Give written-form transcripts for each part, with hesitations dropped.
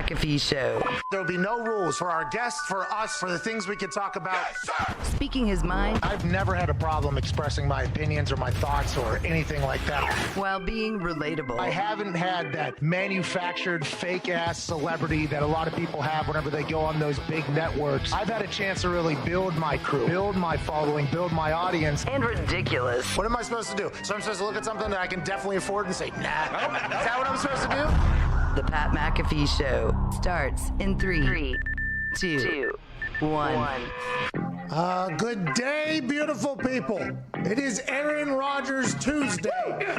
McAfee Show. There'll be no rules for our guests, for us, for the things we can talk about. Yes, speaking his mind. I've never had a problem expressing my opinions or my thoughts or anything like that. While being relatable. I haven't had that manufactured fake-ass celebrity that a lot of people have whenever they go on those big networks. I've had a chance to really build my crew, build my following, build my audience. And ridiculous. What am I supposed to do? So I'm supposed to look at something that I can definitely afford and say, nah. Is that what I'm supposed to do? The Pat McAfee Show starts in 3, 2, 1. Good day, beautiful people. It is Aaron Rodgers Tuesday,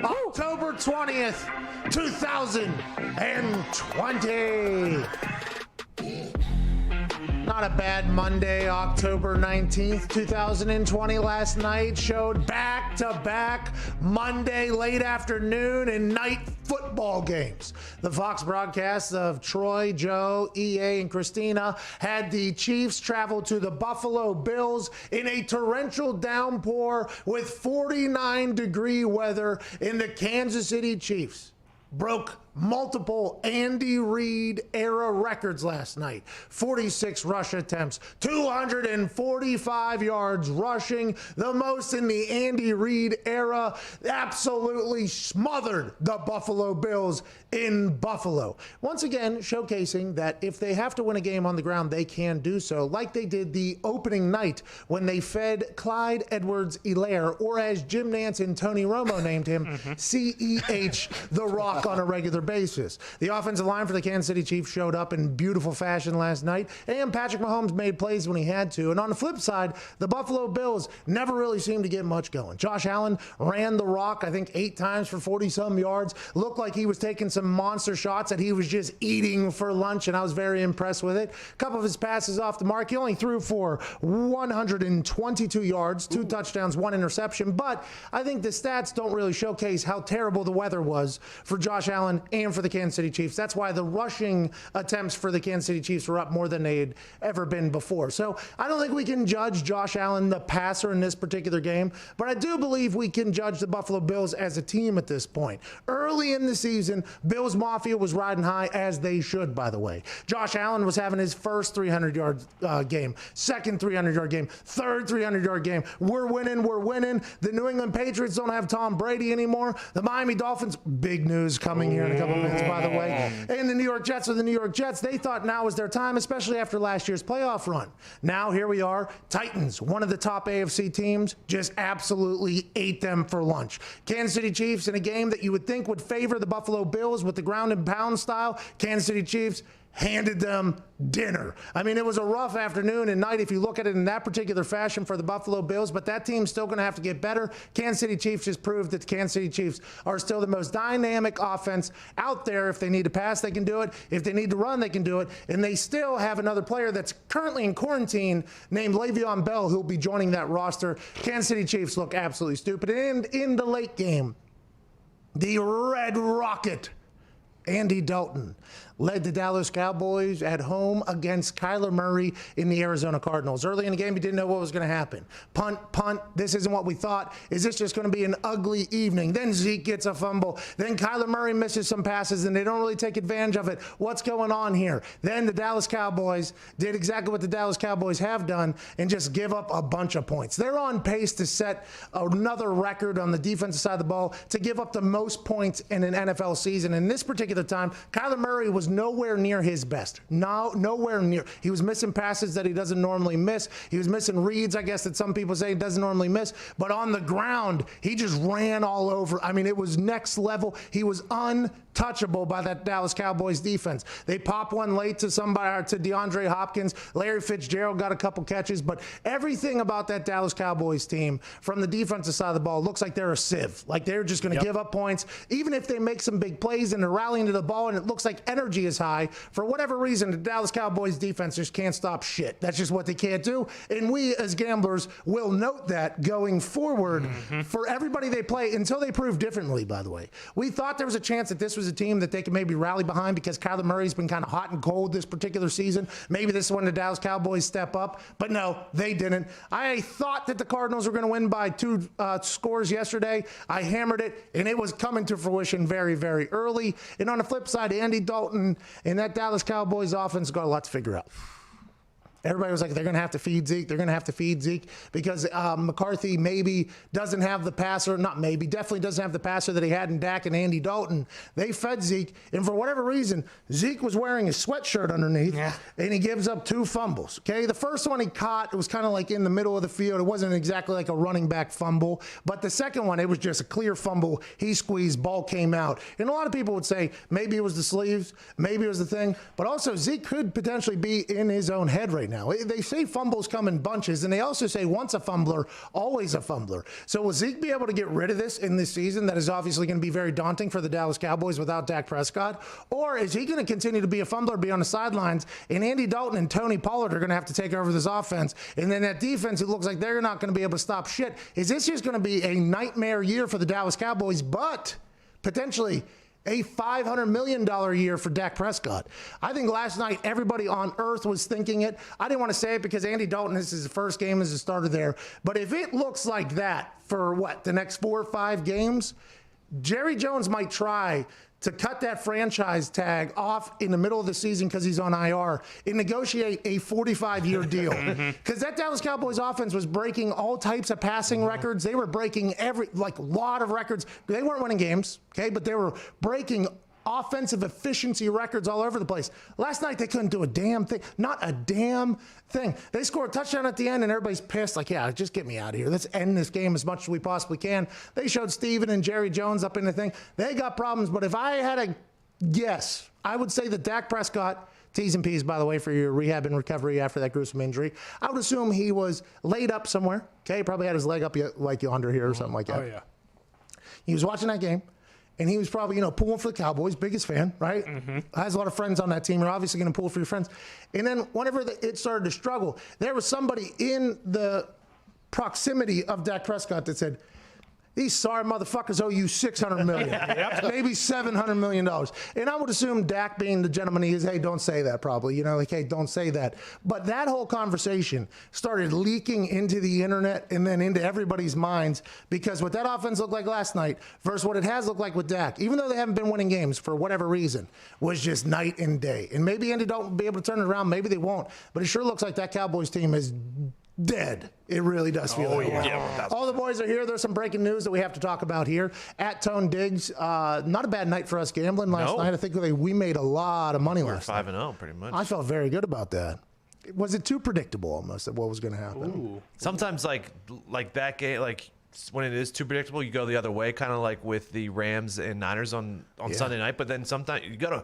October 20th, 2020. Not a bad Monday, October 19th, 2020. Last night showed back-to-back Monday late afternoon and night football games. The Fox broadcasts of Troy, Joe, EA, and Christina had the Chiefs travel to the Buffalo Bills in a torrential downpour with 49-degree weather in the Kansas City Chiefs. Broke multiple Andy Reid era records last night. 46 rush attempts, 245 yards rushing, the most in the Andy Reid era. Absolutely smothered the Buffalo Bills in Buffalo. Once again, showcasing that if they have to win a game on the ground, they can do so, like they did the opening night when they fed Clyde Edwards-Helaire, or as Jim Nantz and Tony Romo named him, CEH The Rock, on a regular basis. The offensive line for the Kansas City Chiefs showed up in beautiful fashion last night, and Patrick Mahomes made plays when he had to. And on the flip side, the Buffalo Bills never really seemed to get much going. Josh Allen ran the rock, I think, 8 times for 40-some yards. Looked like he was taking some monster shots that he was just eating for lunch, and I was very impressed with it. A couple of his passes off the mark. He only threw for 122 yards, 2 touchdowns, 1 interception. But I think the stats don't really showcase how terrible the weather was for Josh Allen and for the Kansas City Chiefs. That's why the rushing attempts for the Kansas City Chiefs were up more than they had ever been before. So I don't think we can judge Josh Allen, the passer, in this particular game, but I do believe we can judge the Buffalo Bills as a team at this point. Early in the season, Bills Mafia was riding high, as they should, by the way. Josh Allen was having his first 300-yard game, second 300-yard game, third 300-yard game. We're winning. The New England Patriots don't have Tom Brady anymore. The Miami Dolphins, big news coming here in a couple of minutes, by the way. And the New York Jets are the New York Jets. They thought now was their time, especially after last year's playoff run. Now here we are. Titans, one of the top AFC teams, just absolutely ate them for lunch. Kansas City Chiefs in a game that you would think would favor the Buffalo Bills with the ground and pound style. Kansas City Chiefs handed them dinner. I mean, it was a rough afternoon and night if you look at it in that particular fashion for the Buffalo Bills, but that team's still going to have to get better. Kansas City Chiefs just proved that the Kansas City Chiefs are still the most dynamic offense out there. If they need to pass, they can do it. If they need to run, they can do it. And they still have another player that's currently in quarantine named Le'Veon Bell, who'll be joining that roster. Kansas City Chiefs look absolutely stupid. And in the late game, the Red Rocket, Andy Dalton, led the Dallas Cowboys at home against Kyler Murray in the Arizona Cardinals. Early in the game, he didn't know what was going to happen. Punt, this isn't what we thought. Is this just going to be an ugly evening? Then Zeke gets a fumble. Then Kyler Murray misses some passes, and they don't really take advantage of it. What's going on here? Then the Dallas Cowboys did exactly what the Dallas Cowboys have done and just give up a bunch of points. They're on pace to set another record on the defensive side of the ball to give up the most points in an NFL season. In this particular time, Kyler Murray was nowhere near his best. Nowhere near. He was missing passes that he doesn't normally miss. He was missing reads, I guess, that some people say he doesn't normally miss. But on the ground, he just ran all over. I mean, it was next level. He was untouchable by that Dallas Cowboys defense. They pop one late to somebody, to DeAndre Hopkins. Larry Fitzgerald got a couple catches. But everything about that Dallas Cowboys team from the defensive side of the ball looks like they're a sieve. Like they're just going to give up points. Even if they make some big plays and they're rallying to the ball and it looks like energy is high, for whatever reason, the Dallas Cowboys defense just can't stop shit. That's just what they can't do. And we as gamblers will note that going forward for everybody they play until they prove differently, by the way. We thought there was a chance that this was a team that they could maybe rally behind because Kyler Murray's been kind of hot and cold this particular season. Maybe this is when the Dallas Cowboys step up. But no, they didn't. I thought that the Cardinals were going to win by 2 scores yesterday. I hammered it, and it was coming to fruition very, very early. And on the flip side, Andy Dalton and that Dallas Cowboys offense got a lot to figure out. Everybody was like, they're going to have to feed Zeke. They're going to have to feed Zeke because McCarthy maybe doesn't have the passer. Not maybe, definitely doesn't have the passer that he had in Dak and Andy Dalton. They fed Zeke, and for whatever reason, Zeke was wearing his sweatshirt underneath, and he gives up 2 fumbles. Okay, the first one he caught, it was kind of like in the middle of the field. It wasn't exactly like a running back fumble, but the second one, it was just a clear fumble. He squeezed, ball came out. And a lot of people would say maybe it was the sleeves, maybe it was the thing, but also Zeke could potentially be in his own head right now. They say fumbles come in bunches, and they also say once a fumbler, always a fumbler. So will Zeke be able to get rid of this in this season that is obviously going to be very daunting for the Dallas Cowboys without Dak Prescott? Or is he going to continue to be a fumbler, be on the sidelines, and Andy Dalton and Tony Pollard are going to have to take over this offense? And then that defense, it looks like they're not going to be able to stop shit. Is this just going to be a nightmare year for the Dallas Cowboys, but potentially a $500 million year for Dak Prescott? I think last night everybody on earth was thinking it. I didn't want to say it because Andy Dalton, this is his first game as a starter there. But if it looks like that for the next 4 or 5 games, Jerry Jones might try to cut that franchise tag off in the middle of the season because he's on IR and negotiate a 45-year deal. Because that Dallas Cowboys offense was breaking all types of passing records. They were breaking lot of records. They weren't winning games, okay, but they were breaking offensive efficiency records all over the place. Last night, they couldn't do a damn thing. Not a damn thing. They scored a touchdown at the end, and everybody's pissed. Like, yeah, just get me out of here. Let's end this game as much as we possibly can. They showed Steven and Jerry Jones up in the thing. They got problems, but if I had a guess, I would say that Dak Prescott, T's and P's, by the way, for your rehab and recovery after that gruesome injury, I would assume he was laid up somewhere. Okay, probably had his leg up like yonder here or something like that. Oh, yeah. He was watching that game. And he was probably, pulling for the Cowboys, biggest fan, right? Has a lot of friends on that team. You're obviously going to pull for your friends. And then whenever it started to struggle, there was somebody in the proximity of Dak Prescott that said, These sorry motherfuckers owe you $600 million, maybe $700 million. And I would assume Dak, being the gentleman he is, hey, don't say that probably. You know, like, hey, don't say that. But that whole conversation started leaking into the internet and then into everybody's minds, because what that offense looked like last night versus what it has looked like with Dak, even though they haven't been winning games for whatever reason, was just night and day. And maybe Andy Dalton will be able to turn it around. Maybe they won't. But it sure looks like that Cowboys team is dead. It really does feel like that. All the boys are here. There's some breaking news that we have to talk about here. At Tone Diggs, not a bad night for us gambling last night. I think we made a lot of money last night. 5-0 pretty much. I felt very good about that. Was it too predictable almost, what was going to happen? Ooh. Sometimes like that game, like when it is too predictable, you go the other way, kind of like with the Rams and Niners on Sunday night. But then sometimes you gotta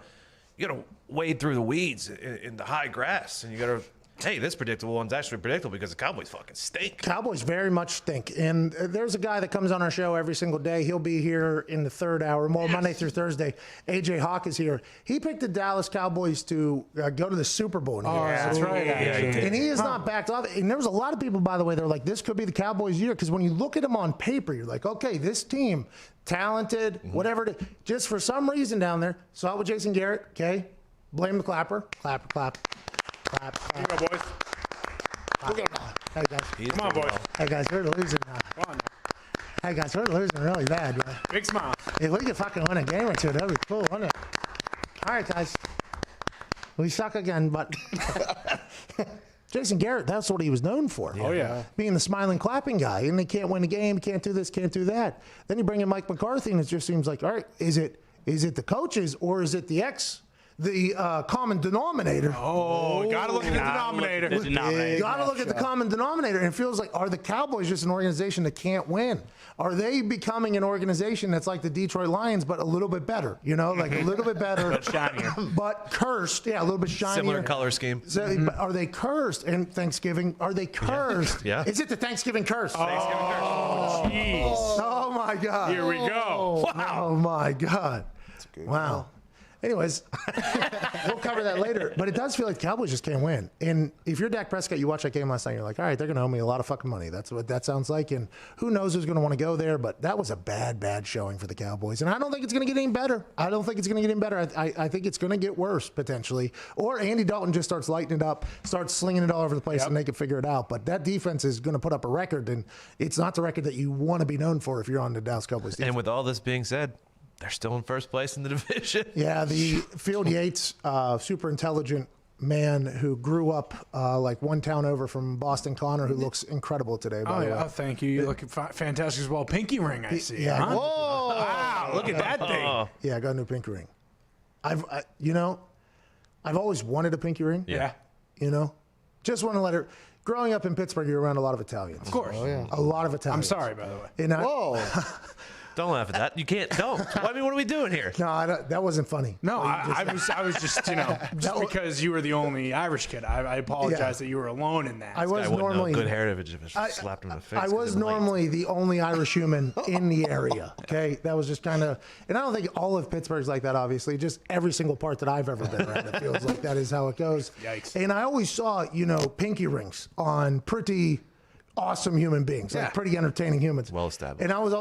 wade through the weeds in the high grass, and you gotta. Hey, this predictable one's actually predictable because the Cowboys fucking stink. Cowboys very much stink. And there's a guy that comes on our show every single day. He'll be here in the third hour, more Monday through Thursday. AJ Hawk is here. He picked the Dallas Cowboys to go to the Super Bowl. That's right. And he is not backed off. And there was a lot of people, by the way, they're like, this could be the Cowboys' year. Because when you look at them on paper, you're like, okay, this team, talented, whatever it is. Just for some reason down there, saw it with Jason Garrett, okay? Blame the clapper. Clap. Clap. Here you go, boys. Look at him. Hey, guys. Come on, boys. Hey, guys, we're losing now. Come on. Hey, guys, we're losing really bad, man. Big smile. If we could fucking win a game or two, that'd be cool, wouldn't it? All right, guys. We suck again, but Jason Garrett, that's what he was known for. Oh, yeah. Being the smiling, clapping guy. And they can't win the game, can't do this, can't do that. Then you bring in Mike McCarthy, and it just seems like, all right, is it the coaches or is it the common denominator? Oh, gotta look at the denominator. Gotta look at the common denominator. And it feels like, are the Cowboys just an organization that can't win? Are they becoming an organization that's like the Detroit Lions, but a little bit better? You know, like a little bit better. But shinier. But cursed. Yeah, a little bit shinier. Similar color scheme. So, Are they cursed? And Thanksgiving, are they cursed? Yeah. Is it the Thanksgiving curse? Oh, jeez. Oh, my God. Here we go. Wow. Oh, my God. Wow. Anyways, we'll cover that later. But it does feel like the Cowboys just can't win. And if you're Dak Prescott, you watch that game last night, you're like, all right, they're going to owe me a lot of fucking money. That's what that sounds like. And who knows who's going to want to go there. But that was a bad showing for the Cowboys. And I don't think it's going to get any better. I think it's going to get worse, potentially. Or Andy Dalton just starts lighting it up, starts slinging it all over the place, and they can figure it out. But that defense is going to put up a record. And it's not the record that you want to be known for if you're on the Dallas Cowboys defense. And with all this being said, they're still in first place in the division. Yeah, the Field Yates, super intelligent man who grew up like one town over from Boston Connor, who looks incredible today, by the way. Oh, thank you. You look fantastic as well. Pinky ring, I see. Yeah. Huh? Whoa. Wow, look at that thing. Yeah, I got a new pinky ring. I've always wanted a pinky ring. Yeah. You know, just want to let her. Growing up in Pittsburgh, you're around a lot of Italians. Of course. Oh, yeah. A lot of Italians. I'm sorry, by the way. And Whoa. Don't laugh at that. You can't. Don't. I mean, what are we doing here? No, that wasn't funny. No, I was just, just because you were the only Irish kid. I apologize that you were alone in that. I was I wouldn't normally know good heritage if I slapped him in the face. I was normally the only Irish human in the area. Okay, that was just kind of, and I don't think all of Pittsburgh's like that. Obviously, just every single part that I've ever been around, it feels like that is how it goes. Yikes. And I always saw, pinky rings on pretty awesome human beings, like pretty entertaining humans. Well established. And I was,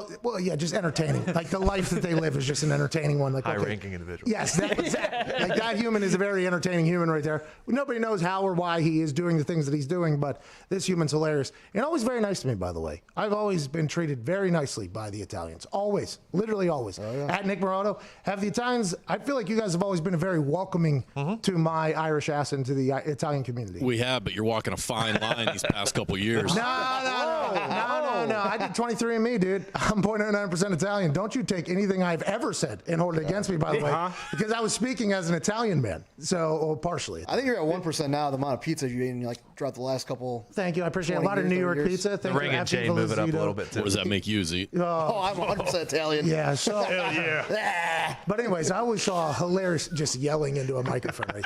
just entertaining. Like the life that they live is just an entertaining one. Like High-ranking individual. Yes, exactly. Like that human is a very entertaining human right there. Nobody knows how or why he is doing the things that he's doing, but this human's hilarious. And always very nice to me, by the way. I've always been treated very nicely by the Italians. Always. Literally always. At Nick Morotto, have the Italians, I feel like you guys have always been very welcoming to my Irish ass and to the Italian community. We have, but you're walking a fine line these past couple years. No. I did 23andMe, dude. I'm 0.09% Italian. Don't you take anything I've ever said and hold it against me, by the way, because I was speaking as an Italian man. So, partially. I think you're at 1% now, the amount of pizza you've eaten throughout the last couple. Thank you. I appreciate it. A lot of New York pizza. The ring and chain move it up a little bit, too. What does that make you, Z? Oh, I'm 100% Italian. Yeah. So, Hell yeah. But anyways, I always saw hilarious just yelling into a microphone right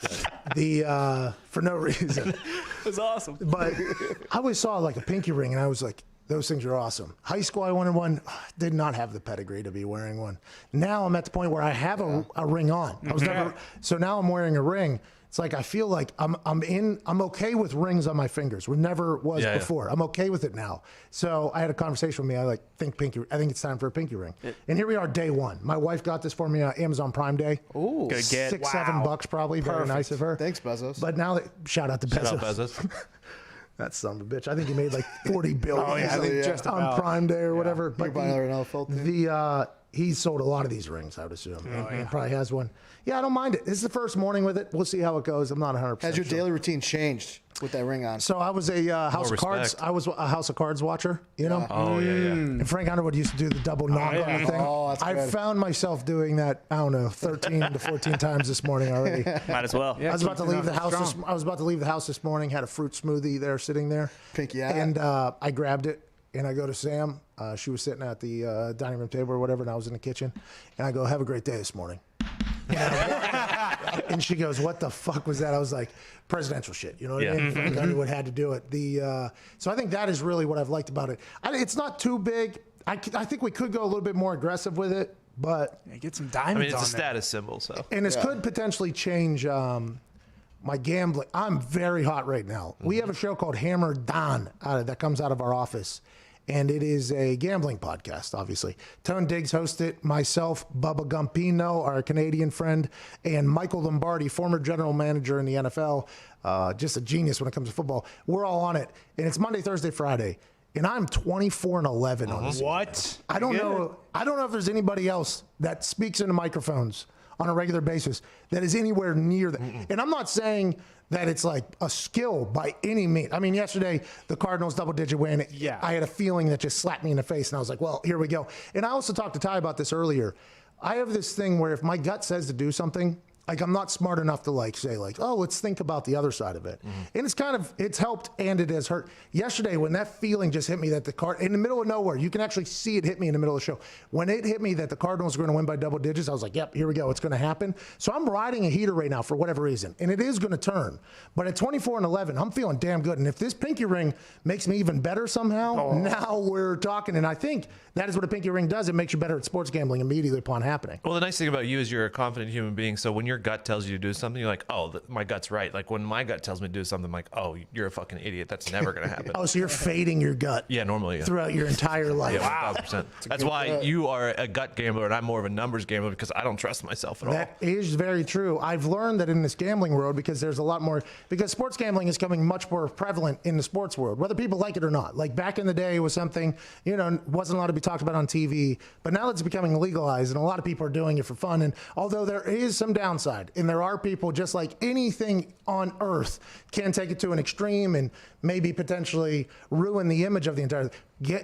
there. For no reason. It's awesome. But I always saw like a pinky ring, and I was like, Those things are awesome. High school, I wanted one. Did not have the pedigree to be wearing one. Now I'm at the point where I have a ring on. I was never, so now I'm wearing a ring. It's like I feel like I'm okay with rings on my fingers. We never was before. I'm okay with it now. So I had a conversation with me. I think it's time for a pinky ring. And here we are, day one. My wife got this for me on Amazon Prime Day. Ooh, good get. $6-7 probably. Very nice of her. Thanks, Bezos. But now shout out to Bezos. Shout out Bezos. That son of a bitch. I think he made like $40 billion I think just on about. Prime Day or whatever. You're But buying that right now, Phil, he sold a lot of these rings, I would assume. He probably has one. Yeah, I don't mind it. This is the first morning with it. We'll see how it goes. I'm not 100% Has your sure. daily routine changed with that ring on? So I was a House of Cards. respect. I was a House of Cards watcher. You know. Oh yeah. And Frank Underwood used to do the double knock on the thing. Oh, that's I good. found myself doing that. I don't know, 13 to 14 times this morning already. Might as well. I was about to keeping leave the it house. strong. I was about to leave the house this morning. Had a fruit smoothie there, sitting there. Pinky out. And I grabbed it, and I go to Sam. She was sitting at the dining room table or whatever, and I was in the kitchen. And I go, "Have a great day this morning." And she goes, "What the fuck was that?" I was like, "Presidential shit." You know what I mean? Frank Underwood had to do it. So I think that is really what I've liked about it. It's not too big. I think we could go a little bit more aggressive with it, but Yeah, get some I diamonds mean, it's on a status symbol, so. and this could potentially change my gambling. I'm very hot right now. We have a show called Hammer Don that comes out of our office, and it is a gambling podcast, obviously. Tone Diggs hosts it, myself, Bubba Gumpino, our Canadian friend, and Michael Lombardi, former general manager in the NFL, just a genius when it comes to football. We're all on it, and it's Monday, Thursday, Friday. And I'm 24-11 on this. What? I don't know if there's anybody else that speaks into microphones on a regular basis that is anywhere near that. And I'm not saying that it's like a skill by any means. I mean, yesterday, the Cardinals double-digit win. Yeah. I had a feeling that just slapped me in the face, and I was like, well, here we go. And I also talked to Ty about this earlier. I have this thing where if my gut says to do something, like I'm not smart enough to say oh, let's think about the other side of it. And it's helped and it has hurt. Yesterday, when that feeling just hit me that the Card in the middle of nowhere, you can actually see it hit me in the middle of the show. When it hit me that the Cardinals were going to win by double digits, I was like, yep, here we go. It's going to happen. So I'm riding a heater right now for whatever reason, and it is going to turn. But at 24-11, I'm feeling damn good. And if this pinky ring makes me even better somehow, now we're talking. And I think that is what a pinky ring does. It makes you better at sports gambling immediately upon happening. Well, the nice thing about you is you're a confident human being. So when your gut tells you to do something, you're like, oh, my gut's right. Like when my gut tells me to do something, I'm like, oh, you're a fucking idiot. That's never going to happen. Oh, so you're fading your gut Yeah, normally. Yeah. throughout your entire life. Yeah, 1,000%. That's why you are a gut gambler and I'm more of a numbers gambler because I don't trust myself at all. That is very true. I've learned that in this gambling world, because there's a lot more, because sports gambling is becoming much more prevalent in the sports world, whether people like it or not. Like back in the day, it was something, wasn't allowed to be talked about on TV, but now it's becoming legalized and a lot of people are doing it for fun. And although there is some downside, and there are people just like anything on earth can take it to an extreme and maybe potentially ruin the image of the entire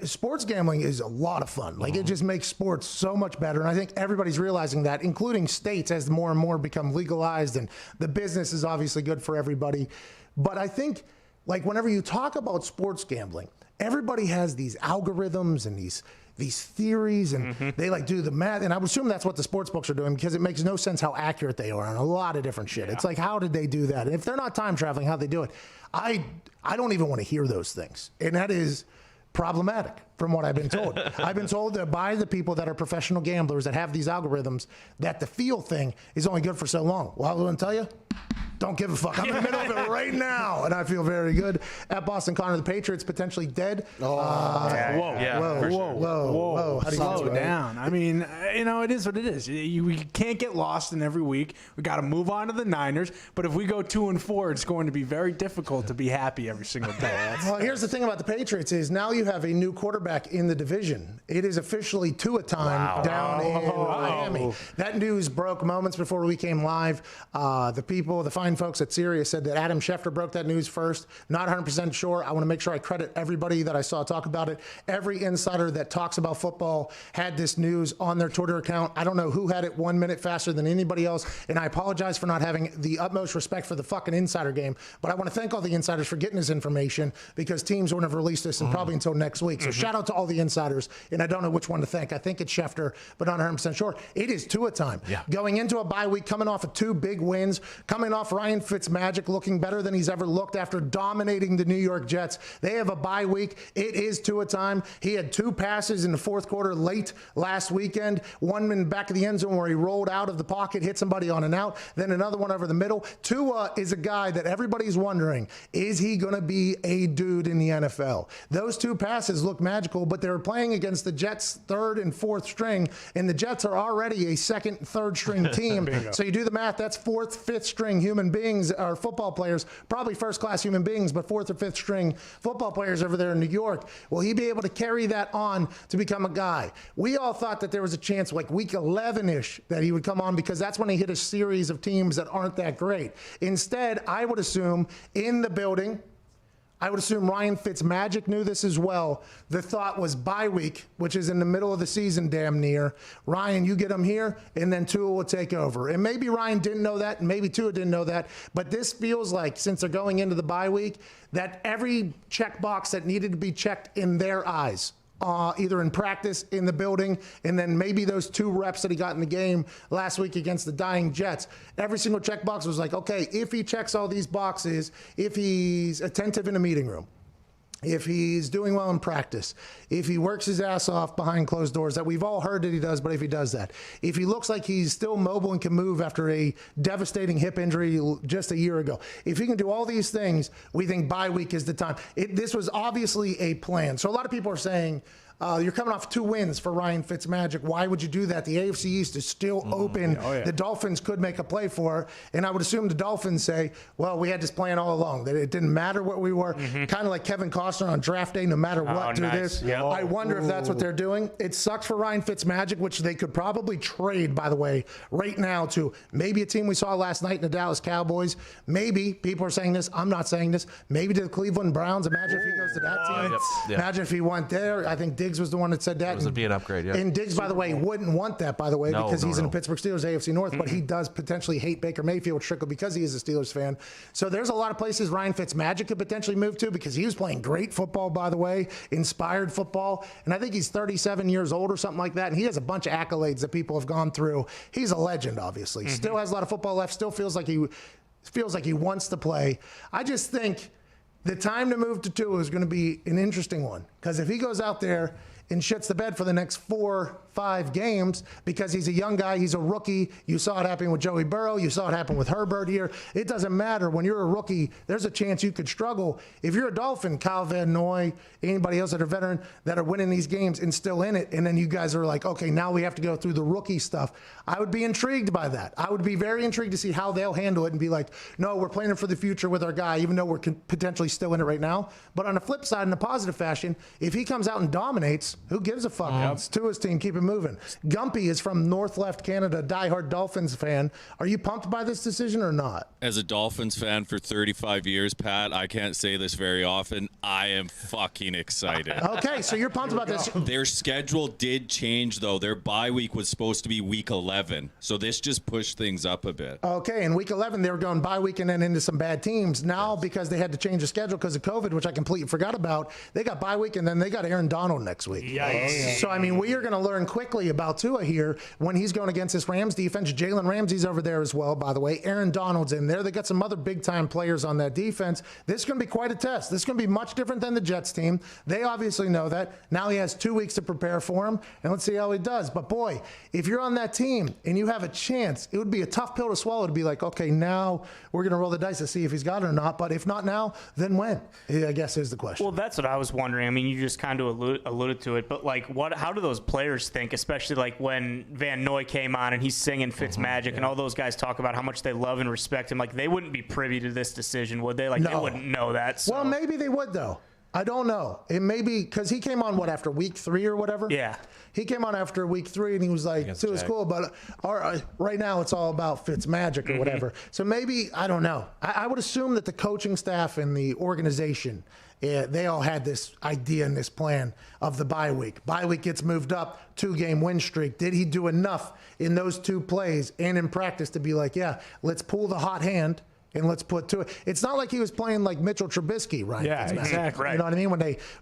sports gambling is a lot of fun. Like it just makes sports so much better. And I think everybody's realizing that, including states, as more and more become legalized, and the business is obviously good for everybody. But I think like whenever you talk about sports gambling, everybody has these algorithms and these theories, and they like do the math. And I would assume that's what the sports books are doing, because it makes no sense how accurate they are on a lot of different shit. It's like, how did they do that? And if they're not time traveling, how'd they do it? I don't even want to hear those things. And that is problematic from what I've been told. I've been told that by the people that are professional gamblers that have these algorithms that the feel thing is only good for so long. Well, I want to tell you, don't give a fuck. I'm in the middle of it right now, and I feel very good. At Boston Connor, the Patriots potentially dead. Whoa. Yeah, for sure. Whoa. How do you Slow feel? down. I mean, it is what it is. We can't get lost in every week. We got to move on to the Niners. But if we go 2-4, it's going to be very difficult to be happy every single day. Well, here's the thing about the Patriots is now you have a new quarterback in the division. It is officially Tua time down in Miami. That news broke moments before we came live. The fine folks at Sirius said that Adam Schefter broke that news first. Not 100% sure. I want to make sure I credit everybody that I saw talk about it. Every insider that talks about football had this news on their Twitter account. I don't know who had it 1 minute faster than anybody else, and I apologize for not having the utmost respect for the fucking insider game, but I want to thank all the insiders for getting this information, because teams wouldn't have released this probably until next week. So shout out to all the insiders, and I don't know which one to thank. I think it's Schefter, but not 100% sure. It is Tua time. Yeah. Going into a bye week, coming off of 2 big wins, coming off Ryan Fitzmagic looking better than he's ever looked after dominating the New York Jets. They have a bye week. It is Tua time. He had 2 passes in the fourth quarter late last weekend. One in the back of the end zone where he rolled out of the pocket, hit somebody on an out, then another one over the middle. Tua is a guy that everybody's wondering, is he going to be a dude in the NFL? Those 2 passes look magical, but they were playing against the Jets' 3rd and 4th string, and the Jets are already a 2nd, 3rd string team. So you do the math, that's 4th, 5th string human beings or football players, probably first-class human beings, but 4th or 5th string football players over there in New York. Will he be able to carry that on to become a guy? We all thought that there was a chance like week 11-ish that he would come on because that's when he hit a series of teams that aren't that great. Instead, I would assume in the building, I would assume Ryan Fitzmagic knew this as well. The thought was bye week, which is in the middle of the season damn near. Ryan, you get him here, and then Tua will take over. And maybe Ryan didn't know that, and maybe Tua didn't know that. But this feels like, since they're going into the bye week, that every checkbox that needed to be checked in their eyes, either in practice, in the building, and then maybe those 2 reps that he got in the game last week against the dying Jets. Every single checkbox was like, okay, if he checks all these boxes, if he's attentive in a meeting room, if he's doing well in practice, if he works his ass off behind closed doors, that we've all heard that he does, but if he does that, if he looks like he's still mobile and can move after a devastating hip injury just a year ago, if he can do all these things, we think bye week is the time. This was obviously a plan. So a lot of people are saying, you're coming off 2 wins for Ryan Fitzmagic. Why would you do that? The AFC East is still open. The Dolphins could make a play for it. And I would assume the Dolphins say, well, we had this plan all along, that it didn't matter what we were. Kind of like Kevin Costner on draft day, no matter what, do this. Yep. I wonder if that's what they're doing. It sucks for Ryan Fitzmagic, which they could probably trade, by the way, right now to maybe a team we saw last night in the Dallas Cowboys. Maybe, people are saying this, I'm not saying this, maybe to the Cleveland Browns. Imagine if he goes to that team. Yep. Imagine if he went there. I think Diggs was the one that said that. It would be an upgrade, yeah. And Diggs, by the way, wouldn't want that, by the way, No, because he's in no. the Pittsburgh Steelers AFC North, but he does potentially hate Baker Mayfield strictly because he is a Steelers fan. So there's a lot of places Ryan Fitzmagic could potentially move to because he was playing great football, by the way, inspired football. And I think he's 37 years old or something like that, and he has a bunch of accolades that people have gone through. He's a legend, obviously. Still has a lot of football left, still feels like he wants to play. I just think the time to move to Tua is going to be an interesting one because if he goes out there and shits the bed for the next 4-5 games because he's a young guy, he's a rookie. You saw it happen with Joey Burrow. You saw it happen with Herbert here. It doesn't matter. When you're a rookie, there's a chance you could struggle. If you're a Dolphin, Kyle Van Noy, anybody else that are veteran that are winning these games and still in it, and then you guys are like, okay, now we have to go through the rookie stuff. I would be intrigued by that. I would be very intrigued to see how they'll handle it and be like, no, we're planning for the future with our guy, even though we're potentially still in it right now. But on the flip side, in a positive fashion, if he comes out and dominates, who gives a fuck? It's Tua's team. Keep it moving. Gumpy is from North Left Canada, diehard Dolphins fan. Are you pumped by this decision or not? As a Dolphins fan for 35 years, Pat, I can't say this very often. I am fucking excited. Okay, so you're pumped about this. Their schedule did change, though. Their bye week was supposed to be week 11, so this just pushed things up a bit. Okay, in week 11, they were going bye week and then into some bad teams. Now, because they had to change the schedule because of COVID, which I completely forgot about, they got bye week and then they got Aaron Donald next week. Yikes. So, I mean, we are going to learn quickly about Tua here when he's going against this Rams defense. Jalen Ramsey's over there as well, by the way. Aaron Donald's in there. They got some other big-time players on that defense. This is going to be quite a test. This is going to be much different than the Jets team. They obviously know that. Now he has 2 weeks to prepare for him, and let's see how he does. But, boy, if you're on that team and you have a chance, it would be a tough pill to swallow to be like, okay, now we're going to roll the dice to see if he's got it or not. But if not now, then when? I guess is the question. Well, that's what I was wondering. I mean, you just kind of alluded to it, but like, how do those players think, especially like when Van Noy came on and he's singing Fitzmagic and all those guys talk about how much they love and respect him? Like, they wouldn't be privy to this decision, would they? Like, they wouldn't know that. So. Well, maybe they would, though. I don't know. It may be because he came on, after week 3 or whatever? Yeah. He came on after week 3 and he was like, it was cool, but right now it's all about Fitzmagic or whatever. So maybe, I don't know. I would assume that the coaching staff and the organization, they all had this idea and this plan of the bye week. Bye week gets moved up, 2-game win streak. Did he do enough in those 2 plays and in practice to be like, yeah, let's pull the hot hand And let's put to it. It's not like he was playing like Mitchell Trubisky, right? Yeah, exactly. You know what I mean?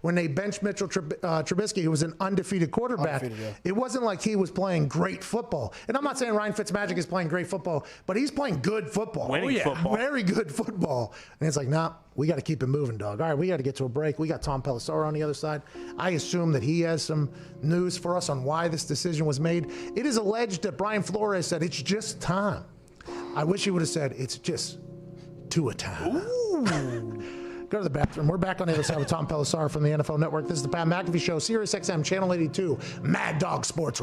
When they benched Mitchell Trubisky, who was an undefeated quarterback, it wasn't like he was playing great football. And I'm not saying Ryan Fitzmagic is playing great football, but he's playing good football. Winning football. Very good football. And it's like, nah, we got to keep it moving, dog. All right, we got to get to a break. We got Tom Pelissaro on the other side. I assume that he has some news for us on why this decision was made. It is alleged that Brian Flores said it's just time. I wish he would have said it's just to a time. Go to the bathroom. We're back on the other side with Tom Pelissaro from the NFL Network. This is the Pat McAfee Show, Sirius XM, Channel 82, Mad Dog Sports.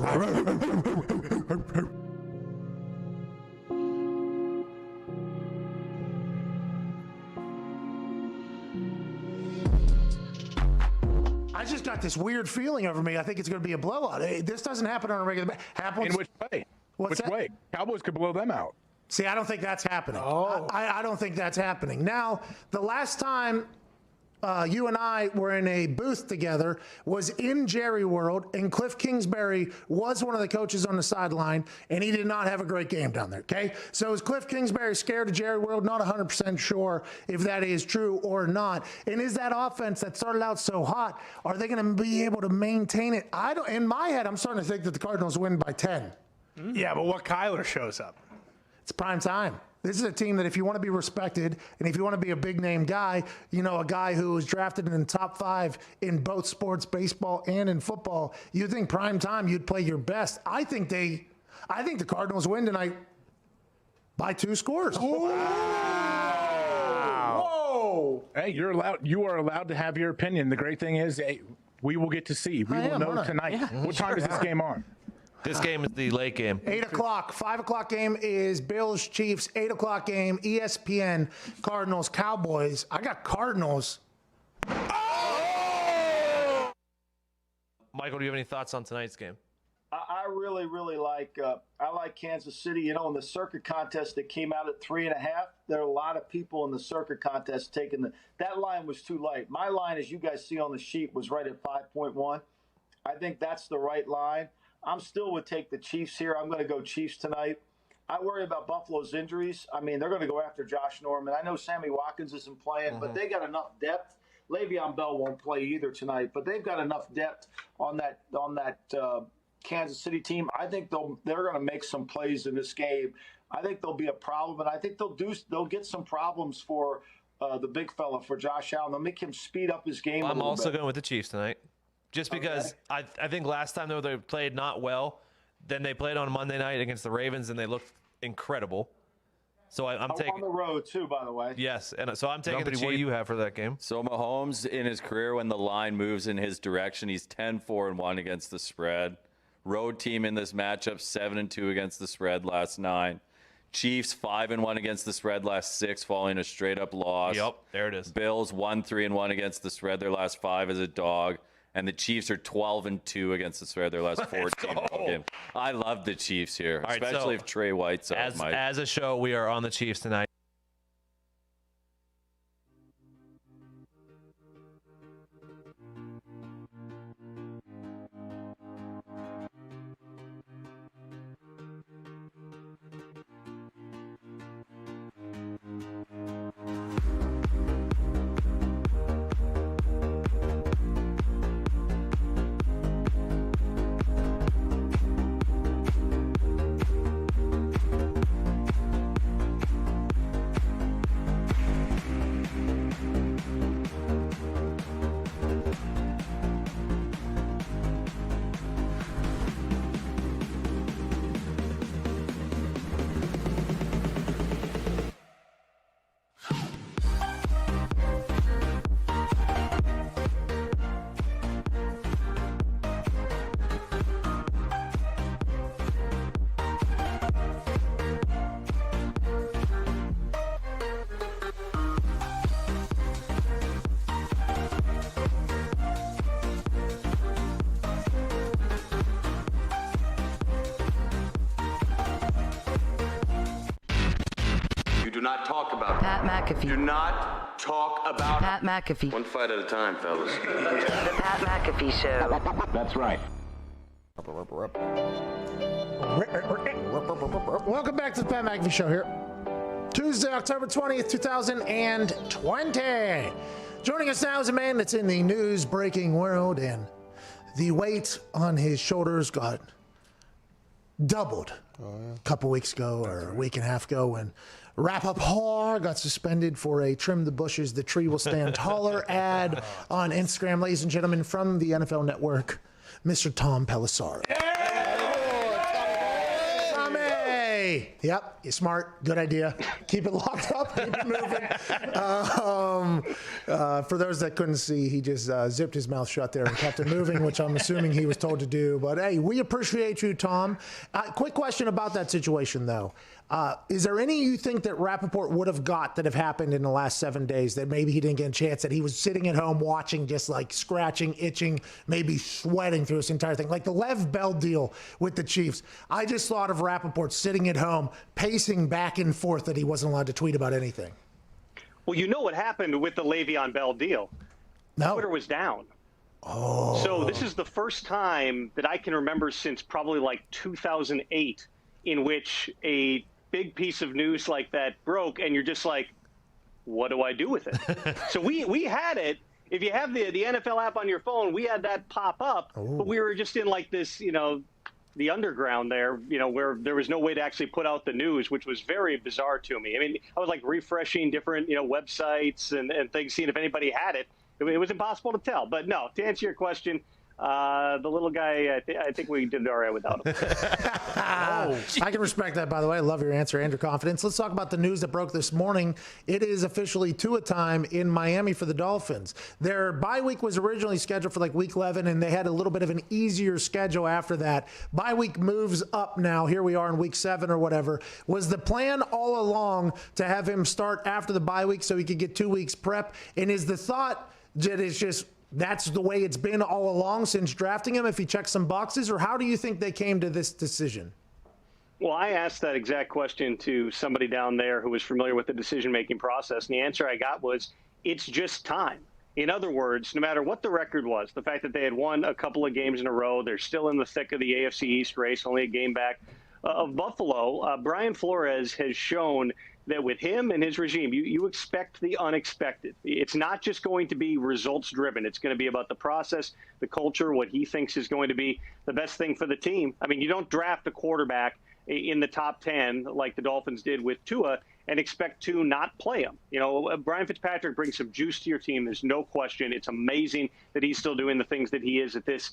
I just got this weird feeling over me. I think it's going to be a blowout. This doesn't happen on a regular basis. In which way? Which way? Cowboys could blow them out. See, I don't think that's happening. I don't think that's happening. Now, the last time you and I were in a booth together was in Jerry World, and Cliff Kingsbury was one of the coaches on the sideline, and he did not have a great game down there, okay? So is Cliff Kingsbury scared of Jerry World? Not 100% sure if that is true or not. And is that offense that started out so hot, are they going to be able to maintain it? In my head, I'm starting to think that the Cardinals win by 10. Yeah, but what Kyler shows up? It's prime time. This is a team that if you want to be respected and if you want to be a big name guy, you know, a guy who was drafted in the top 5 in both sports, baseball and in football, you think prime time you'd play your best. I think the Cardinals win tonight by 2 scores. Whoa! Hey, you are allowed to have your opinion. The great thing is, we will get to see. We will know tonight. Yeah. What time is this game on? This game is the late game. 8 o'clock. 5 o'clock game is Bills, Chiefs. 8 o'clock game, ESPN, Cardinals, Cowboys. I got Cardinals. Oh! Michael, do you have any thoughts on tonight's game? I really, really like Kansas City. You know, in the circuit contest that came out at 3.5, there are a lot of people in the circuit contest taking that line was too light. My line, as you guys see on the sheet, was right at 5.1. I think that's the right line. I'm still would take the Chiefs here. I'm going to go Chiefs tonight. I worry about Buffalo's injuries. I mean, they're going to go after Josh Norman. I know Sammy Watkins isn't playing, but they got enough depth. Le'Veon Bell won't play either tonight, but they've got enough depth on that Kansas City team. I think they're going to make some plays in this game. I think there'll be a problem, and I think they'll get some problems for the big fella, for Josh Allen. They'll make him speed up his game. I'm also going with the Chiefs tonight. Just because I think last time they played not well, then they played on Monday night against the Ravens and they looked incredible. So I'm taking on the road too, by the way. Yes, and so I'm taking the Chiefs. What do you have for that game? So Mahomes in his career, when the line moves in his direction, he's 10-4-1 against the spread. Road team in this matchup 7-2 against the spread last 9. Chiefs 5-1 against the spread last 6, following a straight up loss. Yep, there it is. Bills 1-3-1 against the spread their last 5 as a dog. And the Chiefs are 12-2 against the spread their last 14 games. I love the Chiefs here, especially if Trey White's out. As a show, we are on the Chiefs tonight. Do not talk about Pat McAfee. Do not talk about Pat McAfee. One fight at a time, fellas. The Pat McAfee Show. That's right. Welcome back to the Pat McAfee Show here. Tuesday, October 20th, 2020. Joining us now is a man that's in the news-breaking world, and the weight on his shoulders got doubled a couple weeks ago or a week and a half ago when Rappaport got suspended for a trim the bushes, the tree will stand taller ad on Instagram. Ladies and gentlemen, from the NFL Network, Mr. Tom Pelissaro. Yep, you're smart. Good idea. Keep it locked up. Keep it moving. For those that couldn't see, he just zipped his mouth shut there and kept it moving, which I'm assuming he was told to do. But, hey, we appreciate you, Tom. Quick question about that situation, though. Is there any you think that Rappaport would have got that have happened in the last 7 days that maybe he didn't get a chance, that he was sitting at home watching, just like scratching, itching, maybe sweating through this entire thing? Like the Lev Bell deal with the Chiefs. I just thought of Rappaport sitting at home, pacing back and forth that he wasn't allowed to tweet about anything. Well, you know what happened with the Le'Veon Bell deal? No. Twitter was down. Oh. So this is the first time that I can remember since probably like 2008 in which a big piece of news like that broke, and you're just like, what do I do with it? So we had it. If you have the NFL app on your phone, we had that pop up, but we were just in like this, the underground there, where there was no way to actually put out the news, which was very bizarre to me. I mean, I was like refreshing different, websites and things, seeing if anybody had it. It was impossible to tell. But no, to answer your question, the little guy, I think we did all right without him. I can respect that, by the way. I love your answer and your confidence. Let's talk about the news that broke this morning. It is officially Tua time in Miami for the Dolphins. Their bye week was originally scheduled for like week 11, and they had a little bit of an easier schedule after that. Bye week moves up now. Here we are in week 7 or whatever. Was the plan all along to have him start after the bye week so he could get 2 weeks prep? And is the thought that it's just that's the way it's been all along since drafting him if he checks some boxes, or how do you think they came to this decision? Well, I asked that exact question to somebody down there who was familiar with the decision-making process, and the answer I got was, it's just time. In other words, no matter what the record was, the fact that they had won a couple of games in a row, they're still in the thick of the AFC East race, only a game back of Buffalo. Brian Flores has shown that with him and his regime, you expect the unexpected. It's not just going to be results driven. It's going to be about the process, the culture, what he thinks is going to be the best thing for the team. I mean, you don't draft a quarterback in the top 10 like the Dolphins did with Tua and expect to not play him. Brian Fitzpatrick brings some juice to your team. There's no question. It's amazing that he's still doing the things that he is at this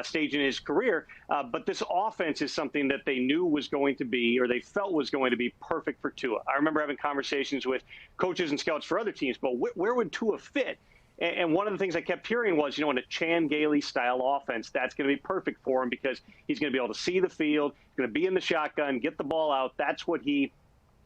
stage in his career. But this offense is something that they knew was going to be, or they felt was going to be perfect for Tua. I remember having conversations with coaches and scouts for other teams, but where would Tua fit? And one of the things I kept hearing was, in a Chan Gailey style offense, that's going to be perfect for him because he's going to be able to see the field, going to be in the shotgun, get the ball out. That's what he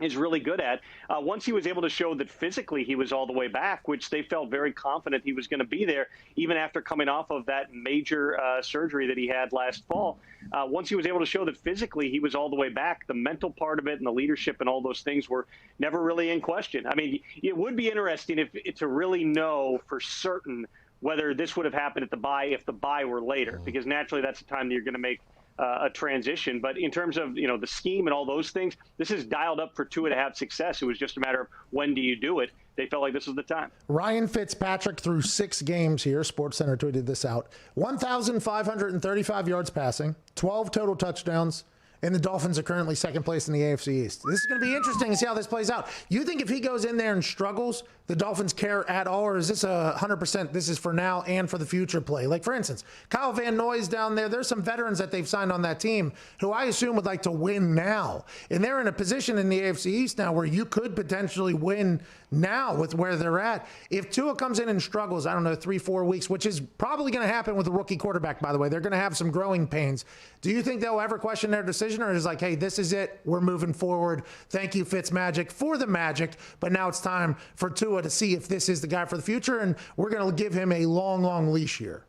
is really good at. Once he was able to show that physically he was all the way back, which they felt very confident he was going to be there, even after coming off of that major surgery that he had last fall. Once he was able to show that physically he was all the way back, the mental part of it and the leadership and all those things were never really in question. I mean, it would be interesting to really know for certain whether this would have happened at the bye if the bye were later, because naturally that's the time that you're going to make a transition. But in terms of, the scheme and all those things, this is dialed up for Tua to have success. It was just a matter of when do you do it. They felt like this was the time. Ryan Fitzpatrick through 6 games here. SportsCenter tweeted this out. 1,535 yards passing, 12 total touchdowns, and the Dolphins are currently second place in the AFC East. This is going to be interesting to see how this plays out. You think if he goes in there and struggles, the Dolphins care at all, or is this 100% this is for now and for the future play? Like, for instance, Kyle Van Noy's down there. There's some veterans that they've signed on that team who I assume would like to win now. And they're in a position in the AFC East now where you could potentially win now with where they're at. If Tua comes in and struggles, 3-4 weeks, which is probably going to happen with a rookie quarterback, by the way, they're going to have some growing pains. Do you think they'll ever question their decision, or is it like, hey, this is it, we're moving forward, thank you, Fitzmagic, for the magic, but now it's time for Tua to see if this is the guy for the future, and we're going to give him a long, long leash here?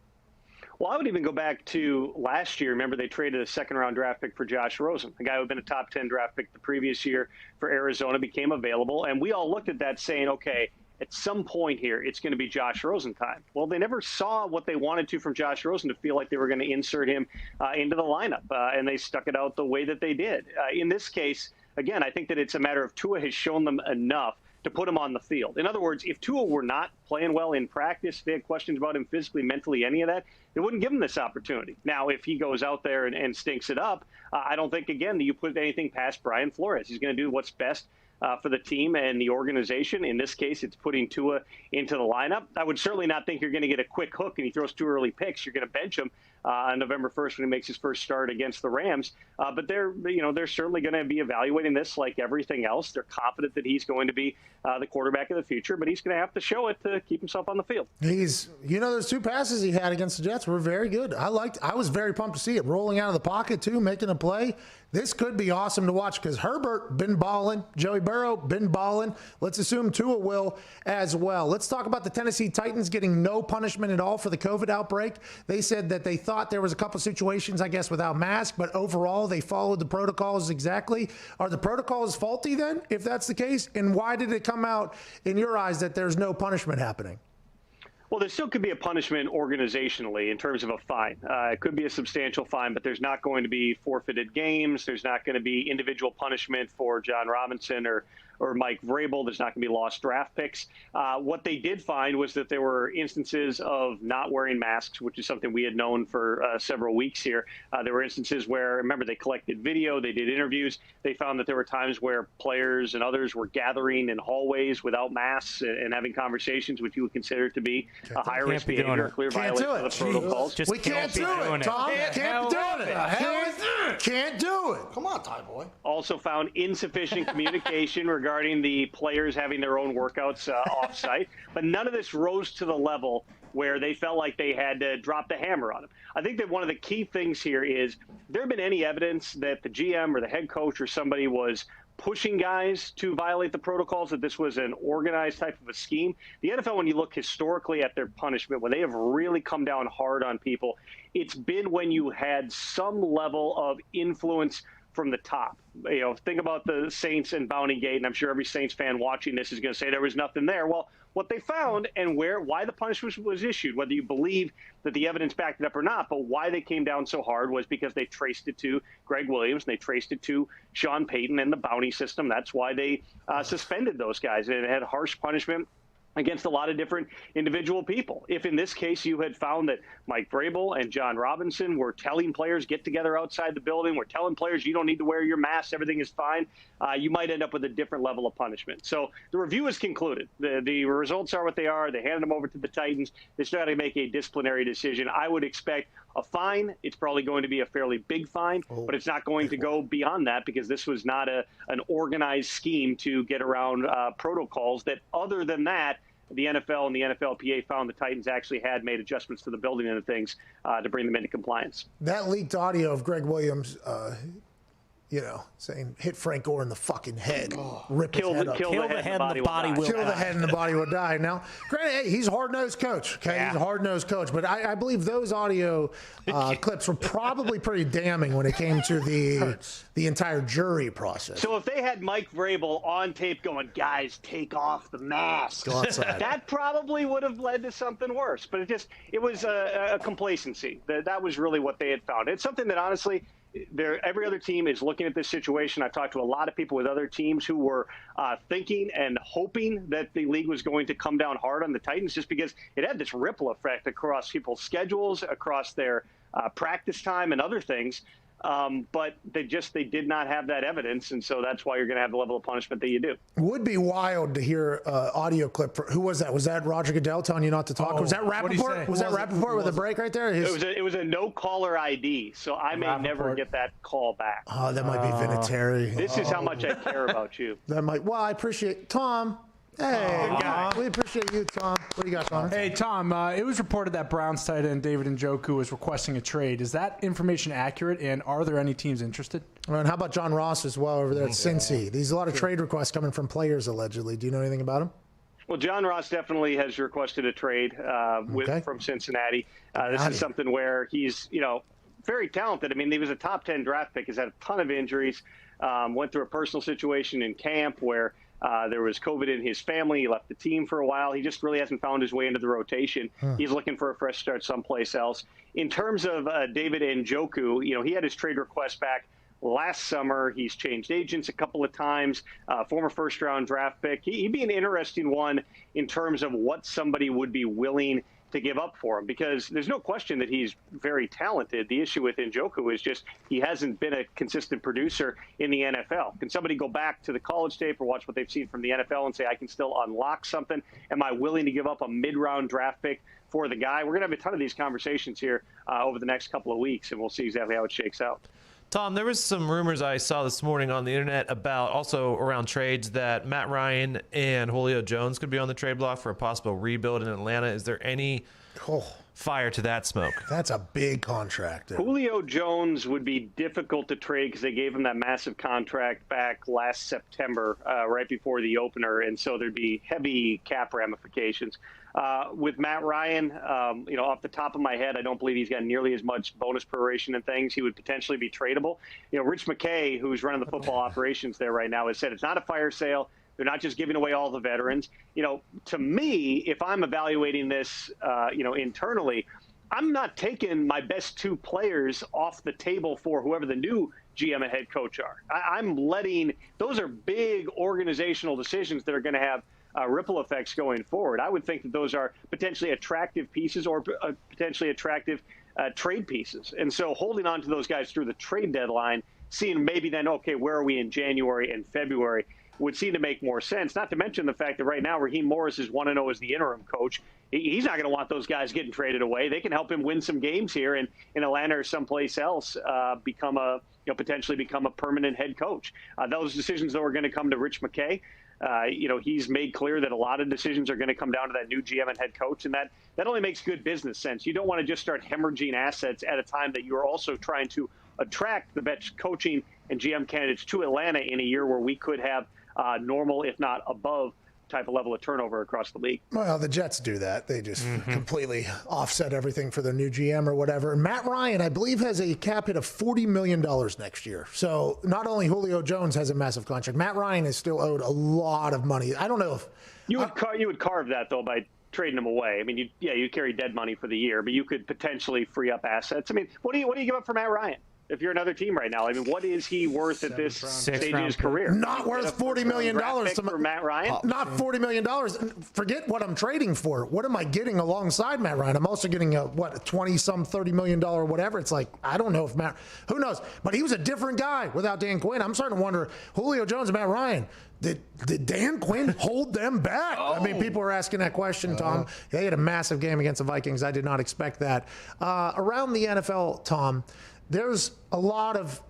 Well, I would even go back to last year. Remember, they traded a second-round draft pick for Josh Rosen, a guy who had been a top 10 draft pick the previous year for Arizona, became available. And we all looked at that saying, okay, at some point here, it's going to be Josh Rosen time. Well, they never saw what they wanted to from Josh Rosen to feel like they were going to insert him into the lineup, and they stuck it out the way that they did. In this case, again, I think that it's a matter of Tua has shown them enough to put him on the field. In other words, if Tua were not playing well in practice, if they had questions about him physically, mentally, any of that, they wouldn't give him this opportunity. Now, if he goes out there and stinks it up, I don't think, again, that you put anything past Brian Flores. He's going to do what's best for the team and the organization. In this case, it's putting Tua into the lineup. I would certainly not think you're going to get a quick hook and he throws 2 early picks. You're going to bench him on November 1st when he makes his first start against the Rams. But they're certainly going to be evaluating this like everything else. They're confident that he's going to be the quarterback of the future, but he's going to have to show it to keep himself on the field. Those 2 passes he had against the Jets were very good. I was very pumped to see it rolling out of the pocket too, making a play. This could be awesome to watch because Herbert been balling, Joey Burrow been balling. Let's assume Tua will as well. Let's talk about the Tennessee Titans getting no punishment at all for the COVID outbreak. They said that they thought there was a couple situations, I guess, without masks, but overall they followed the protocols exactly. Are the protocols faulty then, if that's the case? And why did it come out in your eyes that there's no punishment happening? Well, there still could be a punishment organizationally in terms of a fine. It could be a substantial fine, but there's not going to be forfeited games. There's not going to be individual punishment for John Robinson or Mike Vrabel. There's not going to be lost draft picks. What they did find was that there were instances of not wearing masks, which is something we had known for several weeks here. There were instances where, remember, they collected video, they did interviews. They found that there were times where players and others were gathering in hallways without masks and having conversations, which you would consider to be a higher risk behavior, a clear violation of the protocols. We can't do it, Tom. Can't do it. Can't do it. Come on, Ty boy. Also found insufficient communication regarding the players having their own workouts off-site. But none of this rose to the level where they felt like they had to drop the hammer on him. I think that one of the key things here is there been any evidence that the GM or the head coach or somebody was pushing guys to violate the protocols, that this was an organized type of a scheme. The NFL, when you look historically at their punishment, when they have really come down hard on people, it's been when you had some level of influence from the top. Think about the Saints and Bounty Gate, and I'm sure every Saints fan watching this is going to say there was nothing there. Well, what they found and why the punishment was issued, whether you believe that the evidence backed it up or not, but why they came down so hard was because they traced it to Greg Williams, and they traced it to Sean Payton and the bounty system. That's why they suspended those guys. And it had harsh punishment against a lot of different individual people. If in this case you had found that Mike Vrabel and John Robinson were telling players get together outside the building, were telling players you don't need to wear your mask, everything is fine, you might end up with a different level of punishment. So the review is concluded. The results are what they are. They handed them over to the Titans. They still got to make a disciplinary decision. I would expect a fine. It's probably going to be a fairly big fine, but it's not going to go beyond that because this was not an organized scheme to get around protocols that, other than that, the NFL and the NFLPA found the Titans actually had made adjustments to the building and things to bring them into compliance. That leaked audio of Greg Williams, saying hit Frank Gore in the fucking head, rip his head up. Kill the head and the body will die. Kill the head and the body will die. Now, granted, hey, he's a hard-nosed coach. Okay, yeah. He's a hard-nosed coach, but I believe those audio clips were probably pretty damning when it came to the entire jury process. So if they had Mike Vrabel on tape going, guys, take off the mask, that probably would have led to something worse. But it was a complacency. That was really what they had found. It's something that honestly, every other team is looking at this situation. I've talked to a lot of people with other teams who were thinking and hoping that the league was going to come down hard on the Titans just because it had this ripple effect across people's schedules, across their practice time and other things. But they did not have that evidence, and so that's why you're going to have the level of punishment that you do. Would be wild to hear audio clip. Who was that? Was that Roger Goodell telling you not to talk? Was that Rappaport? Was that Rappaport with a break right there? It was a no caller ID, so I may never get that call back. Oh, that might be Vinatieri. This is how much I care about you. That might. Well, I appreciate Tom. Hey, we appreciate you, Tom. What do you got, Connor? Hey, Tom, it was reported that Browns tight end David Njoku was requesting a trade. Is that information accurate, and are there any teams interested? And how about John Ross as well over there at Cincy? There's a lot of trade requests coming from players, allegedly. Do you know anything about him? Well, John Ross definitely has requested a trade from Cincinnati. This is something where he's, very talented. I mean, he was a top 10 draft pick. He's had a ton of injuries, went through a personal situation in camp where there was COVID in his family. He left the team for a while. He just really hasn't found his way into the rotation. He's looking for a fresh start someplace else. In terms of David Njoku, he had his trade request back last summer. He's changed agents a couple of times, former first-round draft pick. He'd be an interesting one in terms of what somebody would be willing to give up for him, because there's no question that he's very talented. The issue with Njoku is just he hasn't been a consistent producer in the NFL. Can somebody go back to the college tape or watch what they've seen from the NFL and say, I can still unlock something? Am I willing to give up a mid-round draft pick for the guy? We're going to have a ton of these conversations here over the next couple of weeks, and we'll see exactly how it shakes out. Tom, there was some rumors I saw this morning on the internet about also around trades that Matt Ryan and Julio Jones could be on the trade block for a possible rebuild in Atlanta. Is there any fire to that smoke? That's a big contract. Julio Jones would be difficult to trade because they gave him that massive contract back last September, right before the opener, and so thered be heavy cap ramifications. With Matt Ryan, off the top of my head, I don't believe he's got nearly as much bonus proration and things. He would potentially be tradable. Rich McKay, who's running the football operations there right now, has said it's not a fire sale. They're not just giving away all the veterans. To me, if I'm evaluating this, internally, I'm not taking my best two players off the table for whoever the new GM and head coach are. I'm letting – those are big organizational decisions that are going to have ripple effects going forward. I would think that those are potentially attractive pieces or potentially attractive trade pieces. And so holding on to those guys through the trade deadline, seeing maybe then, okay, where are we in January and February, would seem to make more sense. Not to mention the fact that right now Raheem Morris is 1-0 as the interim coach. He's not going to want those guys getting traded away. They can help him win some games here in Atlanta or someplace else, potentially become a permanent head coach. Those decisions, though, are going to come to Rich McKay. He's made clear that a lot of decisions are going to come down to that new GM and head coach, and that only makes good business sense. You don't want to just start hemorrhaging assets at a time that you're also trying to attract the best coaching and GM candidates to Atlanta in a year where we could have normal, if not above, type of level of turnover across the league. Well, the Jets do that. They just completely offset everything for their new GM or whatever. And Matt Ryan, I believe, has a cap hit of $40 million next year. So not only Julio Jones has a massive contract, Matt Ryan is still owed a lot of money. I don't know if you would carve that though by trading him away. I mean, you carry dead money for the year, but you could potentially free up assets. I mean, what do you give up for Matt Ryan? If you're another team right now, I mean, what is he worth at this stage of his career? Not worth $40 million for Matt Ryan. Not $40 million. Forget what I'm trading for. What am I getting alongside Matt Ryan? I'm also getting a $30 million whatever. It's like, I don't know if who knows? But he was a different guy without Dan Quinn. I'm starting to wonder, Julio Jones and Matt Ryan, did Dan Quinn hold them back? I mean, people are asking that question, Tom. They had a massive game against the Vikings. I did not expect that. Around the NFL, Tom, there's a lot of,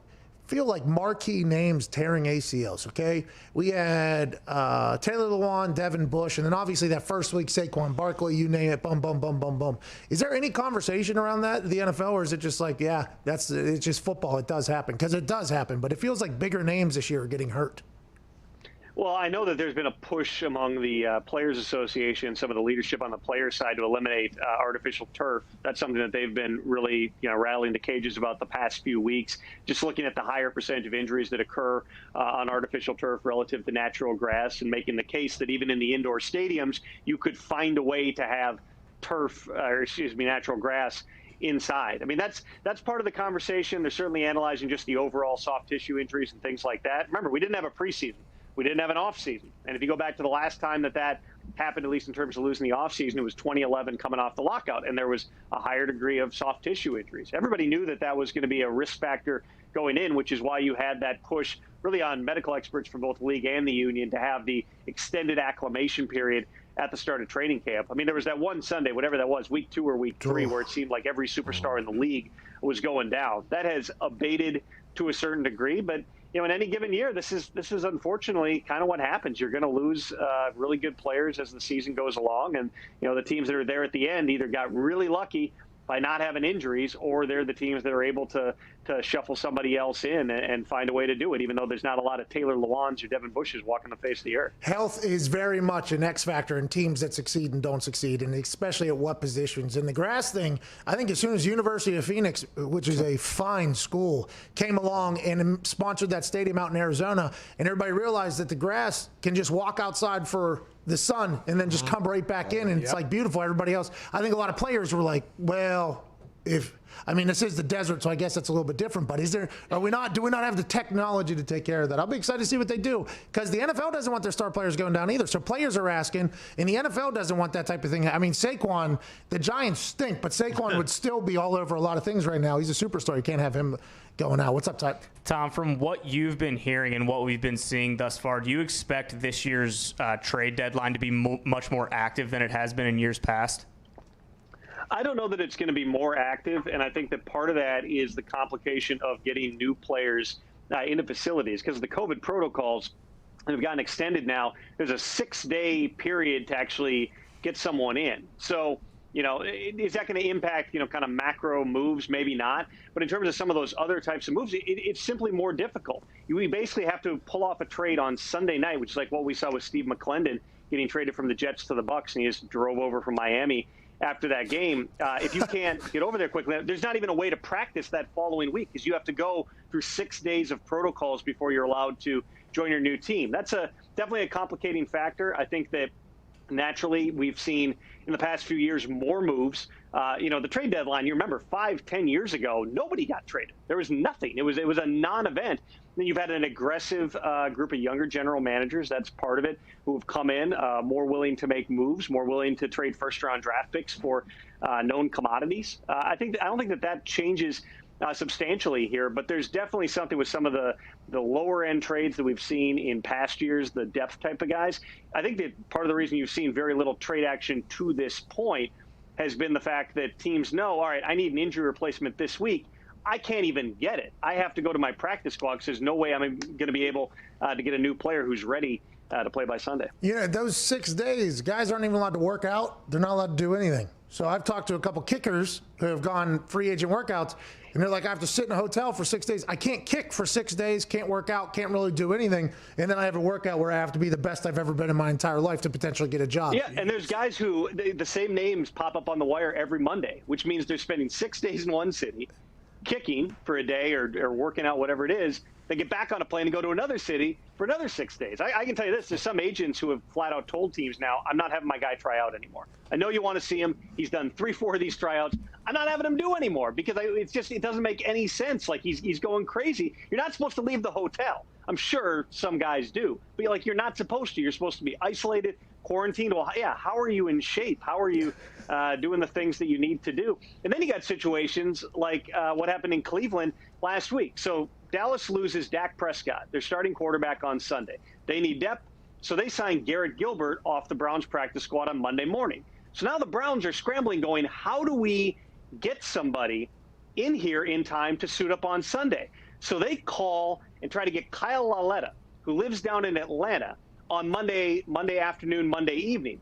feel like marquee names tearing ACLs, okay? We had Taylor Lewan, Devin Bush, and then obviously that first week, Saquon Barkley, you name it, bum, bum, bum, bum, bum. Is there any conversation around that, the NFL, or is it just like, yeah, it's just football, it does happen? Because it does happen, but it feels like bigger names this year are getting hurt. Well, I know that there's been a push among the Players Association, some of the leadership on the players' side to eliminate artificial turf. That's something that they've been really, rattling the cages about the past few weeks. Just looking at the higher percentage of injuries that occur on artificial turf relative to natural grass, and making the case that even in the indoor stadiums, you could find a way to have natural grass inside. I mean, that's part of the conversation. They're certainly analyzing just the overall soft tissue injuries and things like that. Remember, we didn't have a preseason. We didn't have an offseason. And if you go back to the last time that happened, at least in terms of losing the offseason, it was 2011 coming off the lockout, and there was a higher degree of soft tissue injuries. Everybody knew that was going to be a risk factor going in, which is why you had that push really on medical experts from both the league and the union to have the extended acclimation period at the start of training camp. I mean, there was that one Sunday, whatever that was, week 2 or week 3, where it seemed like every superstar in the league was going down. That has abated to a certain degree, but in any given year, this is unfortunately kind of what happens. You're going to lose really good players as the season goes along, and the teams that are there at the end either got really lucky by not having injuries, or they're the teams that are able to shuffle somebody else in and find a way to do it, even though there's not a lot of Taylor Lewans or Devin Bushes walking the face of the earth. Health is very much an X factor in teams that succeed and don't succeed, and especially at what positions. And the grass thing, I think as soon as University of Phoenix, which is a fine school, came along and sponsored that stadium out in Arizona, and everybody realized that the grass can just walk outside for the sun and then just come right back in, and it's like beautiful. Everybody else, I think a lot of players were like, well, This is the desert, so I guess that's a little bit different. But do we not have the technology to take care of that? I'll be excited to see what they do, because the NFL doesn't want their star players going down either. So players are asking, and the NFL doesn't want that type of thing. I mean, Saquon, the Giants stink, but Saquon would still be all over a lot of things right now. He's a superstar. You can't have him going out. What's up, Ty? Tom, from what you've been hearing and what we've been seeing thus far, do you expect this year's trade deadline to be much more active than it has been in years past? I don't know that it's going to be more active, and I think that part of that is the complication of getting new players into facilities, because the COVID protocols have gotten extended now. There's a 6-day period to actually get someone in. So, is that going to impact, kind of macro moves? Maybe not. But in terms of some of those other types of moves, it's simply more difficult. We basically have to pull off a trade on Sunday night, which is like what we saw with Steve McClendon getting traded from the Jets to the Bucs, and he just drove over from Miami after that game. If you can't get over there quickly, there's not even a way to practice that following week, because you have to go through 6 days of protocols before you're allowed to join your new team. That's definitely a complicating factor. I think that naturally we've seen in the past few years more moves. The trade deadline, you remember 5-10 years ago, nobody got traded. There was nothing. It was a non-event. Then you've had an aggressive group of younger general managers, that's part of it, who have come in more willing to make moves, more willing to trade first-round draft picks for known commodities. I don't think that changes substantially here, but there's definitely something with some of the lower-end trades that we've seen in past years, the depth type of guys. I think that part of the reason you've seen very little trade action to this point has been the fact that teams know, all right, I need an injury replacement this week. I can't even get it. I have to go to my practice squad because there's no way I'm going to be able to get a new player who's ready to play by Sunday. Those 6 days, guys aren't even allowed to work out. They're not allowed to do anything. So I've talked to a couple kickers who have gone free agent workouts, and they're like, I have to sit in a hotel for 6 days. I can't kick for 6 days, can't work out, can't really do anything. And then I have a workout where I have to be the best I've ever been in my entire life to potentially get a job. Yeah, and there's guys who the same names pop up on the wire every Monday, which means they're spending 6 days in one city, kicking for a day or working out, whatever it is. They get back on a plane and go to another city for another 6 days. I can tell you this, there's some agents who have flat out told teams now, I'm not having my guy try out anymore. I know you want to see him. He's done 3-4 of these tryouts. I'm not having him do anymore because it doesn't make any sense. Like he's going crazy. You're not supposed to leave the hotel. I'm sure some guys do, but you're not supposed to. You're supposed to be isolated, quarantined. Well, yeah, how are you in shape? How are you doing the things that you need to do? And then you got situations like what happened in Cleveland last week. So Dallas loses Dak Prescott, their starting quarterback, on Sunday. They need depth, so they signed Garrett Gilbert off the Browns practice squad on Monday morning. So now the Browns are scrambling going, how do we get somebody in here in time to suit up on Sunday? So they call and try to get Kyle Lauletta, who lives down in Atlanta, on Monday afternoon, Monday evening.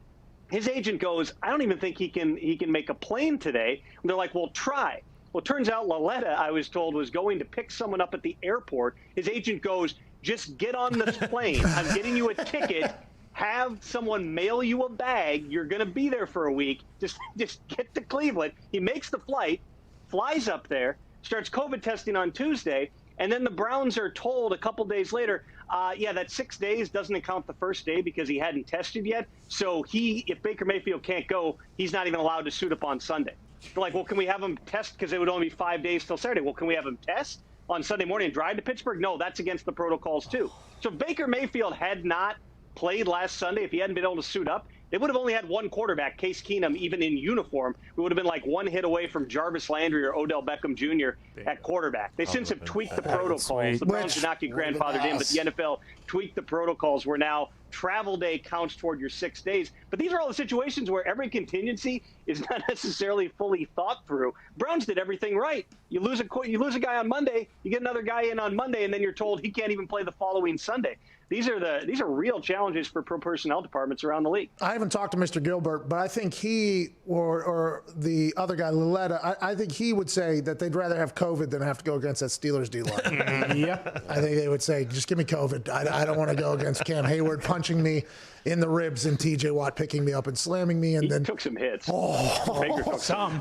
His agent goes, I don't even think he can make a plane today. And they're like, well, try. Well, it turns out Lauletta, I was told, was going to pick someone up at the airport. His agent goes, just get on this plane. I'm getting you a ticket. Have someone mail you a bag. You're going to be there for a week. Just get to Cleveland. He makes the flight, flies up there, starts COVID testing on Tuesday, and then the Browns are told a couple days later, that 6 days doesn't count the first day because he hadn't tested yet. So if Baker Mayfield can't go, he's not even allowed to suit up on Sunday. They're like, well, can we have him test because it would only be 5 days till Saturday? Well, can we have him test on Sunday morning and drive to Pittsburgh? No, that's against the protocols too. So if Baker Mayfield had not played last Sunday, if he hadn't been able to suit up, they would have only had one quarterback, Case Keenum, even in uniform. We would have been like one hit away from Jarvis Landry or Odell Beckham Jr. at quarterback. They since have tweaked the protocols. The Browns did not get grandfathered in, but the NFL tweaked the protocols where now travel day counts toward your 6 days. But these are all the situations where every contingency is not necessarily fully thought through. Browns did everything right. You lose a guy on Monday, you get another guy in on Monday, and then you're told he can't even play the following Sunday. These are real challenges for pro personnel departments around the league. I haven't talked to Mr. Gilbert, but I think he or the other guy, Lauletta, I think he would say that they'd rather have COVID than have to go against that Steelers D-line. Yeah. I think they would say, just give me COVID. I don't want to go against Cam Hayward punching punching me in the ribs and TJ Watt picking me up and slamming me. And He then took some hits. Baker took some.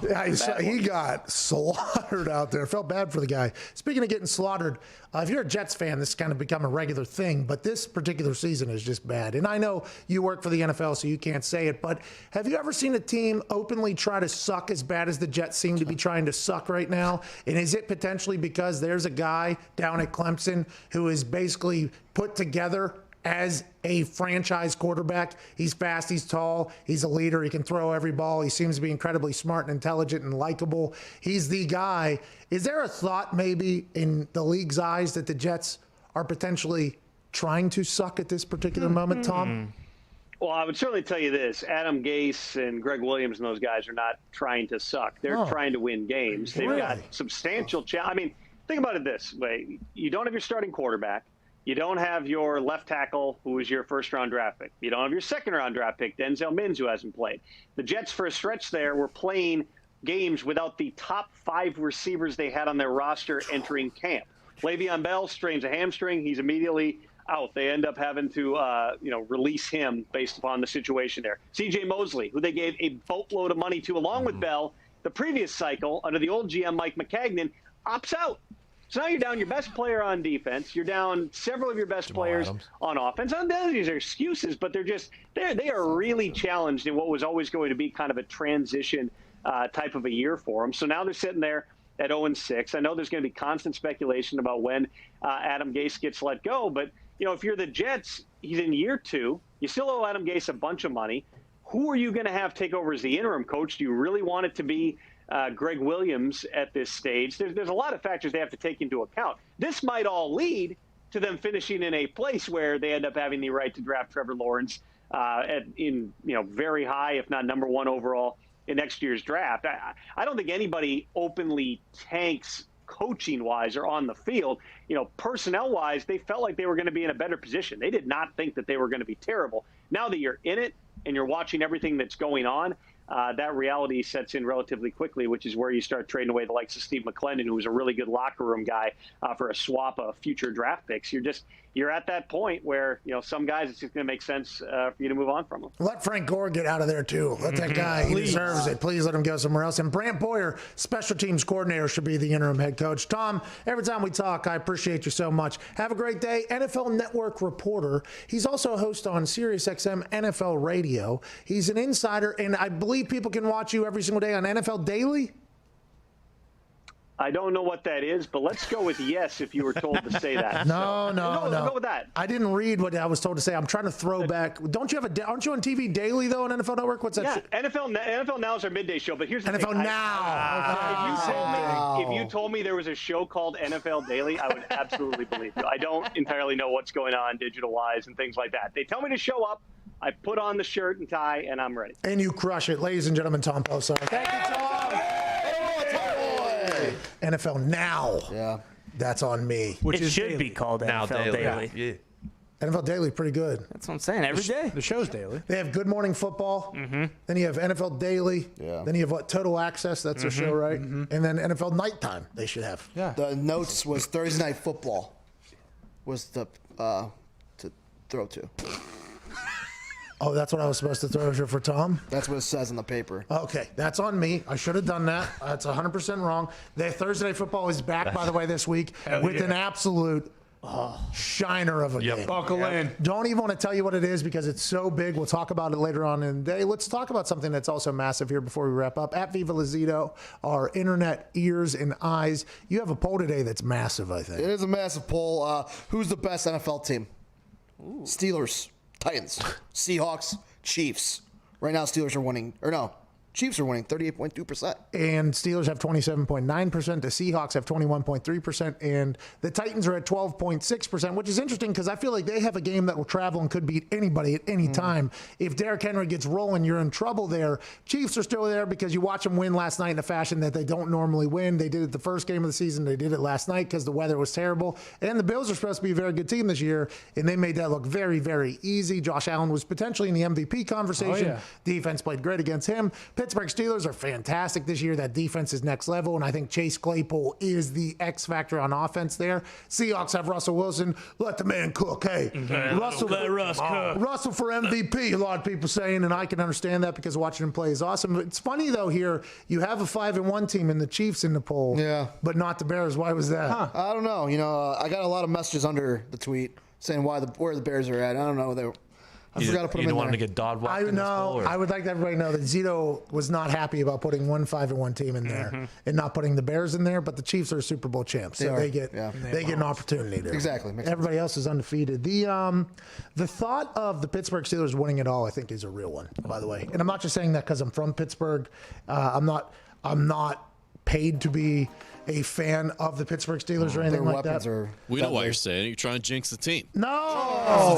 he got slaughtered out there. Felt bad for the guy. Speaking of getting slaughtered, if you're a Jets fan, this has kind of become a regular thing, but this particular season is just bad. And I know you work for the NFL, so you can't say it, but have you ever seen a team openly try to suck as bad as the Jets seem to be trying to suck right now? And is it potentially because there's a guy down at Clemson who is basically put together as a franchise quarterback? He's fast, he's tall, he's a leader, he can throw every ball, he seems to be incredibly smart and intelligent and likable. He's the guy. Is there a thought maybe in the league's eyes that the Jets are potentially trying to suck at this particular moment, Tom? Well, I would certainly tell you this. Adam Gase and Greg Williams and those guys are not trying to suck. They're trying to win games. They've got substantial I mean, think about it this way. You don't have your starting quarterback. You don't have your left tackle, who was your first-round draft pick. You don't have your second-round draft pick, Denzel Mims, who hasn't played. The Jets, for a stretch there, were playing games without the top 5 receivers they had on their roster entering camp. Le'Veon Bell strains a hamstring. He's immediately out. They end up having to, release him based upon the situation there. C.J. Mosley, who they gave a boatload of money to, along with Bell, the previous cycle, under the old GM, Mike McCagnon, opts out. So now you're down your best player on defense. You're down several of your best players on offense. None of these are excuses, but they are really challenged in what was always going to be kind of a transition type of a year for them. So now they're sitting there at 0-6. I know there's going to be constant speculation about when Adam Gase gets let go, but if you're the Jets, he's in year 2. You still owe Adam Gase a bunch of money. Who are you going to have take over as the interim coach? Do you really want it to be Greg Williams at this stage? There's a lot of factors they have to take into account. This might all lead to them finishing in a place where they end up having the right to draft Trevor Lawrence in very high, if not number 1 overall in next year's draft. I don't think anybody openly tanks coaching-wise or on the field. Personnel-wise, they felt like they were going to be in a better position. They did not think that they were going to be terrible. Now that you're in it and you're watching everything that's going on, that reality sets in relatively quickly, which is where you start trading away the likes of Steve McClendon, who was a really good locker room guy, for a swap of future draft picks. You're at that point where, some guys, it's just going to make sense for you to move on from them. Let Frank Gore get out of there, too. Let that guy, he deserves it. Please let him go somewhere else. And Brant Boyer, special teams coordinator, should be the interim head coach. Tom, every time we talk, I appreciate you so much. Have a great day. NFL Network reporter. He's also a host on SiriusXM NFL Radio. He's an insider, and I believe people can watch you every single day on NFL Daily. I don't know what that is, but let's go with yes if you were told to say that. No. Go with that. I didn't read what I was told to say. I'm trying to throw back. Aren't you on TV daily though on NFL Network? What's that? Yeah, NFL Now is our midday show. But here's the NFL thing. Now. If you told me there was a show called NFL Daily, I would absolutely believe you. I don't entirely know what's going on digital-wise and things like that. They tell me to show up. I put on the shirt and tie, and I'm ready. And you crush it, ladies and gentlemen. Tom Posar. Thank you, Tom. NFL Now. Yeah. That's on me. Which should be called Now NFL Daily. Yeah. NFL Daily, pretty good. That's what I'm saying. Every day. The show's daily. They have Good Morning Football. Then you have NFL Daily. Yeah. Then you have Total Access. That's a show, right? And then NFL Nighttime. They should have. Yeah. The notes was Thursday Night Football was the to throw to. Oh, that's what I was supposed to throw for Tom? That's what it says on the paper. Okay, that's on me. I should have done that. That's 100% wrong. The Thursday Night Football is back, by the way, this week with an absolute shiner of a game. Buckle in. Don't even want to tell you what it is because it's so big. We'll talk about it later on in the day. Let's talk about something that's also massive here before we wrap up. At Viva Lazito, our internet ears and eyes. You have a poll today that's massive, I think. It is a massive poll. Who's the best NFL team? Steelers, Titans, Seahawks, Chiefs. Right now, Steelers are winning. Or no, Chiefs are winning 38.2%. And Steelers have 27.9%. The Seahawks have 21.3%. And the Titans are at 12.6%, which is interesting because I feel like they have a game that will travel and could beat anybody at any time. If Derrick Henry gets rolling, you're in trouble there. Chiefs are still there because you watch them win last night in a fashion that they don't normally win. They did it the first game of the season. They did it last night because the weather was terrible. And the Bills are supposed to be a very good team this year, and they made that look very, very easy. Josh Allen was potentially in the MVP conversation. Defense played great against him. Pittsburgh Steelers are fantastic this year. That defense is next level, and I think Chase Claypool is the X factor on offense there. Seahawks have Russell Wilson. Let the man cook. Hey, Russell for MVP, a lot of people saying, and I can understand that because watching him play is awesome. It's funny, though, here you have a 5-1 team and the Chiefs in the poll, but not the Bears. Why was that? I don't know. I got a lot of messages under the tweet saying where the Bears are at. I don't know. I forgot to put them in there. You don't want them to get dog walked in this poll, I would like everybody to know that Zito was not happy about putting one 5-1 team in there and not putting the Bears in there, but the Chiefs are Super Bowl champs, so they get an opportunity there. Exactly. Everybody else is undefeated. The thought of the Pittsburgh Steelers winning it all, I think, is a real one, by the way. And I'm not just saying that because I'm from Pittsburgh. I'm not paid to be a fan of the Pittsburgh Steelers or anything like that. We know why you're saying it. You're trying to jinx the team. No,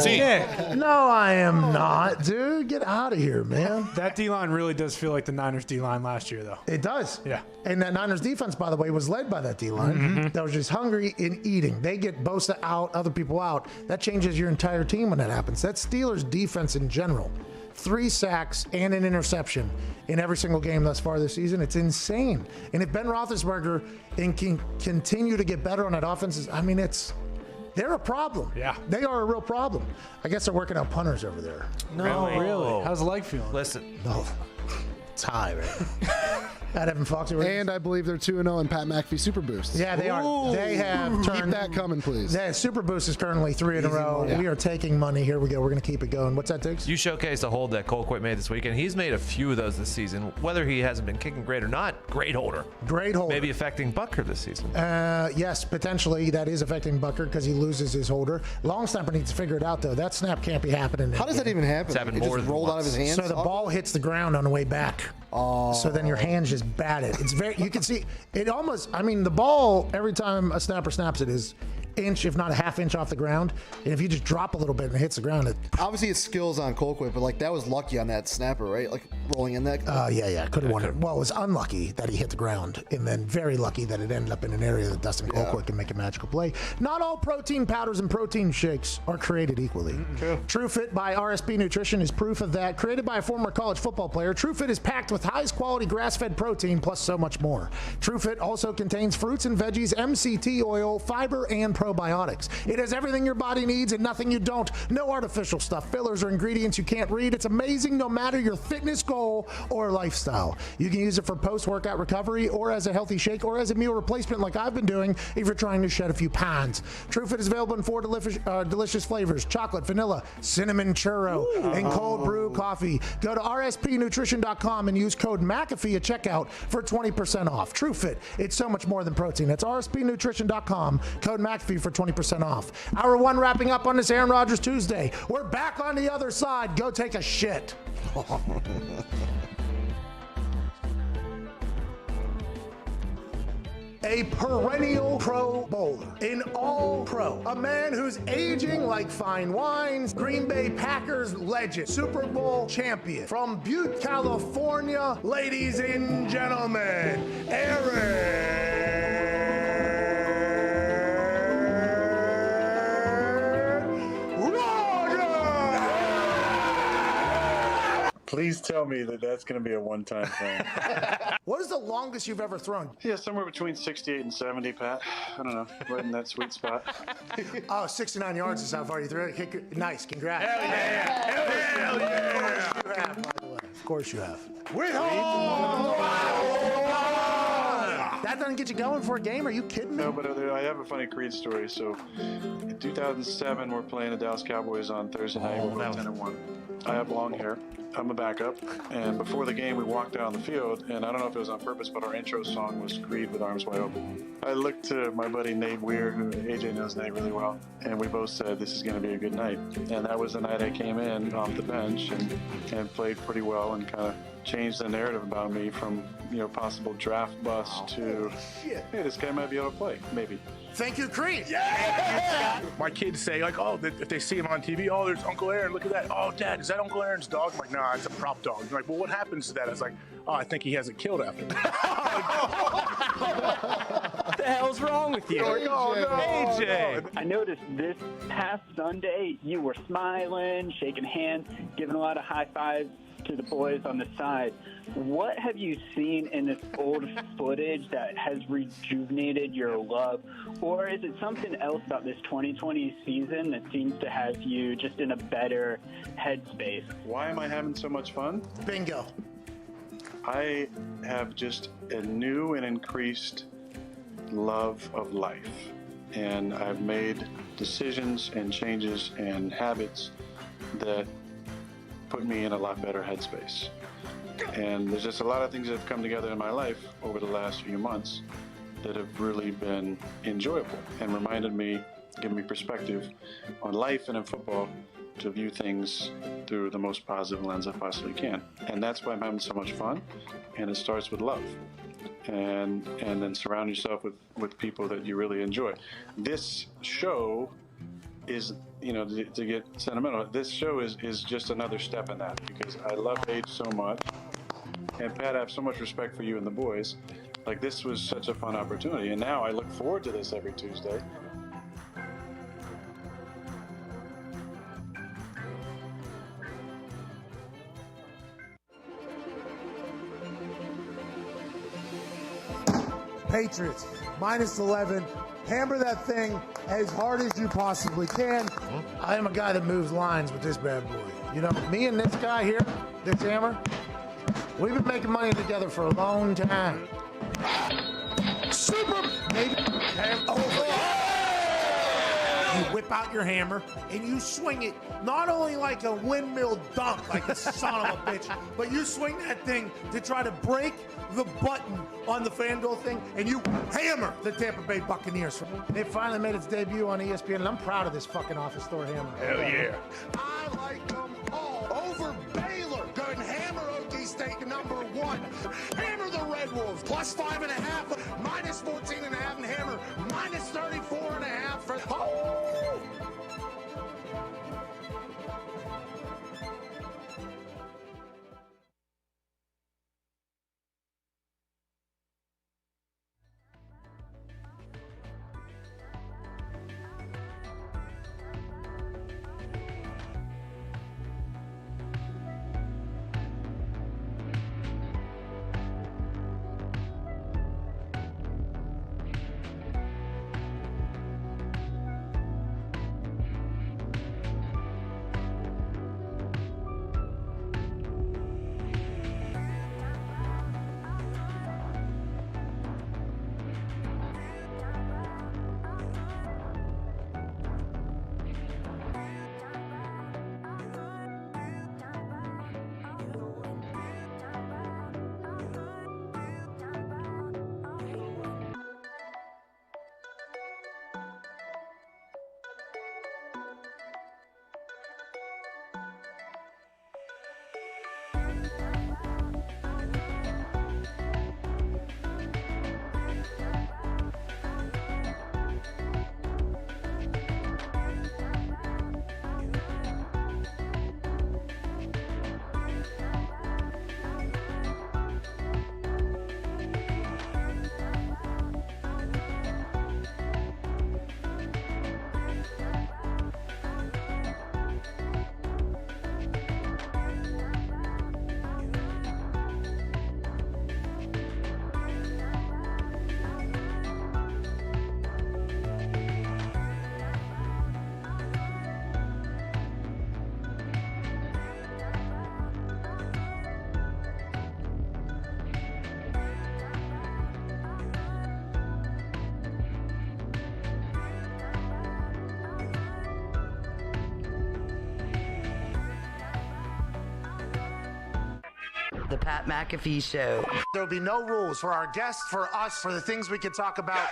no, I am not, dude. Get out of here, man. That D-line really does feel like the Niners D-line last year, though. It does. Yeah. And that Niners defense, by the way, was led by that D-line that was just hungry in eating. They get Bosa out, other people out. That changes your entire team when that happens. That Steelers defense in general. 3 sacks and an interception in every single game thus far this season. It's insane. And if Ben Roethlisberger can continue to get better on that offense, they're a problem. Yeah. They are a real problem. I guess they're working out punters over there. No. Really? How's the leg feeling? Listen. No. It's high, right? At Evan Fox. And I believe they're 2-0 in Pat McAfee Super Boosts. Yeah, they are. They have turned. Keep that coming, please. Super Boost is currently 3 in a row. Yeah. We are taking money. Here we go. We're going to keep it going. What's that, Diggs? You showcased a hold that Colquitt made this weekend. He's made a few of those this season. Whether he hasn't been kicking great or not, great holder. Great holder. Maybe affecting Butker this season. Yes, potentially that is affecting Butker because he loses his holder. Long snapper needs to figure it out, though. That snap can't be happening. How does that even happen? It's happened It more just than rolled out of his hands? So the ball hits the ground on the way back. Oh. So then your hands just bat it. It's very, you can see it almost, the ball, every time a snapper snaps it is inch, if not a half inch off the ground. And if you just drop a little bit and it hits the ground, obviously it's skills on Colquitt, but that was lucky on that snapper, right? Like rolling in that. Yeah, could have won it. Well, it was unlucky that he hit the ground, and then very lucky that it ended up in an area that Dustin Colquitt can make a magical play. Not all protein powders and protein shakes are created equally. True Fit by RSP Nutrition is proof of that. Created by a former college football player, True Fit is packed with highest quality grass-fed protein plus so much more. True Fit also contains fruits and veggies, MCT oil, fiber, and probiotics. It has everything your body needs and nothing you don't. No artificial stuff, fillers, or ingredients you can't read. It's amazing no matter your fitness goal or lifestyle. You can use it for post-workout recovery or as a healthy shake or as a meal replacement like I've been doing if you're trying to shed a few pounds. True Fit is available in 4 delicious flavors: chocolate, vanilla, cinnamon churro, and cold brew coffee. Go to rspnutrition.com and use code McAfee at checkout for 20% off. True Fit, it's so much more than protein. That's rspnutrition.com, code McAfee for 20% off. Hour 1 wrapping up on this Aaron Rodgers Tuesday. We're back on the other side. Go take a shit. A perennial Pro Bowler, an All-Pro, a man who's aging like fine wines, Green Bay Packers legend, Super Bowl champion, from Butte, California, ladies and gentlemen, Aaron Please tell me that that's going to be a one-time thing. What is the longest you've ever thrown? Yeah, somewhere between 68 and 70, Pat. I don't know, right in that sweet spot. 69 yards is how far you threw it. Nice, congrats. Hell yeah! Hell yeah! Of course you have, by the way. Of course you have. That doesn't get you going for a game? Are you kidding me? No, but I have a funny Creed story. So, in 2007, we're playing the Dallas Cowboys on Thursday night. We're 10-1. I have long hair. I'm a backup, and before the game we walked down the field, and I don't know if it was on purpose, but our intro song was Creed with Arms Wide Open. I looked to my buddy Nate Weir, who AJ knows Nate really well, and we both said this is going to be a good night. And that was the night I came in off the bench and played pretty well and kind of changed the narrative about me from possible draft bust to hey, this guy might be able to play, maybe. Thank you, Creed. Yeah! My kids say, if they see him on TV, there's Uncle Aaron, look at that. Oh, Dad, is that Uncle Aaron's dog? I'm like, nah, it's a prop dog. They're like, well, what happens to that? I was like, I think he has it killed after. What the hell's wrong with you? AJ. I noticed this past Sunday, you were smiling, shaking hands, giving a lot of high fives to the boys on the side, what have you seen in this old footage that has rejuvenated your love? Or is it something else about this 2020 season that seems to have you just in a better headspace? Why am I having so much fun? Bingo. I have just a new and increased love of life. And I've made decisions and changes and habits that put me in a lot better headspace. And there's just a lot of things that have come together in my life over the last few months that have really been enjoyable and reminded me, given me perspective on life and in football to view things through the most positive lens I possibly can. And that's why I'm having so much fun. And it starts with love. And then surround yourself with people that you really enjoy. This show is, to get sentimental, this show is just another step in that, because I love Paige so much. And Pat, I have so much respect for you and the boys. Like, this was such a fun opportunity. And now I look forward to this every Tuesday. Patriots, -11. Hammer that thing as hard as you possibly can. I am a guy that moves lines with this bad boy. Me and this guy here, this hammer, we've been making money together for a long time. Super! Maybe. You whip out your hammer and you swing it not only like a windmill dunk, like a son of a bitch, but you swing that thing to try to break the button on the FanDuel thing, and you hammer the Tampa Bay Buccaneers. And it finally made its debut on ESPN, and I'm proud of this fucking office store hammer. Hell yeah. I like them all. Over Baylor. Go and hammer OT State to #1. Hammer the Red Wolves. +5.5. -14.5. And hammer -34.5 for... Oh! The Pat McAfee Show. There'll be no rules for our guests, for us, for the things we can talk about.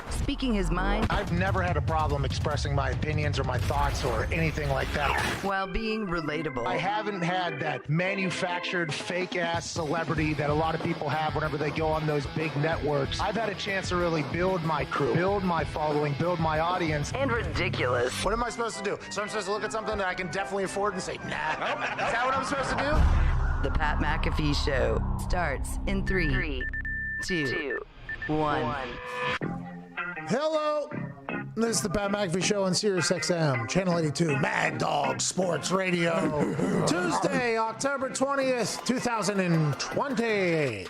Speaking his mind. I've never had a problem expressing my opinions or my thoughts or anything like that. While being relatable. I haven't had that manufactured fake-ass celebrity that a lot of people have whenever they go on those big networks. I've had a chance to really build my crew, build my following, build my audience. And ridiculous. What am I supposed to do? So I'm supposed to look at something that I can definitely afford and say, nah. Is that what I'm supposed to do? The Pat McAfee Show starts in 3, 2, 1. Hello, This is the Pat McAfee Show on Sirius XM, Channel 82, Mad Dog Sports Radio. Tuesday, October 20th, 2020.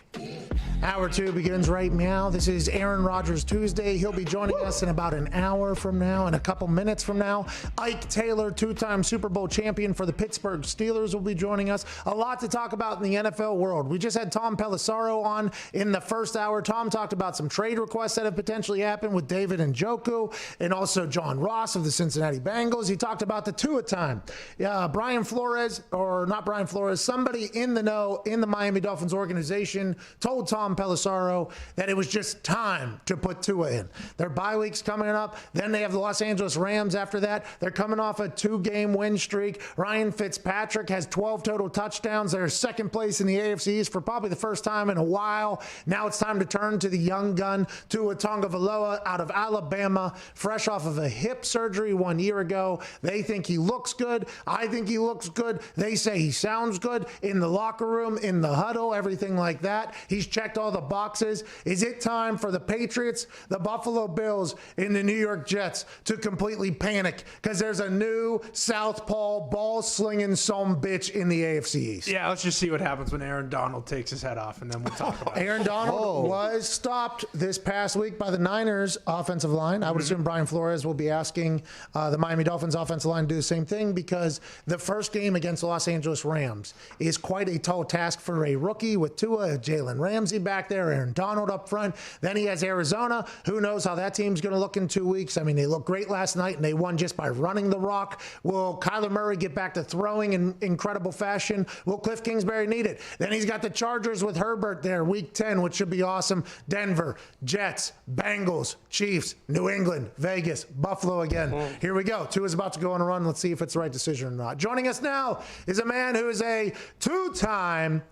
Hour 2 begins right now. This is Aaron Rodgers Tuesday. He'll be joining us in about an hour from now, in a couple minutes from now. Ike Taylor, two-time Super Bowl champion for the Pittsburgh Steelers, will be joining us. A lot to talk about in the NFL world. We just had Tom Pelissero on in the first hour. Tom talked about some trade requests that have potentially happened with David Njoku and also John Ross of the Cincinnati Bengals. He talked about the Tua time. Brian Flores, or not Brian Flores, somebody in the know in the Miami Dolphins organization told Tom Pelissero that it was just time to put Tua in. Their bye week's coming up. Then they have the Los Angeles Rams after that. They're coming off a 2-game win streak. Ryan Fitzpatrick has 12 total touchdowns. They're second place in the AFC East for probably the first time in a while. Now it's time to turn to the young gun, Tua Tagovailoa out of Alabama, fresh off of a hip surgery 1 year ago. They think he looks good. I think he looks good. They say he sounds good in the locker room, in the huddle, everything like that. He's checked all the boxes. Is it time for the Patriots, the Buffalo Bills, and the New York Jets to completely panic because there's a new southpaw ball-slinging bitch in the AFC East? Yeah, let's just see what happens when Aaron Donald takes his head off, and then we'll talk about it. Aaron Donald was stopped this past week by the Niners offensive line. I would assume Brian Flores will be asking the Miami Dolphins offensive line to do the same thing because the first game against the Los Angeles Rams is quite a tall task for a rookie with Tua, Jalen Ramsey back there, Aaron Donald up front. Then he has Arizona. Who knows how that team's going to look in 2 weeks? I mean, they looked great last night, and they won just by running the rock. Will Kyler Murray get back to throwing in incredible fashion? Will Cliff Kingsbury need it? Then he's got the Chargers with Herbert there, week 10, which should be awesome. Denver, Jets, Bengals, Chiefs, New England, Vegas, Buffalo again. Here we go. Tua's about to go on a run. Let's see if it's the right decision or not. Joining us now is a man who is a two-time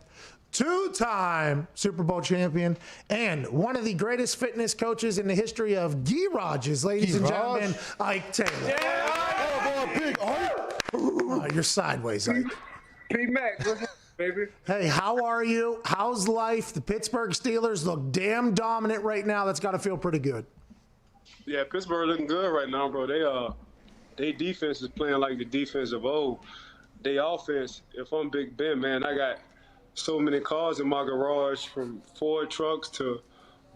Super Bowl champion and one of the greatest fitness coaches in the history of garages, ladies and gentlemen, Ike Taylor. Oh, boy, big Ike. Oh, you're sideways, Ike. Big Mac, what's up, baby? Hey, how are you? How's life? The Pittsburgh Steelers look damn dominant right now. That's got to feel pretty good. Yeah, Pittsburgh looking good right now, bro. They defense is playing like the defense of old. They offense, if I'm Big Ben, man, I got so many cars in my garage, from Ford trucks to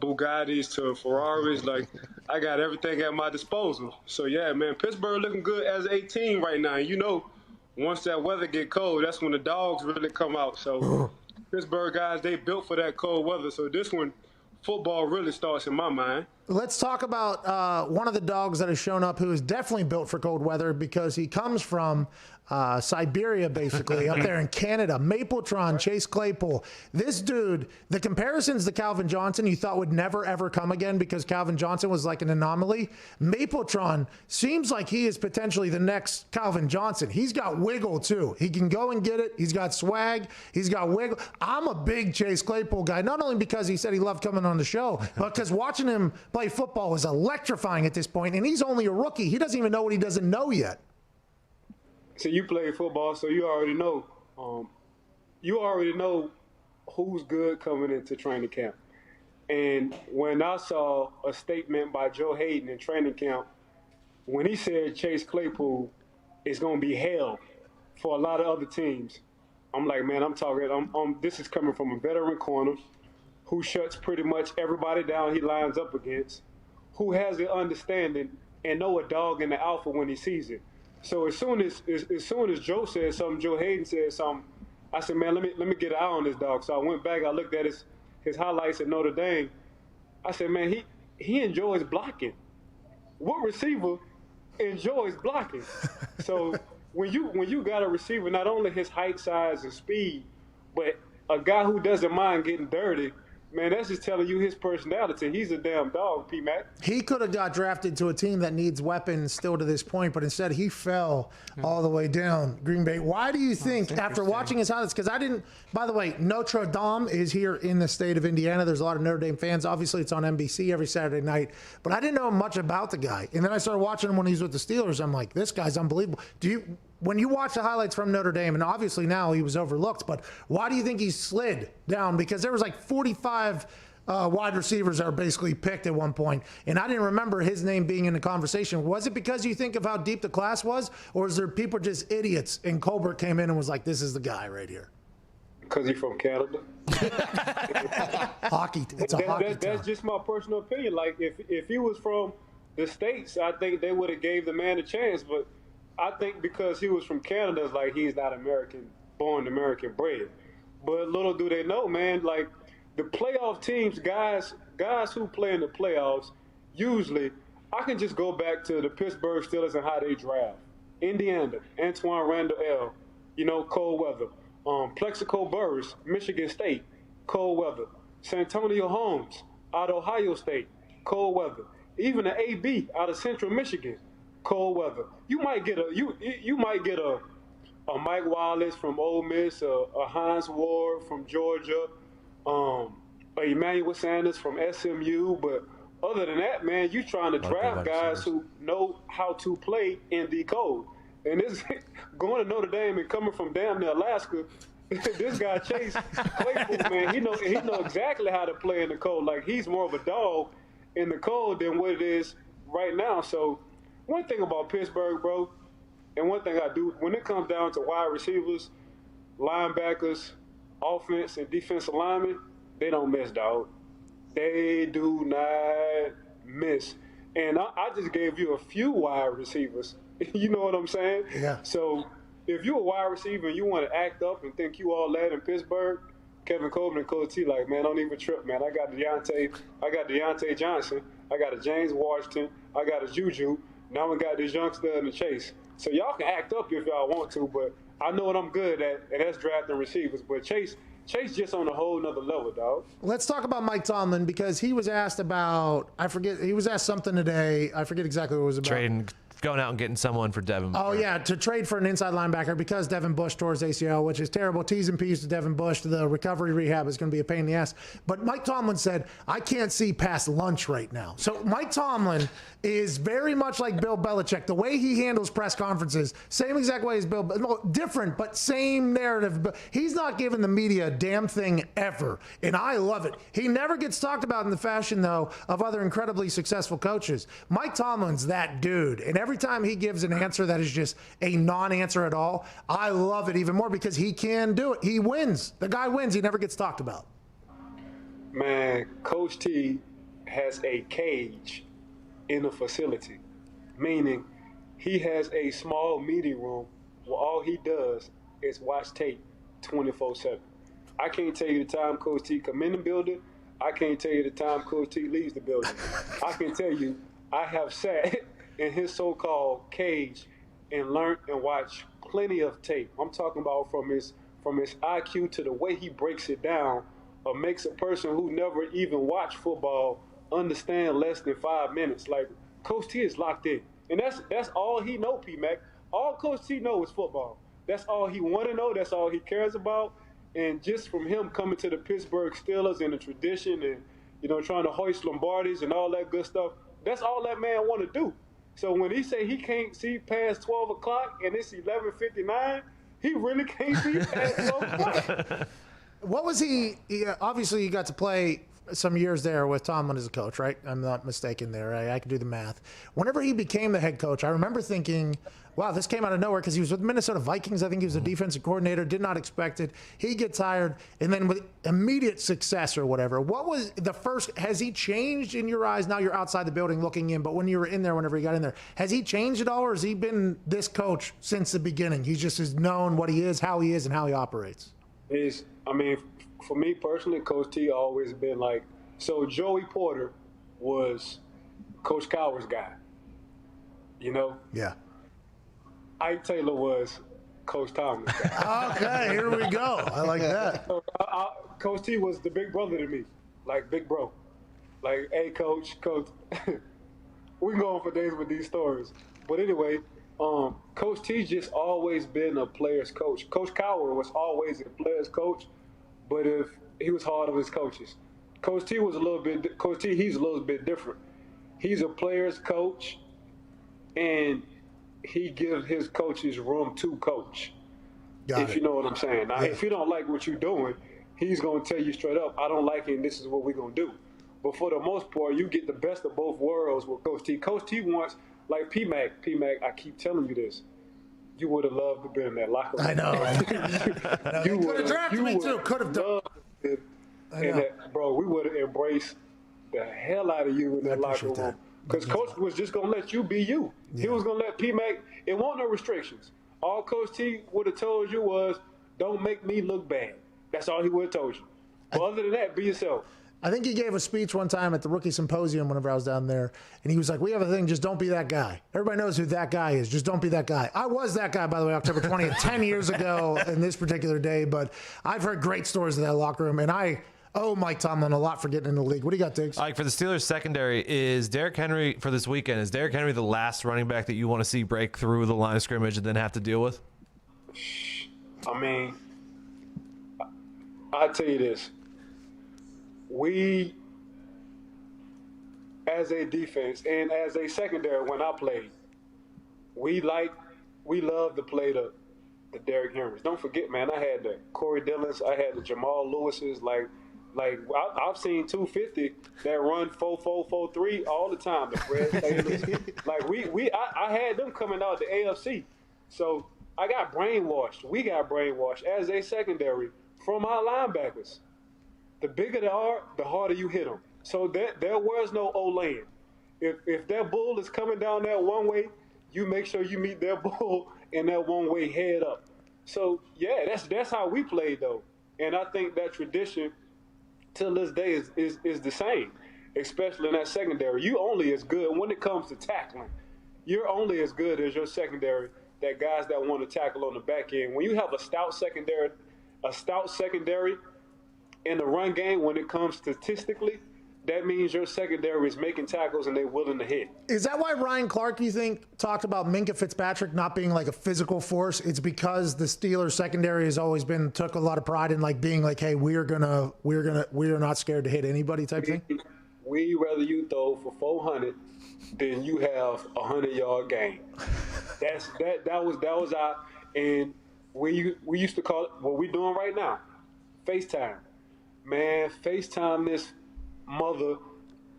Bugattis to Ferraris. Like, I got everything at my disposal. So, yeah, man, Pittsburgh looking good as a team right now. And you know, once that weather get cold, that's when the dogs really come out. So, Pittsburgh guys, they built for that cold weather. So this one, football really starts in my mind. Let's talk about one of the dogs that has shown up who is definitely built for cold weather because he comes from Siberia, basically, up there in Canada. Mapletron, Chase Claypool. This dude, the comparisons to Calvin Johnson you thought would never, ever come again because Calvin Johnson was like an anomaly. Mapletron seems like he is potentially the next Calvin Johnson. He's got wiggle, too. He can go and get it. He's got swag. He's got wiggle. I'm a big Chase Claypool guy, not only because he said he loved coming on the show, but because watching him play football is electrifying at this point, and he's only a rookie. He doesn't even know what he doesn't know yet. So you play football, so you already know. You already know who's good coming into training camp. And when I saw a statement by Joe Hayden in training camp, when he said Chase Claypool is going to be hell for a lot of other teams, I'm like, man, this is coming from a veteran corner who shuts pretty much everybody down he lines up against, who has the understanding and know a dog in the alpha when he sees it. So as soon as Joe said something, Joe Hayden said something, I said, man, let me get an eye on this dog. So I went back, I looked at his highlights at Notre Dame. I said, man, he enjoys blocking. What receiver enjoys blocking? So when you got a receiver, not only his height, size, and speed, but a guy who doesn't mind getting dirty, man, that's just telling you his personality. He's a damn dog, P-Mac. He could have got drafted to a team that needs weapons still to this point, but instead he fell all the way down Green Bay. Why do you think, after watching his highlights, because by the way, Notre Dame is here in the state of Indiana. There's a lot of Notre Dame fans. Obviously, it's on NBC every Saturday night, but I didn't know much about the guy. And then I started watching him when he was with the Steelers. I'm like, this guy's unbelievable. When you watch the highlights from Notre Dame, and obviously now he was overlooked, but why do you think he slid down? Because there was like 45 wide receivers are basically picked at one point, and I didn't remember his name being in the conversation. Was it because you think of how deep the class was, or is there people just idiots and Colbert came in and was like, this is the guy right here? Because he's from Canada. Hockey. It's a hockey town. That's just my personal opinion. Like, if he was from the States, I think they would have gave the man a chance. But I think because he was from Canada, it's like he's not born American bred. But little do they know, man, like the playoff teams, guys who play in the playoffs, usually, I can just go back to the Pittsburgh Steelers and how they draft. Indiana, Antoine Randall L., cold weather. Plexico Burris, Michigan State, cold weather. Santonio Holmes, out of Ohio State, cold weather. Even the AB out of Central Michigan, cold weather. You might get a Mike Wallace from Ole Miss, a Hines Ward from Georgia, a Emmanuel Sanders from SMU. But other than that, man, you trying to draft guys who know how to play in the cold. And this going to Notre Dame and coming from damn near Alaska, this guy Chase Claypool, man, he know exactly how to play in the cold. Like, he's more of a dog in the cold than what it is right now. So one thing about Pittsburgh, bro, and one thing I do, when it comes down to wide receivers, linebackers, offense, and defensive linemen, they don't miss, dog. They do not miss. And I just gave you a few wide receivers. You know what I'm saying? Yeah. So if you're a wide receiver and you want to act up and think you all that in Pittsburgh, Kevin Coleman and Coach T, like, man, don't even trip, man. I got Deontay Johnson. I got a James Washington. I got a Juju. Now we got this youngster in the Chase. So y'all can act up if y'all want to, but I know what I'm good at, and that's drafting receivers. But Chase just on a whole nother level, dog. Let's talk about Mike Tomlin, because he was asked about, he was asked something today. I forget exactly what it was about. Going out and getting someone for Devin Bush. Oh, yeah, to trade for an inside linebacker because Devin Bush tore his ACL, which is terrible. T's and P's to Devin Bush. The recovery rehab is going to be a pain in the ass. But Mike Tomlin said, I can't see past lunch right now. So Mike Tomlin is very much like Bill Belichick. The way he handles press conferences, same exact way as Bill, different, but same narrative. He's not giving the media a damn thing ever, and I love it. He never gets talked about in the fashion, though, of other incredibly successful coaches. Mike Tomlin's that dude, and every time he gives an answer that is just a non-answer at all, I love it even more because he can do it. He wins. The guy wins. He never gets talked about. Man, Coach T has a cage in the facility, meaning he has a small meeting room where all he does is watch tape 24/7. I can't tell you the time Coach T come in the building. I can't tell you the time Coach T leaves the building. I can tell you I have sat in his so-called cage and learned and watched plenty of tape. I'm talking about from his IQ to the way he breaks it down, or makes a person who never even watched football understand less than 5 minutes. Like, Coach T is locked in, and that's all he know, P-Mac. All Coach T knows is football. That's all he want to know. That's all he cares about. And just from him coming to the Pittsburgh Steelers and the tradition and trying to hoist Lombardis and all that good stuff, that's all that man want to do. So when he say he can't see past 12 o'clock and it's 11:59, he really can't see past 12 o'clock. What was he obviously you got to play some years there with Tomlin as a coach, right? I'm not mistaken there. I can do the math. Whenever he became the head coach, I remember thinking, wow, this came out of nowhere because he was with Minnesota Vikings. I think he was a defensive coordinator, did not expect it. He gets hired, and then with immediate success or whatever. What was the first, has he changed in your eyes? Now you're outside the building looking in, but when you were in there, whenever he got in there, has he changed at all, or has he been this coach since the beginning? He just has known what he is, and how he operates. For me personally, Coach T always been like, so Joey Porter was Coach Coward's guy, Yeah. Ike Taylor was Coach Tomlin's guy. Okay, here we go. I like that. So, Coach T was the big brother to me, like big bro. Like, hey, Coach. We can go on for days with these stories. But anyway, Coach T's just always been a player's coach. Coach Coward was always a player's coach, but if he was hard on his coaches. Coach T, he's a little bit different. He's a player's coach, and he gives his coaches room to coach. If you know what I'm saying. Now, if he don't like what you're doing, he's going to tell you straight up, I don't like it, and this is what we're going to do. But for the most part, you get the best of both worlds with Coach T. Coach T wants, like P-Mac, I keep telling you this. You would have loved to be in that locker room. I know. You could have drafted me too. Could have done it. And that, bro, we would have embraced the hell out of you in that locker room. Because Coach was just going to let you be you. Yeah. He was going to let P-Mac, it wasn't no restrictions. All Coach T would have told you was, don't make me look bad. That's all he would have told you. But other than that, be yourself. I think he gave a speech one time at the rookie symposium whenever I was down there, and he was like, we have a thing, just don't be that guy. Everybody knows who that guy is. Just don't be that guy. I was that guy, by the way, October 20th, 10 years ago in this particular day, but I've heard great stories of that locker room, and I owe Mike Tomlin a lot for getting in the league. What do you got, Diggs? Like for the Steelers secondary, is Derrick Henry for this weekend, is Derrick Henry the last running back that you want to see break through the line of scrimmage and then have to deal with? I mean, I'll tell you this. We, as a defense and as a secondary, when I played, we love to play the Derrick Henrys. Don't forget, man, I had the Corey Dillons, I had the Jamal Lewises. Like I've seen 250 that run 4.4, 4.3 all the time. The Fred Taylors. I had them coming out the AFC. So I got brainwashed. We got brainwashed as a secondary from our linebackers. The bigger they are, the harder you hit them. So there was no O-lane. If that bull is coming down that one way, you make sure you meet their bull in that one way head up. So yeah, that's how we played though. And I think that tradition till this day is the same, especially in that secondary. You only as good when it comes to tackling. You're only as good as your secondary, that guys that want to tackle on the back end. When you have a stout secondary in the run game, when it comes statistically, that means your secondary is making tackles and they're willing to hit. Is that why Ryan Clark, you think, talked about Minkah Fitzpatrick not being like a physical force? It's because the Steelers secondary has always took a lot of pride in like being like, hey, we're not scared to hit anybody type thing? We rather you throw for 400 than you have a 100-yard game. That was our, and we used to call it what we're doing right now, FaceTime. Man, FaceTime this mother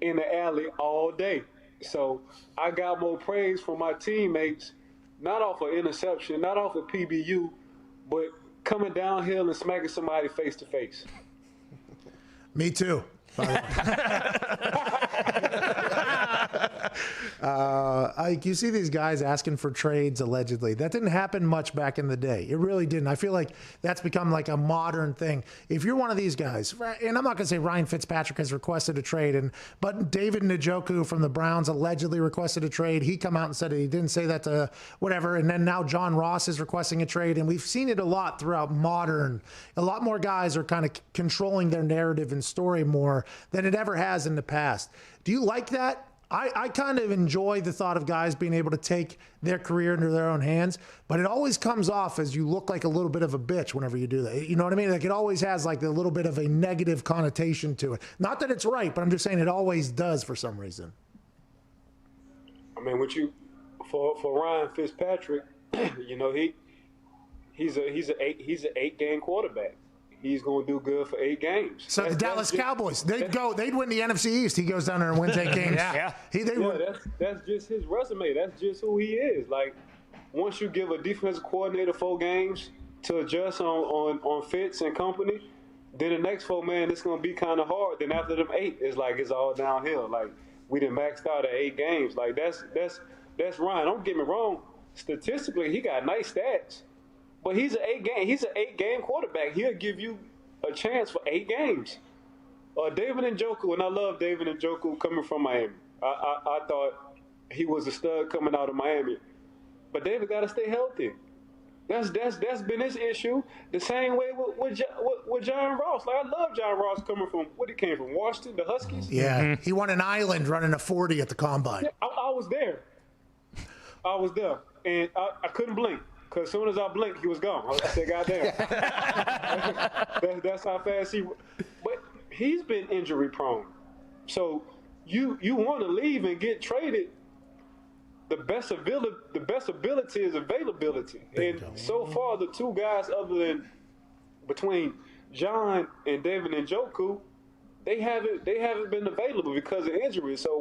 in the alley all day. So I got more praise from my teammates, not off of interception, not off of PBU, but coming downhill and smacking somebody face to face. Me too. You see these guys asking for trades allegedly. That didn't happen much back in the day. It really didn't. I feel like that's become like a modern thing. If you're one of these guys, and I'm not going to say Ryan Fitzpatrick has requested a trade, but David Njoku from the Browns allegedly requested a trade. He come out and said he didn't say that to whatever. And then now John Ross is requesting a trade. And we've seen it a lot throughout modern. A lot more guys are kind of controlling their narrative and story more than it ever has in the past. Do you like that? I kind of enjoy the thought of guys being able to take their career into their own hands, but it always comes off as you look like a little bit of a bitch whenever you do that. You know what I mean? Like it always has like a little bit of a negative connotation to it. Not that it's right, but I'm just saying it always does for some reason. I mean, for Ryan Fitzpatrick, you know, he's an 8-game quarterback. He's going to do good for 8 games. So the Dallas Cowboys, they'd win the NFC East. He goes down there and wins 8 games. That's just his resume. That's just who he is. Like, once you give a defensive coordinator 4 games to adjust on Fitz and company, then the next 4, man, it's going to be kind of hard. Then after them 8, it's all downhill. Like, we done maxed out at 8 games. Like, that's Ryan. Don't get me wrong. Statistically, he got nice stats. But he's an 8-game quarterback. He'll give you a chance for 8 games. David Njoku, and I love David Njoku coming from Miami. I thought he was a stud coming out of Miami. But David got to stay healthy. That's been his issue. The same way with John Ross. Like, I love John Ross coming from, he came from, Washington, the Huskies? Yeah, He won an island running a 40 at the Combine. Yeah, I was there. And I couldn't blink. Because as soon as I blinked, he was gone. I said, goddamn. That's how fast he... But he's been injury prone. So you want to leave and get traded. The best ability is availability. And so far, the 2 guys other than between John and David Njoku, they haven't been available because of injuries. So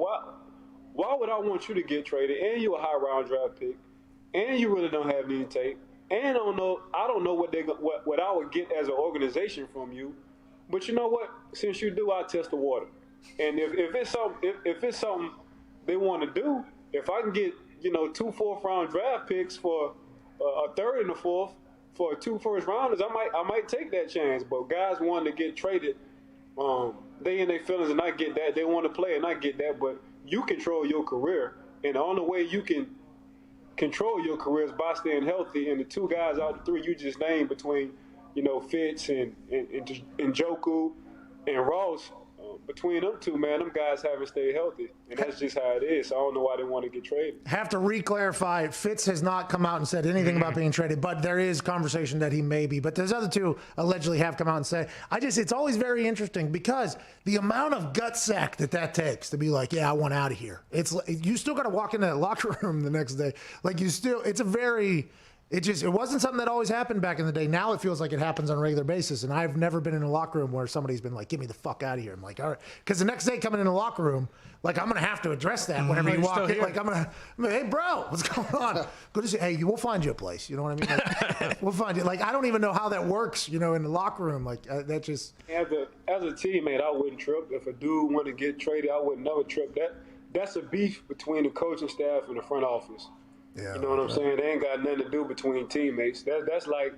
why would I want you to get traded? And you're a high round draft pick, and you really don't have any tape, and I don't know what I would get as an organization from you. But you know what? Since you do, I'll test the water. And if it's something they want to do, if I can get 2 fourth-round draft picks for a third and a fourth for 2 first-rounders, I might take that chance. But guys wanting to get traded, they in their feelings, and I get that. They want to play, and I get that. But you control your career, and the only way you can control your career is by staying healthy. And the 2 guys out of the 3 you just named between, Fitz and Njoku and Ross, between them 2, man, them guys haven't stayed healthy. And that's just how it is. So I don't know why they want to get traded. Have to re-clarify, Fitz has not come out and said anything about being traded, but there is conversation that he may be. But those other 2 allegedly have come out and said, it's always very interesting because the amount of gutsack that takes to be like, yeah, I want out of here. You still got to walk into that locker room the next day. It wasn't something that always happened back in the day. Now it feels like it happens on a regular basis. And I've never been in a locker room where somebody's been like, get me the fuck out of here. I'm like, all right. Because the next day coming in the locker room, like, I'm going to have to address that whenever you walk in. Like, I'm hey, bro, what's going on? Good to see. Hey, we'll find you a place. You know what I mean? Like, we'll find you. Like, I don't even know how that works, in the locker room. Like, that just. As a teammate, I wouldn't trip. If a dude want to get traded, I would never trip. That's a beef between the coaching staff and the front office. Yeah, you know what I'm saying? They ain't got nothing to do between teammates. That's like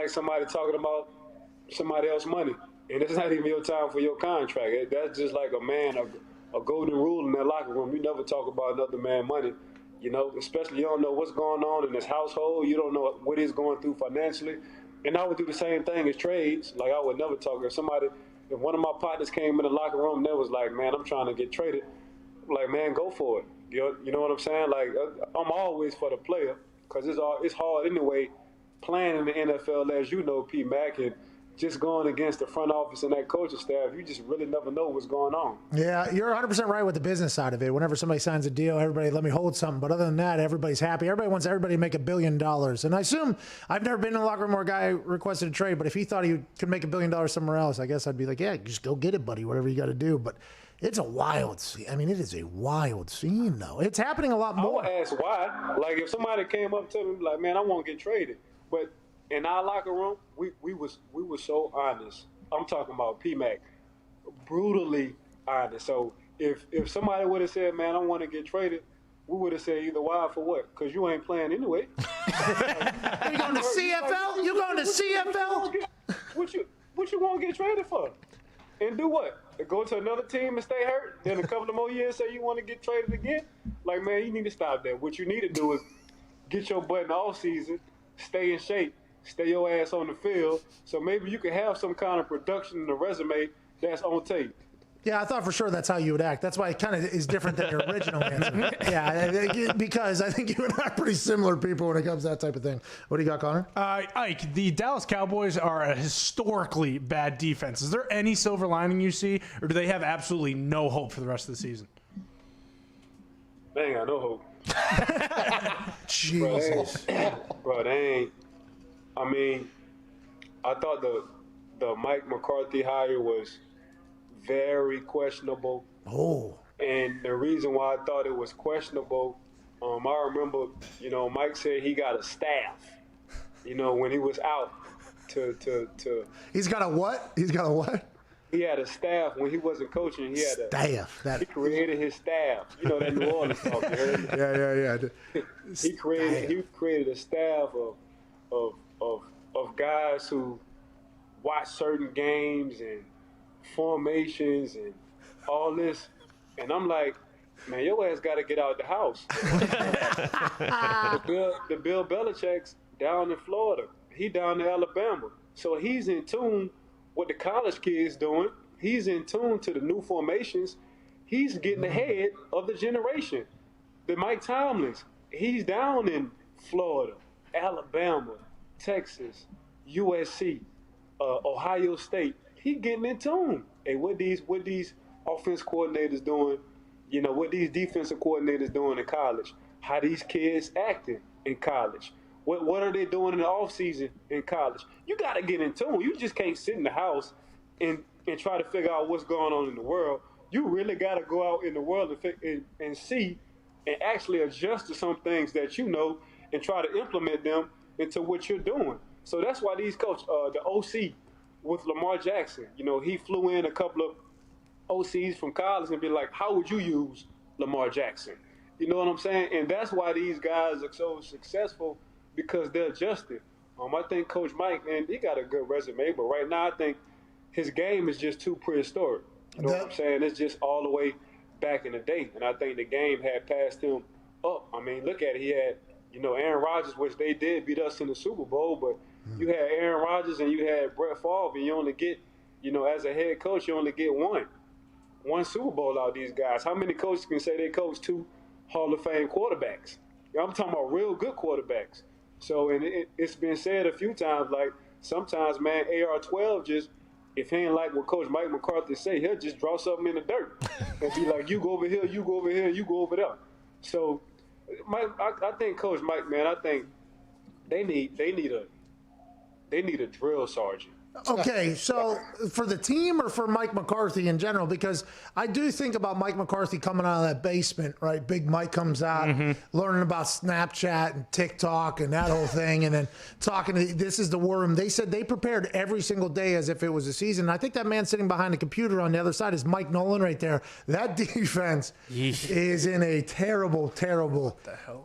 somebody talking about somebody else's money, and it's not even your time for your contract. That's just like a golden rule in that locker room. You never talk about another man's money, especially you don't know what's going on in his household. You don't know what he's going through financially. And I would do the same thing as trades. Like, I would never talk. If one of my partners came in the locker room and they was like, man, I'm trying to get traded, I'm like, man, go for it. You know what I'm saying? Like, I'm always for the player because it's hard anyway playing in the NFL, as you know, P. Mac, and just going against the front office and that coaching staff. You just really never know what's going on. Yeah, you're 100% right with the business side of it. Whenever somebody signs a deal, everybody let me hold something. But other than that, everybody's happy. Everybody wants everybody to make $1 billion. And I assume I've never been in a locker room where a guy requested a trade, but if he thought he could make $1 billion somewhere else, I guess I'd be like, yeah, just go get it, buddy, whatever you got to do. But it's a wild scene. I mean, it is a wild scene, though. It's happening a lot more. I would ask why. Like, if somebody came up to me like, man, I want to get traded. But in our locker room, we were so honest. I'm talking about P-Mac. Brutally honest. So if somebody would have said, man, I want to get traded, we would have said either why for what? Because you ain't playing anyway. You going to CFL? You going to CFL? What you want to get traded for? And do what? Go to another team and stay hurt? Then a couple of more years say you want to get traded again? Like, man, you need to stop that. What you need to do is get your butt in the offseason, stay in shape, stay your ass on the field, so maybe you can have some kind of production in the resume that's on tape. Yeah, I thought for sure that's how you would act. That's why it kind of is different than your original answer. Yeah, because I think you and I are pretty similar people when it comes to that type of thing. What do you got, Connor? Ike, the Dallas Cowboys are a historically bad defense. Is there any silver lining you see, or do they have absolutely no hope for the rest of the season? They ain't got no hope. Jesus. Bro, they ain't. I mean, I thought the Mike McCarthy hire was very questionable. Oh. And the reason why I thought it was questionable, I remember, Mike said he got a staff, when he was out to He's got a what? He's got a what? He had a staff when he wasn't coaching. He had staff. He created his staff. That New Orleans talk. Yeah. He created a staff of guys who watch certain games and formations and all this, and I'm like, man, your ass got to get out the house. the Bill Belichick's down in Florida. He down in Alabama, so he's in tune what the college kids doing. He's in tune to the new formations. He's getting ahead of the generation. The Mike Tomlins, he's down in Florida, Alabama, Texas, USC, Ohio State. He getting in tune. Hey, what these offense coordinators doing, what these defensive coordinators doing in college, how these kids acting in college, What are they doing in the offseason in college? You got to get in tune. You just can't sit in the house and try to figure out what's going on in the world. You really got to go out in the world and see and actually adjust to some things that you know and try to implement them into what you're doing. So that's why these coaches, the OC with Lamar Jackson, you know, he flew in a couple of OCs from college and be like, how would you use Lamar Jackson? You know what I'm saying? And that's why these guys are so successful, because they're adjusted. I think Coach Mike, man, he got a good resume, but right now I think his game is just too prehistoric. You know what I'm saying? It's just all the way back in the day. And I think the game had passed him up. I mean, look at it. He had, you know, Aaron Rodgers, which they did beat us in the Super Bowl, but you had Aaron Rodgers and you had Brett Favre, and you only get, you know, as a head coach, you only get one Super Bowl out of these guys. How many coaches can say they coach 2 Hall of Fame quarterbacks? I'm talking about real good quarterbacks. So, and it's been said a few times, like, sometimes, man, AR-12 just, if he ain't like what Coach Mike McCarthy say, he'll just draw something in the dirt and be like, you go over here, you go over here, you go over there. So, I think Coach Mike, man, I think they need a drill sergeant. Okay, so for the team or for Mike McCarthy in general? Because I do think about Mike McCarthy coming out of that basement, right? Big Mike comes out, learning about Snapchat and TikTok and that whole thing, and then talking to, this is the war room. They said they prepared every single day as if it was a season. I think that man sitting behind the computer on the other side is Mike Nolan right there. That defense is in a terrible, terrible,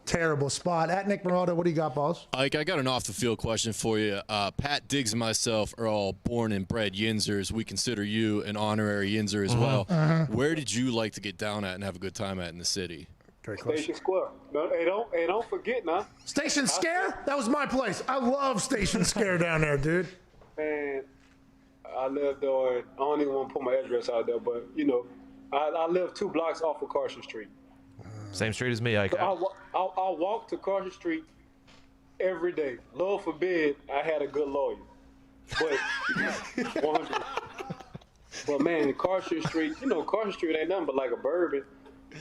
terrible spot. At Nick Marotta, what do you got, boss? Ike, I got an off-the-field question for you. Pat Diggs and myself are all born and bred Yinzers. We consider you an honorary Yinzer as well. Where did you like to get down at and have a good time at in the city? Great question. Station Square. No, don't forget now. Station Scare? That was my place. I love Station Scare down there, dude. Man, I lived on, I don't even want to put my address out there, but, you know, I live 2 blocks off of Carson Street. Same street as me, Ike. So I'll walk to Carson Street every day. Lord forbid I had a good lawyer. But 100. But man, Carson Street, you know, Carson Street ain't nothing but like a Bourbon,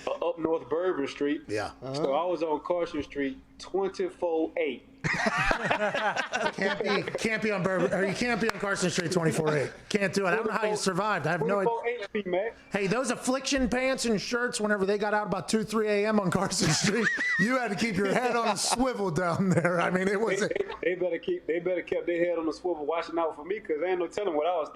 up North Bourbon Street. Yeah. So I was on Carson Street 24/8. Can't be on Bourbon, or you can't be on Carson Street 24/8. Can't do it. I don't know how you survived. I have no idea. Hey, those affliction pants and shirts, whenever they got out about 2-3 a.m. on Carson Street, you had to keep your head on a swivel down there. I mean, it was. They better keep their head on the swivel, watching out for me, because there ain't no telling what I was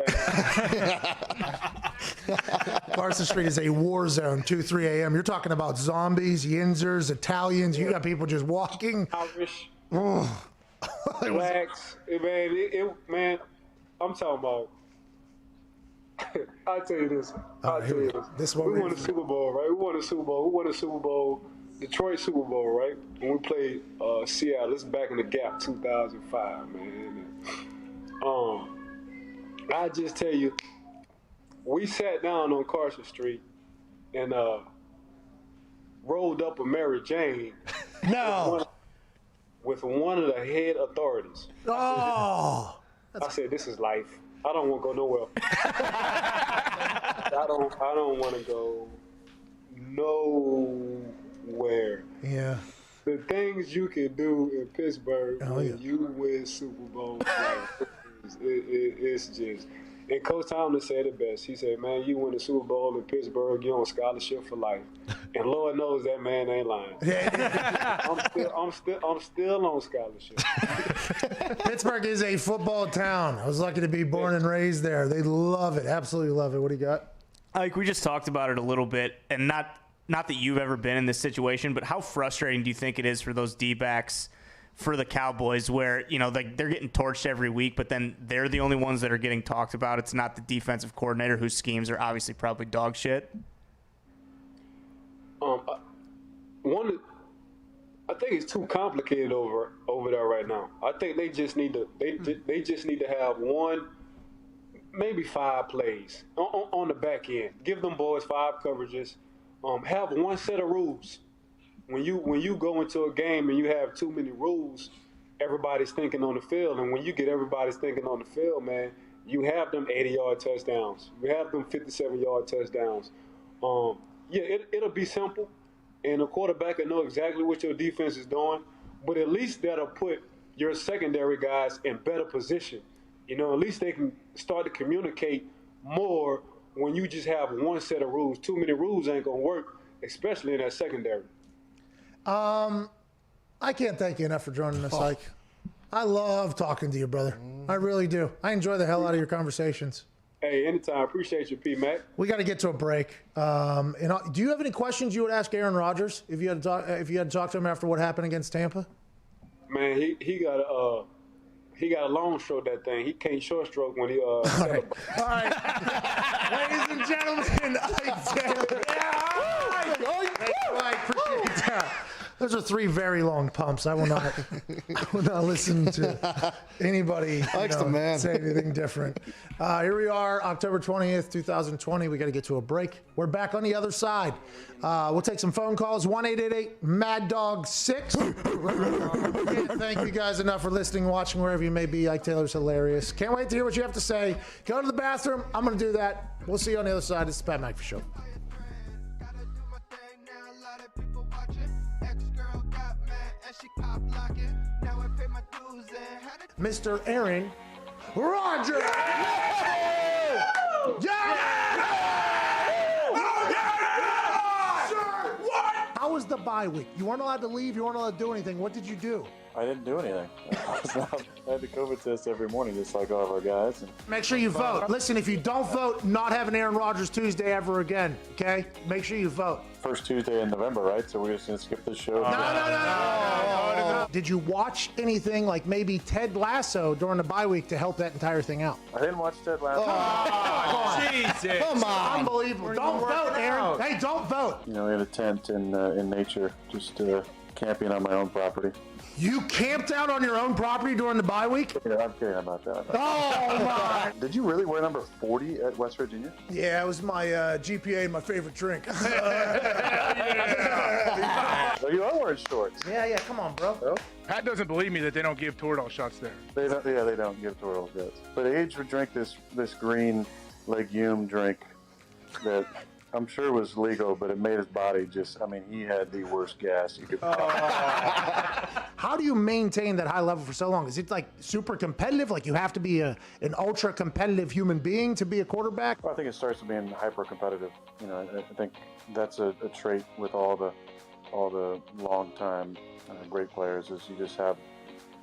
thinking. Carson Street is a war zone. 2-3 a.m. You're talking about zombies, Yinzers, Italians. You got people just walking. Irish. Blacks, man, I'm talking about. I'll tell you this. We won the Super Bowl, right? We won the Super Bowl, Detroit Super Bowl, right? When we played Seattle. This is back in the Gap, 2005, man. I just tell you, we sat down on Carson Street and rolled up a Mary Jane. No. With one of the head authorities. Oh. I said, this is life. I don't want to go nowhere. I don't want to go nowhere. Yeah. The things you can do in Pittsburgh when you win Super Bowl, it's just. And Coach Tomlin said it best. He said, man, you win the Super Bowl in Pittsburgh, you're on scholarship for life. And Lord knows that man ain't lying. I'm still on scholarship. Pittsburgh is a football town. I was lucky to be born and raised there. They love it. Absolutely love it. What do you got? Ike, we just talked about it a little bit, and not that you've ever been in this situation, but how frustrating do you think it is for those D-backs for the Cowboys, where, you know, they're getting torched every week, but then they're the only ones that are getting talked about? It's not the defensive coordinator, whose schemes are obviously probably dog shit. I think it's too complicated over there right now. I think they just need to they just need to have 1, maybe 5 plays on the back end. Give them boys 5 coverages. Have 1 set of rules. When you go into a game and you have too many rules, everybody's thinking on the field. And when you get everybody's thinking on the field, man, you have them 80-yard touchdowns. You have them 57-yard touchdowns. It'll be simple, and the quarterback will know exactly what your defense is doing. But at least that'll put your secondary guys in better position. You know, at least they can start to communicate more when you just have one set of rules. Too many rules ain't going to work, especially in that secondary. I can't thank you enough for joining us, Ike. I love talking to you, brother. I really do. I enjoy the hell out of your conversations. Hey, anytime. Appreciate you, P-Mac. We got to get to a break. Do you have any questions you would ask Aaron Rodgers if you had to talk to him after what happened against Tampa? Man, he got a long stroke, that thing. He can't short stroke when he All right. Ladies and gentlemen, Ike Taylor. I appreciate that. Those are 3 very long pumps. I will not listen to anybody say anything different. Here we are, October 20th, 2020. We got to get to a break. We're back on the other side. We'll take some phone calls. 1-888-MAD-DOG-6. Can't thank you guys enough for listening, watching, wherever you may be. Ike Taylor's hilarious. Can't wait to hear what you have to say. Go to the bathroom. I'm going to do that. We'll see you on the other side. This is the Pat McAfee Show. Mr. Aaron Rodgers. How was the bye week? You weren't allowed to leave. You weren't allowed to do anything. What did you do? I didn't do anything. I had the COVID test every morning, just like all of our guys. And Make sure you vote. Listen, if you don't vote, not having Aaron Rodgers Tuesday ever again, okay? Make sure you vote. First Tuesday in November, right? So we're just going to skip this show? No. Did you watch anything like maybe Ted Lasso during the bye week to help that entire thing out? I didn't watch Ted Lasso. Jesus. Come on. Unbelievable. Don't vote, Aaron. Hey, don't vote. You know, we had a tent in nature, just camping on my own property. You camped out on your own property during the bye week? Yeah, I'm kidding about that. Oh, my. Did you really wear number 40 at West Virginia? Yeah, it was my GPA and my favorite drink. So you are wearing shorts. Yeah, come on, bro. Oh. Pat doesn't believe me that they don't give Toradol shots there. They don't give Toradol shots. But Age would drink this green legume drink that I'm sure was legal, but it made his body he had the worst gas you could How do you maintain that high level for so long? Is it like super competitive? Like you have to be an ultra competitive human being to be a quarterback? Well, I think it starts with being hyper competitive. You know, I think that's a trait with all the long time great players is you just have,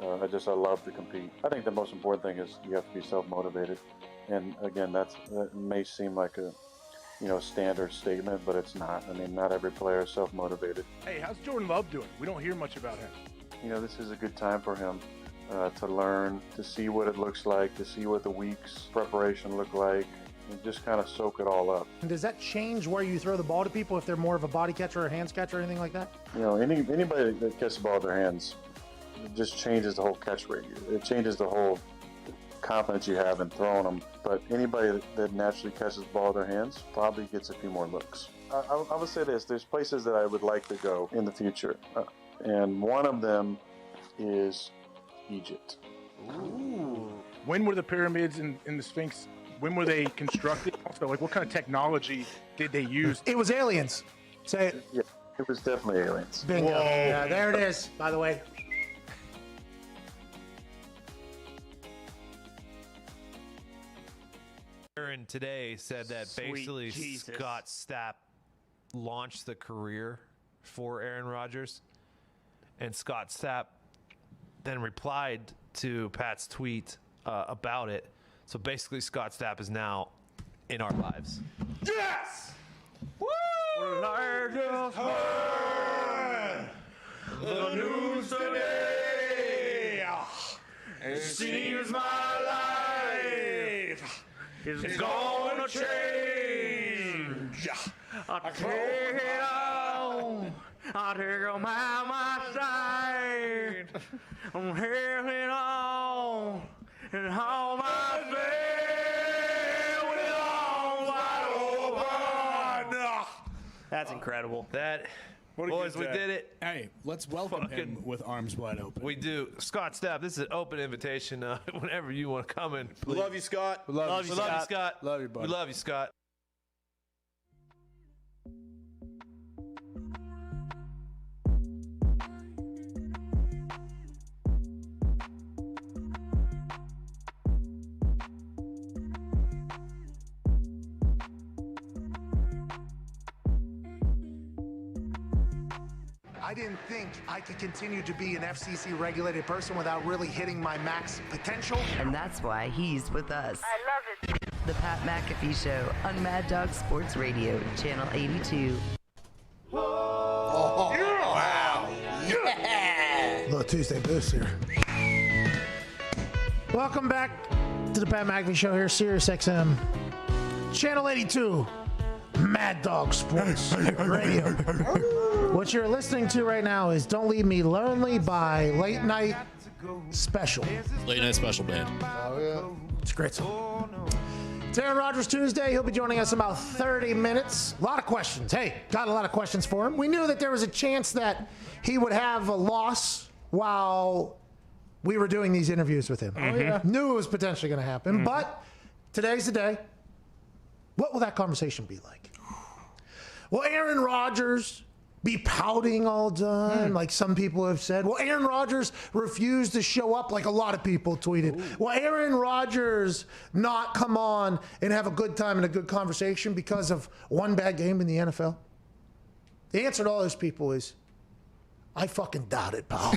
I love to compete. I think the most important thing is you have to be self-motivated. And again, that may seem like a standard statement, but it's not. I mean, not every player is self-motivated. Hey, how's Jordan Love doing? We don't hear much about him. This is a good time for him to learn, to see what it looks like, to see what the week's preparation look like, and just kind of soak it all up. And does that change where you throw the ball to people if they're more of a body catcher or hands catcher or anything like that? Anybody that catches the ball with their hands, it just changes the whole catch rate. It changes the whole confidence you have in throwing them, but anybody that naturally catches the ball with their hands probably gets a few more looks. I would say this, there's places that I would like to go in the future, and one of them is Egypt. Ooh. When were the pyramids and the Sphinx, when were they constructed? Also, like, what kind of technology did they use? It was aliens. Say it. Yeah, it was definitely aliens. Bingo. Whoa. Yeah, there it is, by the way. Aaron today said that basically Scott Stapp launched the career for Aaron Rodgers, and Scott Stapp then replied to Pat's tweet about it. So basically, Scott Stapp is now in our lives. Yes! Woo! Well, I just heard the news today. It seems my life is gonna change. I take it on. I take it on my side. I'm hearing on and how my way with arms wide open. That's incredible. Boys, we did it. Hey, let's welcome him with arms wide open. We do. Scott Stapp, this is an open invitation. Whenever you want to come in, please. We love you, Scott. We love you, Scott. Love you, buddy. We love you, Scott. I didn't think I could continue to be an FCC-regulated person without really hitting my max potential. And that's why he's with us. I love it. The Pat McAfee Show on Mad Dog Sports Radio, Channel 82. Oh, wow. Yeah. Little Tuesday boost here. Welcome back to the Pat McAfee Show here, Sirius XM, Channel 82, Mad Dog Sports Radio. What you're listening to right now is Don't Leave Me Lonely by Late Night Special. Late Night Special Band. Oh, yeah. It's a great song. It's Aaron Rodgers Tuesday. He'll be joining us in about 30 minutes. A lot of questions. Hey, got a lot of questions for him. We knew that there was a chance that he would have a loss while we were doing these interviews with him. Oh, yeah. Knew it was potentially going to happen. But today's the day. What will that conversation be like? Will Aaron Rodgers be pouting all done, like some people have said? Will Aaron Rodgers refuse to show up, like a lot of people tweeted? Will Aaron Rodgers not come on and have a good time and a good conversation because of one bad game in the NFL? The answer to all those people is, I fucking doubt it, pal.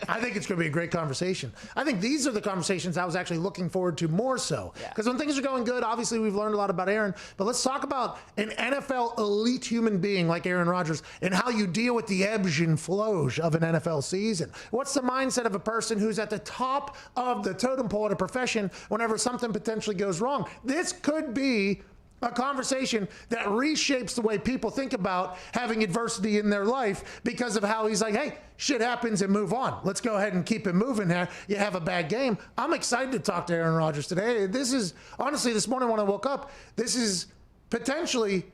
I think it's going to be a great conversation. I think these are the conversations I was actually looking forward to more so. Because when things are going good, obviously we've learned a lot about Aaron. But let's talk about an NFL elite human being like Aaron Rodgers and how you deal with the ebbs and flows of an NFL season. What's the mindset of a person who's at the top of the totem pole at a profession whenever something potentially goes wrong? This could be a conversation that reshapes the way people think about having adversity in their life because of how he's like, hey, shit happens and move on. Let's go ahead and keep it moving here. You have a bad game. I'm excited to talk to Aaron Rodgers today. This is, honestly, this morning when I woke up, this is potentially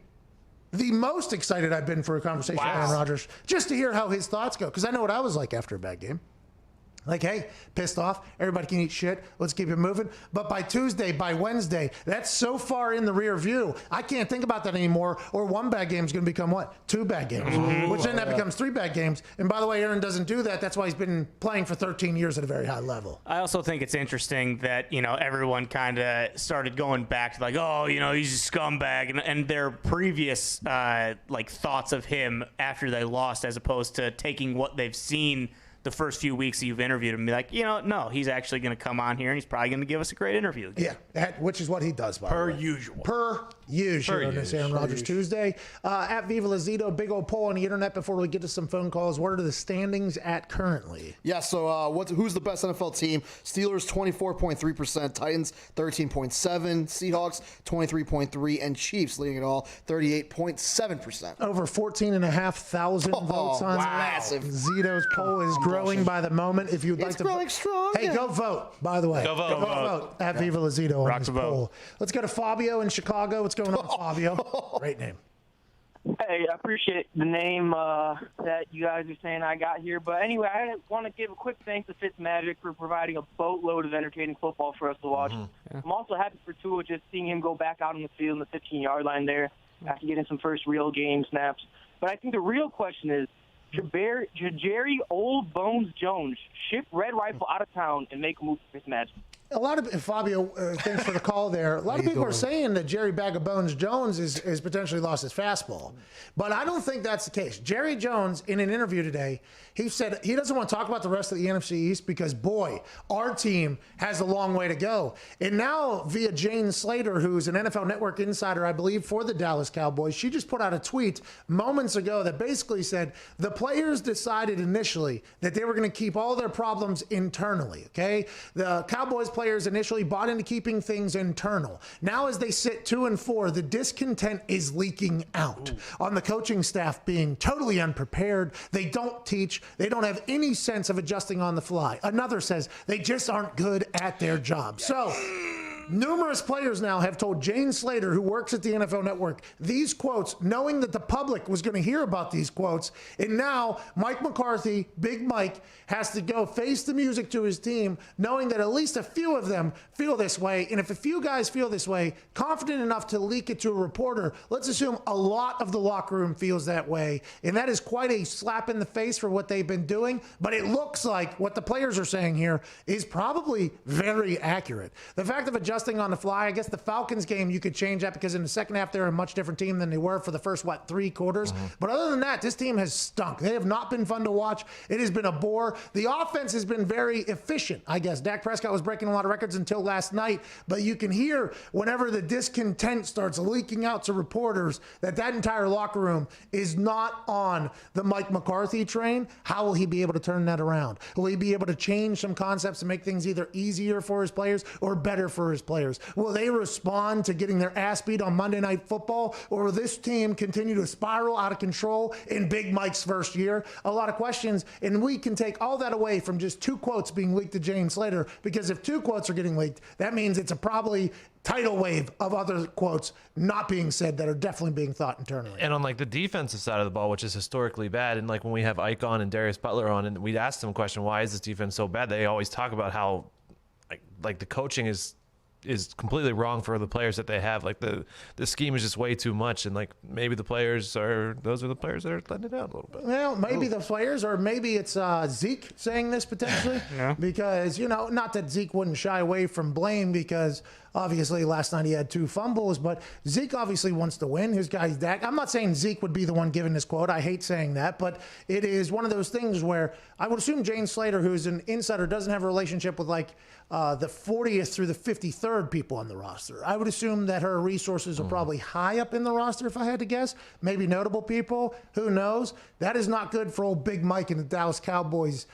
the most excited I've been for a conversation with Aaron Rodgers, just to hear how his thoughts go. Because I know what I was like after a bad game. Like, hey, pissed off. Everybody can eat shit. Let's keep it moving. But by Tuesday, by Wednesday, that's so far in the rear view. I can't think about that anymore. Or one bad game is going to become what? 2 bad games. Which then that becomes 3 bad games. And by the way, Aaron doesn't do that. That's why he's been playing for 13 years at a very high level. I also think it's interesting that, everyone kind of started going back to like, oh, he's a scumbag. And their previous, thoughts of him after they lost, as opposed to taking what they've seen the first few weeks that you've interviewed him and be like, no, he's actually going to come on here and he's probably going to give us a great interview again. Yeah, which is what he does, by the way. Per usual on this Aaron Rodgers Tuesday. At Viva Lazito, big old poll on the internet before we get to some phone calls. What are the standings at currently? Yeah, so who's the best NFL team? Steelers, 24.3%. Titans, 13.7%. Seahawks, 23.3%. And Chiefs, leading it all, 38.7%. Over 14,500 votes on massive. Zito's poll is growing by the moment. If you'd like to growing strong. Hey, go vote, by the way. Go vote. At Viva Lazito on Rock this the vote. poll. Let's go to Fabio in Chicago. What's going on, Fabio? Great name. Hey, I appreciate the name that you guys are saying I got here. But anyway, I want to give a quick thanks to Fitzmagic for providing a boatload of entertaining football for us to watch. I'm also happy for Tua, just seeing him go back out on the field in the 15-yard line there after getting some first real game snaps. But I think the real question is, should Jerry Old Bones Jones ship Red Rifle out of town and make a move for Fitzmagic? A lot of Fabio, thanks for the call there. A lot of people are saying that Jerry Bag of Bones Jones is potentially lost his fastball, but I don't think that's the case. Jerry Jones, in an interview today, he said he doesn't want to talk about the rest of the NFC East because, boy, our team has a long way to go. And now, via Jane Slater, who's an NFL Network insider, I believe, for the Dallas Cowboys, she just put out a tweet moments ago that basically said the players decided initially that they were going to keep all their problems internally. Okay, the Cowboys players initially bought into keeping things internal. Now, as they sit 2-4, the discontent is leaking out on the coaching staff being totally unprepared. They don't teach. They don't have any sense of adjusting on the fly. Another says they just aren't good at their job. So, numerous players now have told Jane Slater, who works at the NFL Network, these quotes, knowing that the public was going to hear about these quotes. And now Mike McCarthy, Big Mike, has to go face the music to his team, knowing that at least a few of them feel this way. And if a few guys feel this way, confident enough to leak it to a reporter, let's assume a lot of the locker room feels that way. And that is quite a slap in the face for what they've been doing. But it looks like what the players are saying here is probably very accurate. The fact of adjusting adjusting on the fly. I guess the Falcons game, you could change that because in the second half, they're a much different team than they were for the first, 3 quarters. But other than that, this team has stunk. They have not been fun to watch. It has been a bore. The offense has been very efficient, I guess. Dak Prescott was breaking a lot of records until last night, but you can hear whenever the discontent starts leaking out to reporters that entire locker room is not on the Mike McCarthy train. How will he be able to turn that around? Will he be able to change some concepts to make things either easier for his players or better for his players? Will they respond to getting their ass beat on Monday Night Football, or will this team continue to spiral out of control in Big Mike's first year? A lot of questions, and we can take all that away from just 2 quotes being leaked to Jane Slater, because if 2 quotes are getting leaked, that means it's a probably tidal wave of other quotes not being said that are definitely being thought internally. And on the defensive side of the ball, which is historically bad, and when we have Ike on and Darius Butler on, and we'd ask them a question, why is this defense so bad? They always talk about how the coaching is completely wrong for the players that they have. The scheme is just way too much, and maybe those are the players that are letting it out a little bit. Well, maybe the players, or maybe it's Zeke saying this potentially. Yeah. Because, not that Zeke wouldn't shy away from blame, because obviously last night he had 2 fumbles, but Zeke obviously wants to win. His guy's Dak. I'm not saying Zeke would be the one giving this quote. I hate saying that, but it is one of those things where I would assume Jane Slater, who's an insider, doesn't have a relationship with the 40th through the 53rd people on the roster. I would assume that her resources are probably high up in the roster, if I had to guess. Maybe notable people. Who knows? That is not good for old Big Mike and the Dallas Cowboys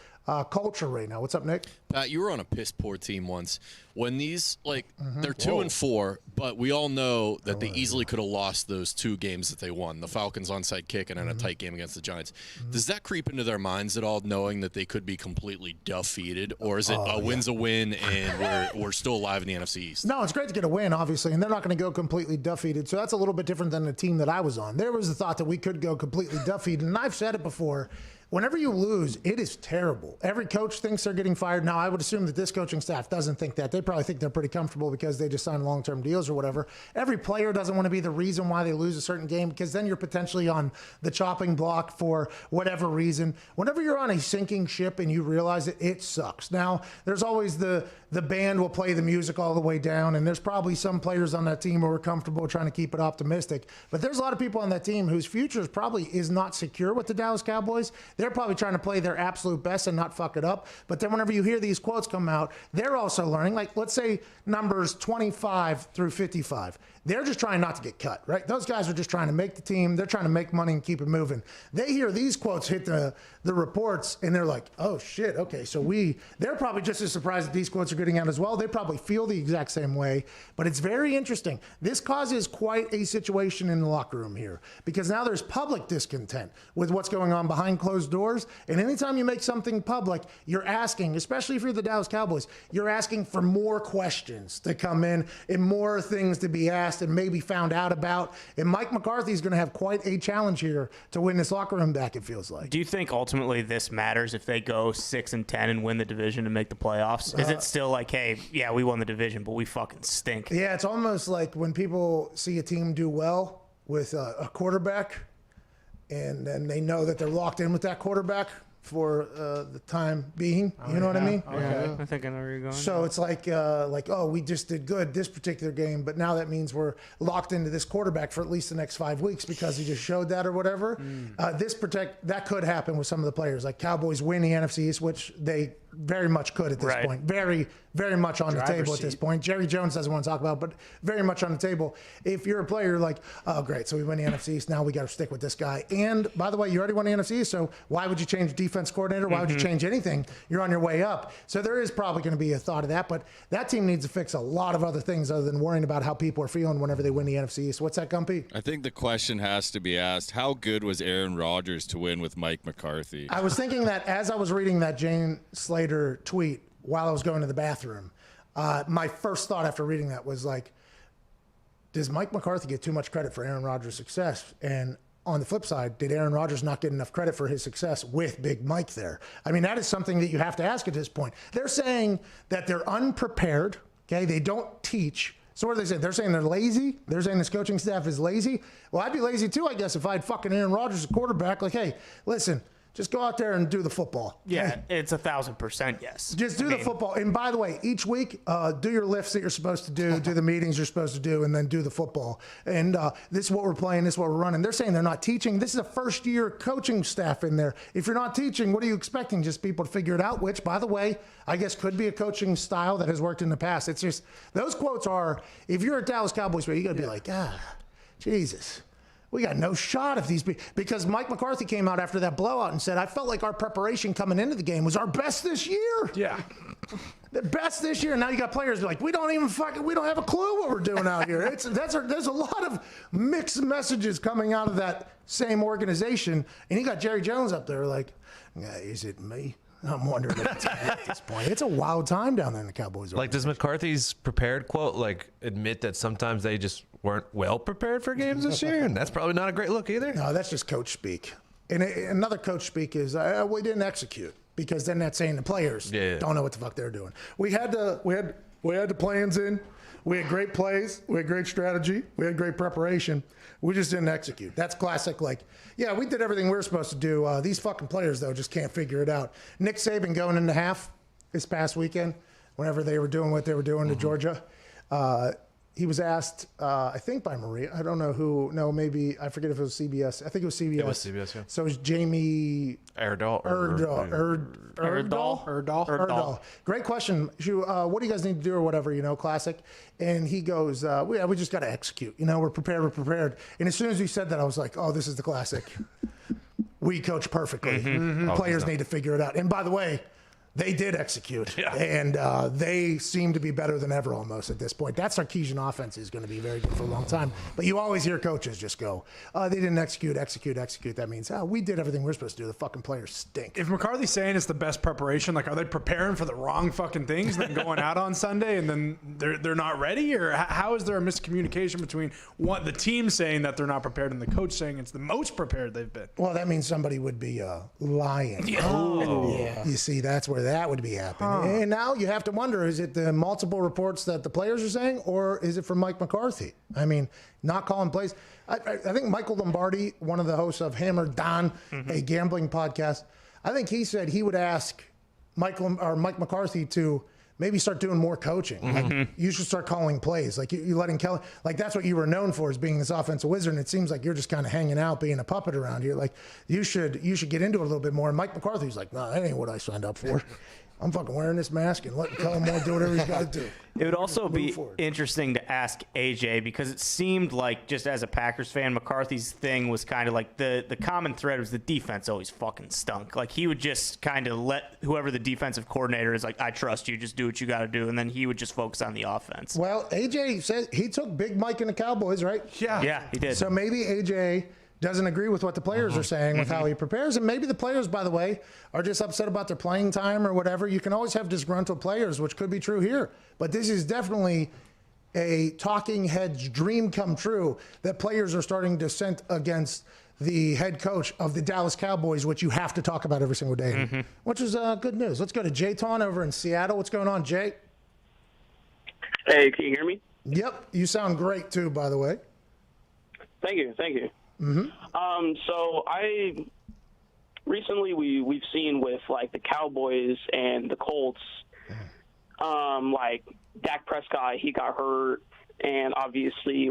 culture right now. What's up, Nick? Pat, you were on a piss poor team once. When these they're 2-4, but we all know that they easily could have lost those 2 games that they won, the Falcons onside kick and then a tight game against the Giants. Does that creep into their minds at all, knowing that they could be completely defeated, or is it a win's a win and we're still alive in the NFC East? No, it's great to get a win, obviously, and they're not going to go completely defeated. So that's a little bit different than the team that I was on. There was the thought that we could go completely defeated, and I've said it before. Whenever you lose, it is terrible. Every coach thinks they're getting fired. Now, I would assume that this coaching staff doesn't think that. They probably think they're pretty comfortable because they just signed long-term deals or whatever. Every player doesn't want to be the reason why they lose a certain game, because then you're potentially on the chopping block for whatever reason. Whenever you're on a sinking ship and you realize it sucks. Now, there's always the band will play the music all the way down, and there's probably some players on that team who are comfortable trying to keep it optimistic. But there's a lot of people on that team whose futures probably is not secure with the Dallas Cowboys. They're probably trying to play their absolute best and not fuck it up. But then whenever you hear these quotes come out, they're also learning. Let's say numbers 25 through 55. They're just trying not to get cut, right? Those guys are just trying to make the team. They're trying to make money and keep it moving. They hear these quotes hit the reports, and they're like, oh, shit, okay. So they're probably just as surprised that these quotes are getting out as well. They probably feel the exact same way. But it's very interesting. This causes quite a situation in the locker room here, because now there's public discontent with what's going on behind closed doors. And anytime you make something public, you're asking, especially if you're the Dallas Cowboys, you're asking for more questions to come in and more things to be asked and maybe found out about. And Mike McCarthy is going to have quite a challenge here to win this locker room back, it feels like. Do you think ultimately this matters if they go 6-10 and win the division and make the playoffs? Is it still like, hey, yeah, we won the division, but we fucking stink? Yeah, it's almost like when people see a team do well with a quarterback, and then they know that they're locked in with that quarterback for the time being. You know what I mean? Okay. I think I know where you're going. So it's like, oh, we just did good this particular game, but now that means we're locked into this quarterback for at least the next 5 weeks because he just showed that or whatever. That could happen with some of the players. Like Cowboys win the NFC East, which they very much could at this point. Very, very much on the table at this point. Jerry Jones doesn't want to talk about it, but very much on the table. If you're a player, you're like, oh, great, so we win the NFC East, now we got to stick with this guy. And by the way, you already won the NFC East, so why would you change defense coordinator? Why would you change anything? You're on your way up. So there is probably going to be a thought of that, but that team needs to fix a lot of other things other than worrying about how people are feeling whenever they win the NFC East. What's that, Gumpy? I think the question has to be asked, how good was Aaron Rodgers to win with Mike McCarthy? I was thinking that as I was reading that Jane Slater tweet while I was going to the bathroom, my first thought after reading that was like, does Mike McCarthy get too much credit for Aaron Rodgers' success? And on the flip side, did Aaron Rodgers not get enough credit for his success with Big Mike there? I mean, that is something that you have to ask at this point. They're saying that they're unprepared, okay? They don't teach. So what are they saying? They're saying they're lazy? They're saying this coaching staff is lazy? Well, I'd be lazy too, I guess, if I had fucking Aaron Rodgers as quarterback. Like, hey, listen, Just go out there and do the football. Yeah, it's 1,000% yes. Just do the football. And by the way, each week, do your lifts that you're supposed to do the meetings you're supposed to do, and then do the football. And this is what we're playing, this is what we're running. They're saying they're not teaching. This is a first-year coaching staff in there. If you're not teaching, what are you expecting? Just people to figure it out, which, by the way, I guess could be a coaching style that has worked in the past. It's just, those quotes are, if you're a Dallas Cowboys fan, you got to be like, Jesus. We got no shot if these because Mike McCarthy came out after that blowout and said, I felt like our preparation coming into the game was our best this year. Yeah. The best this year. Now you got players like, we don't have a clue what we're doing out here. There's a lot of mixed messages coming out of that same organization. And you got Jerry Jones up there like, is it me? I'm wondering if it's at this point. It's a wild time down there in the Cowboys. Like, does McCarthy's prepared quote admit that sometimes they just weren't well prepared for games this year, and that's probably not a great look either? No, that's just coach speak. And another coach speak is we didn't execute, because then that's saying the players don't know what the fuck they're doing. We had the plans in. We had great plays. We had great strategy. We had great preparation. We just didn't execute. That's classic. Like, yeah, we did everything we were supposed to do. These fucking players, though, just can't figure it out. Nick Saban going into half this past weekend, whenever they were doing what they were doing to Georgia, he was asked, I think by Maria. I don't know who. No, maybe. I forget if it was CBS. I think it was CBS. It was CBS, yeah. So it was Jamie Erdahl. Great question. What do you guys need to do or whatever, classic. And he goes, we just got to execute. We're prepared. And as soon as he said that, I was like, oh, this is the classic. We coach perfectly. Players need to figure it out. And by the way, they did execute, and they seem to be better than ever almost at this point. That Sarkisian offense is going to be very good for a long time. But you always hear coaches just go, they didn't execute. That means, we did everything we're supposed to do. The fucking players stink. If McCarthy's saying it's the best preparation, like, are they preparing for the wrong fucking things, then going out on Sunday and then they're not ready? Or how is there a miscommunication between the team saying that they're not prepared and the coach saying it's the most prepared they've been? Well, that means somebody would be lying. You see, that's where that would be happening. And now you have to wonder, is it the multiple reports that the players are saying, or is it from Mike McCarthy? I mean, not calling plays. I think Michael Lombardi, one of the hosts of Hammer Don, a gambling podcast, I think he said he would ask Mike McCarthy to maybe start doing more coaching. Like, you should start calling plays. Like, you letting Kelly, like, that's what you were known for, is being this offensive wizard. And it seems like you're just kind of hanging out, being a puppet around here. Like, you should get into it a little bit more. And Mike McCarthy's like, no, that ain't what I signed up for. I'm fucking wearing this mask and letting Kellen Moore do whatever he's got to do. It would also be interesting to ask AJ, because it seemed like, just as a Packers fan, McCarthy's thing was kind of like the common thread was the defense always fucking stunk. Like, he would just kind of let whoever the defensive coordinator is, like, I trust you, just do what you got to do, and then he would just focus on the offense. Well, AJ said he took Big Mike in the Cowboys, right? Yeah, he did. So maybe AJ doesn't agree with what the players are saying with how he prepares. And maybe the players, by the way, are just upset about their playing time or whatever. You can always have disgruntled players, which could be true here. But this is definitely a talking head's dream come true, that players are starting to dissent against the head coach of the Dallas Cowboys, which you have to talk about every single day, which is good news. Let's go to Jay Ton over in Seattle. What's going on, Jay? Hey, can you hear me? Yep. You sound great, too, by the way. Thank you. So I recently we've seen with, like, the Cowboys and the Colts, like Dak Prescott, he got hurt, and obviously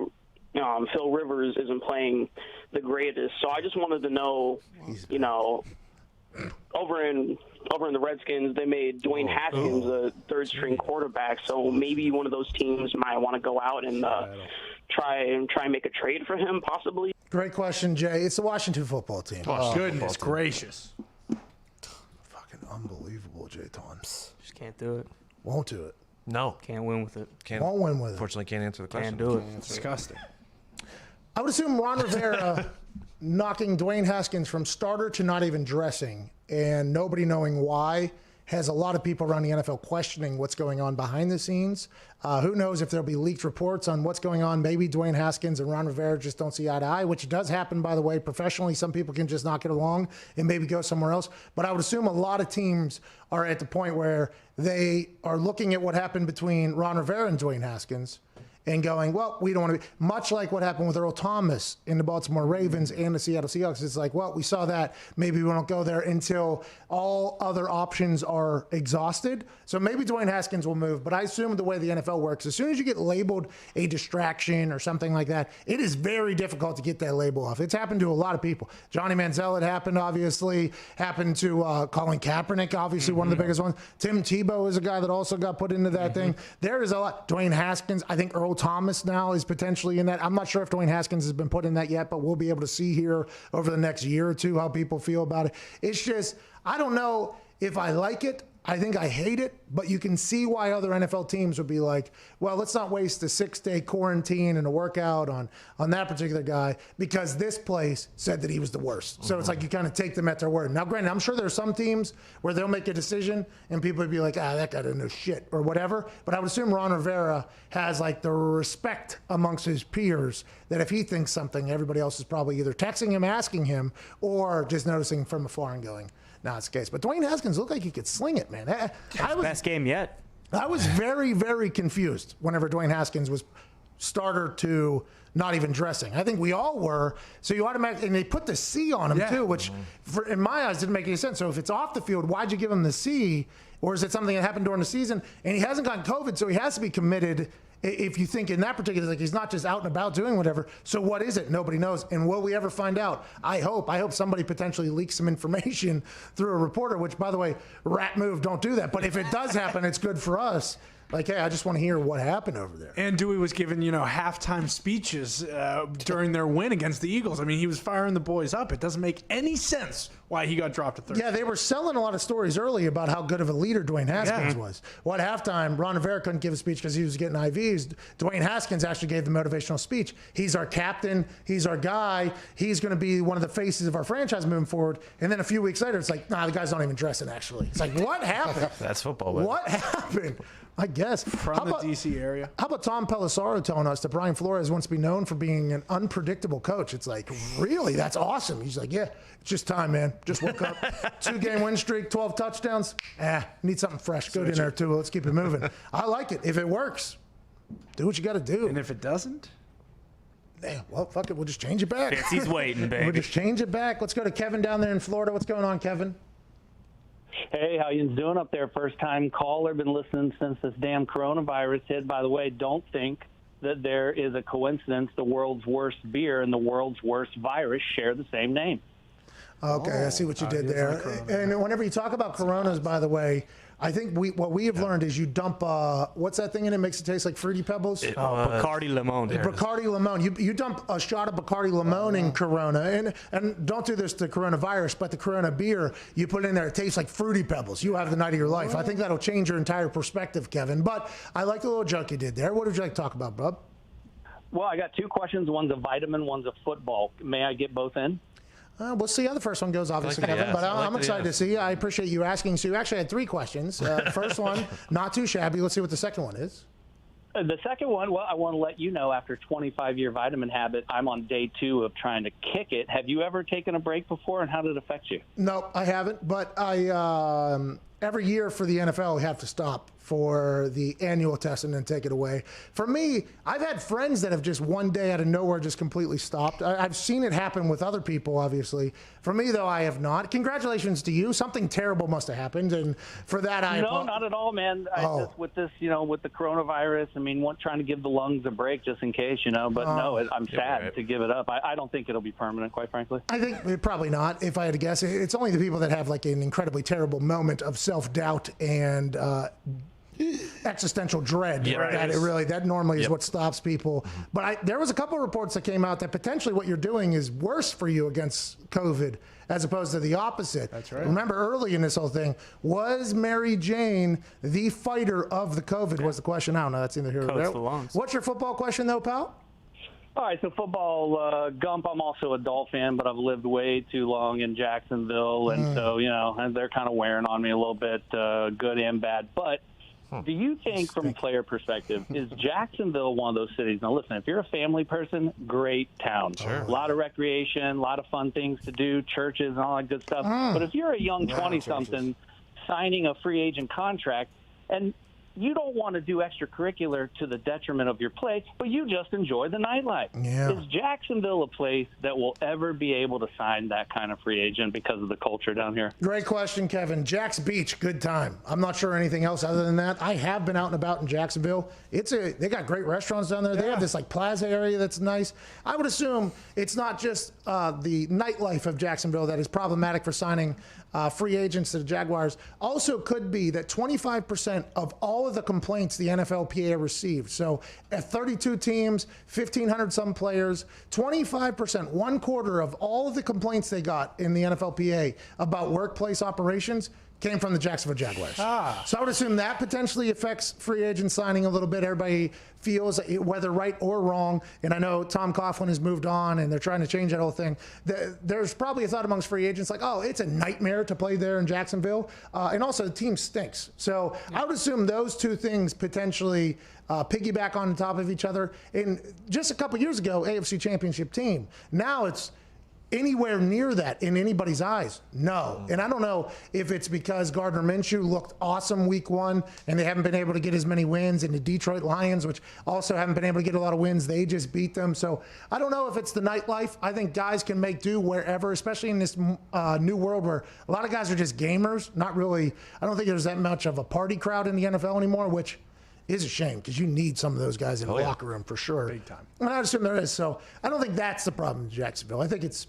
Phil Rivers isn't playing the greatest. So I just wanted to know, over in the Redskins, they made Dwayne Haskins a third-string quarterback. So maybe one of those teams might want to go out and try and make a trade for him, possibly. Great question, Jay. It's the Washington football team. Goodness gracious. Fucking unbelievable, Jay Ton. Just can't do it. Won't do it. No. Can't win with it. Won't win with it. Fortunately, can't answer the question. Can't do it. Disgusting. I would assume Ron Rivera knocking Dwayne Haskins from starter to not even dressing, and nobody knowing why, has a lot of people around the NFL questioning what's going on behind the scenes. Who knows if there'll be leaked reports on what's going on. Maybe Dwayne Haskins and Ron Rivera just don't see eye to eye, which does happen, by the way. Professionally, some people can just not get along and maybe go somewhere else. But I would assume a lot of teams are at the point where they are looking at what happened between Ron Rivera and Dwayne Haskins and going, well, we don't want to be, much like what happened with Earl Thomas in the Baltimore Ravens and the Seattle Seahawks. It's like, well, we saw that. Maybe we don't go there until all other options are exhausted. So maybe Dwayne Haskins will move, but I assume the way the NFL works, as soon as you get labeled a distraction or something like that, it is very difficult to get that label off. It's happened to a lot of people. Johnny Manziel, it happened, obviously. Happened to Colin Kaepernick, obviously one of the biggest ones. Tim Tebow is a guy that also got put into that thing. There is a lot. Dwayne Haskins, I think Earl Thomas now is potentially in that. I'm not sure if Dwayne Haskins has been put in that yet, but we'll be able to see here over the next year or two how people feel about it. It's just, I don't know if I like it. I think I hate it, but you can see why other NFL teams would be like, well, let's not waste a 6-day quarantine and a workout on that particular guy because this place said that he was the worst. So it's like you kind of take them at their word. Now, granted, I'm sure there are some teams where they'll make a decision and people would be like, that guy doesn't know shit or whatever. But I would assume Ron Rivera has like the respect amongst his peers that if he thinks something, everybody else is probably either texting him, asking him, or just noticing from afar and going, no, it's the case. But Dwayne Haskins looked like he could sling it, man. Best game yet. I was very, very confused whenever Dwayne Haskins was starter to not even dressing. I think we all were. So you automatically, and they put the C on him too, which in my eyes didn't make any sense. So if it's off the field, why'd you give him the C? Or is it something that happened during the season? And he hasn't gotten COVID, so he has to be committed. If you think in that particular, like he's not just out and about doing whatever. So what is it? Nobody knows. And will we ever find out? I hope somebody potentially leaks some information through a reporter, which by the way, rat move, don't do that. But if it does happen, it's good for us. Like, hey, I just want to hear what happened over there. And Dewey was giving, halftime speeches during their win against the Eagles. I mean, he was firing the boys up. It doesn't make any sense why he got dropped to third. Yeah, they were selling a lot of stories early about how good of a leader Dwayne Haskins was. Well, at halftime, Ron Rivera couldn't give a speech because he was getting IVs. Dwayne Haskins actually gave the motivational speech. He's our captain. He's our guy. He's going to be one of the faces of our franchise moving forward. And then a few weeks later, it's like, the guy's not even dressing, actually. It's like, what happened? That's football. Man. What happened? I guess. From the D.C. area. How about Tom Pelissaro telling us that Brian Flores wants to be known for being an unpredictable coach? It's like, really? That's awesome. He's like, yeah, it's just time, man. Just woke up. 2-game win streak, 12 touchdowns. Need something fresh. Good in there, too. Let's keep it moving. I like it. If it works, do what you got to do. And if it doesn't? Well, fuck it. We'll just change it back. He's waiting, baby. We'll just change it back. Let's go to Kevin down there in Florida. What's going on, Kevin? Hey, how you doing up there? First time caller, been listening since this damn coronavirus hit. By the way, don't think that there is a coincidence the world's worst beer and the world's worst virus share the same name. Okay, I see what you did there. And whenever you talk about Coronas, by the way, I think what we have learned is you dump, what's that thing in it makes it taste like Fruity Pebbles? Bacardi Limon. Bacardi Limon. You dump a shot of Bacardi Limon in Corona, and don't do this to coronavirus, but the Corona beer, you put it in there, it tastes like Fruity Pebbles. You have the night of your life. I think that'll change your entire perspective, Kevin. But I like the little joke you did there. What would you like to talk about, bub? Well, I got two questions. One's a vitamin, one's a football. May I get both in? We'll see how the first one goes, obviously, Kevin, but I'm excited to see. I appreciate you asking. So you actually had three questions. First one, not too shabby. Let's see what the second one is. The second one, well, I want to let you know, after 25-year vitamin habit, I'm on day 2 of trying to kick it. Have you ever taken a break before, and how did it affect you? No, I haven't, but every year for the NFL, we have to stop for the annual test and then take it away. For me, I've had friends that have just one day out of nowhere just completely stopped. I've seen it happen with other people, obviously. For me, though, I have not. Congratulations to you. Something terrible must have happened, and for that, No, not at all, man. Just with this, with the coronavirus, I mean, trying to give the lungs a break just in case, but no, I'm sad to give it up. I don't think it'll be permanent, quite frankly. I think probably not, if I had to guess. It's only the people that have like an incredibly terrible moment of self-doubt and existential dread that normally is what stops people. But there was a couple of reports that came out that potentially what you're doing is worse for you against COVID as opposed to the opposite. That's right. Remember early in this whole thing, was Mary Jane the fighter of the COVID was the question. I don't know. That's either here or there. What's your football question though, pal? All right, so football, Gump, I'm also a Dolphin fan, but I've lived way too long in Jacksonville, and so, they're kind of wearing on me a little bit, good and bad. But do you think, from a player perspective, is Jacksonville one of those cities? Now, listen, if you're a family person, great town. Sure. A lot of recreation, a lot of fun things to do, churches and all that good stuff. But if you're a young 20-something signing a free agent contract, and you don't want to do extracurricular to the detriment of your play, but you just enjoy the nightlife. Yeah. Is Jacksonville a place that will ever be able to sign that kind of free agent because of the culture down here? Great question, Kevin. Jack's Beach, good time. I'm not sure anything else other than that. I have been out and about in Jacksonville. They got great restaurants down there. They have this like plaza area that's nice. I would assume it's not just the nightlife of Jacksonville that is problematic for signing free agents to the Jaguars. Also could be that 25% of all of the complaints the NFLPA received. So at 32 teams, 1,500 some players, 25%, 1/4 of all of the complaints they got in the NFLPA about workplace operations came from the Jacksonville Jaguars. So I would assume that potentially affects free agent signing a little bit. Everybody feels, whether right or wrong, and I know Tom Coughlin has moved on and they're trying to change that whole thing. There's probably a thought amongst free agents like, oh, it's a nightmare to play there in Jacksonville. And also the team stinks. So I would assume those two things potentially piggyback on top of each other. And just a couple years ago, AFC Championship team. Now it's anywhere near that in anybody's eyes? No. And I don't know if it's because Gardner Minshew looked awesome week 1 and they haven't been able to get as many wins, and the Detroit Lions, which also haven't been able to get a lot of wins, they just beat them. So I don't know if it's the nightlife. I think guys can make do wherever, especially in this new world where a lot of guys are just gamers. Not really, I don't think there's that much of a party crowd in the NFL anymore, which is a shame because you need some of those guys in the locker room for sure. Big time. And I assume there is. So I don't think that's the problem in Jacksonville. I think it's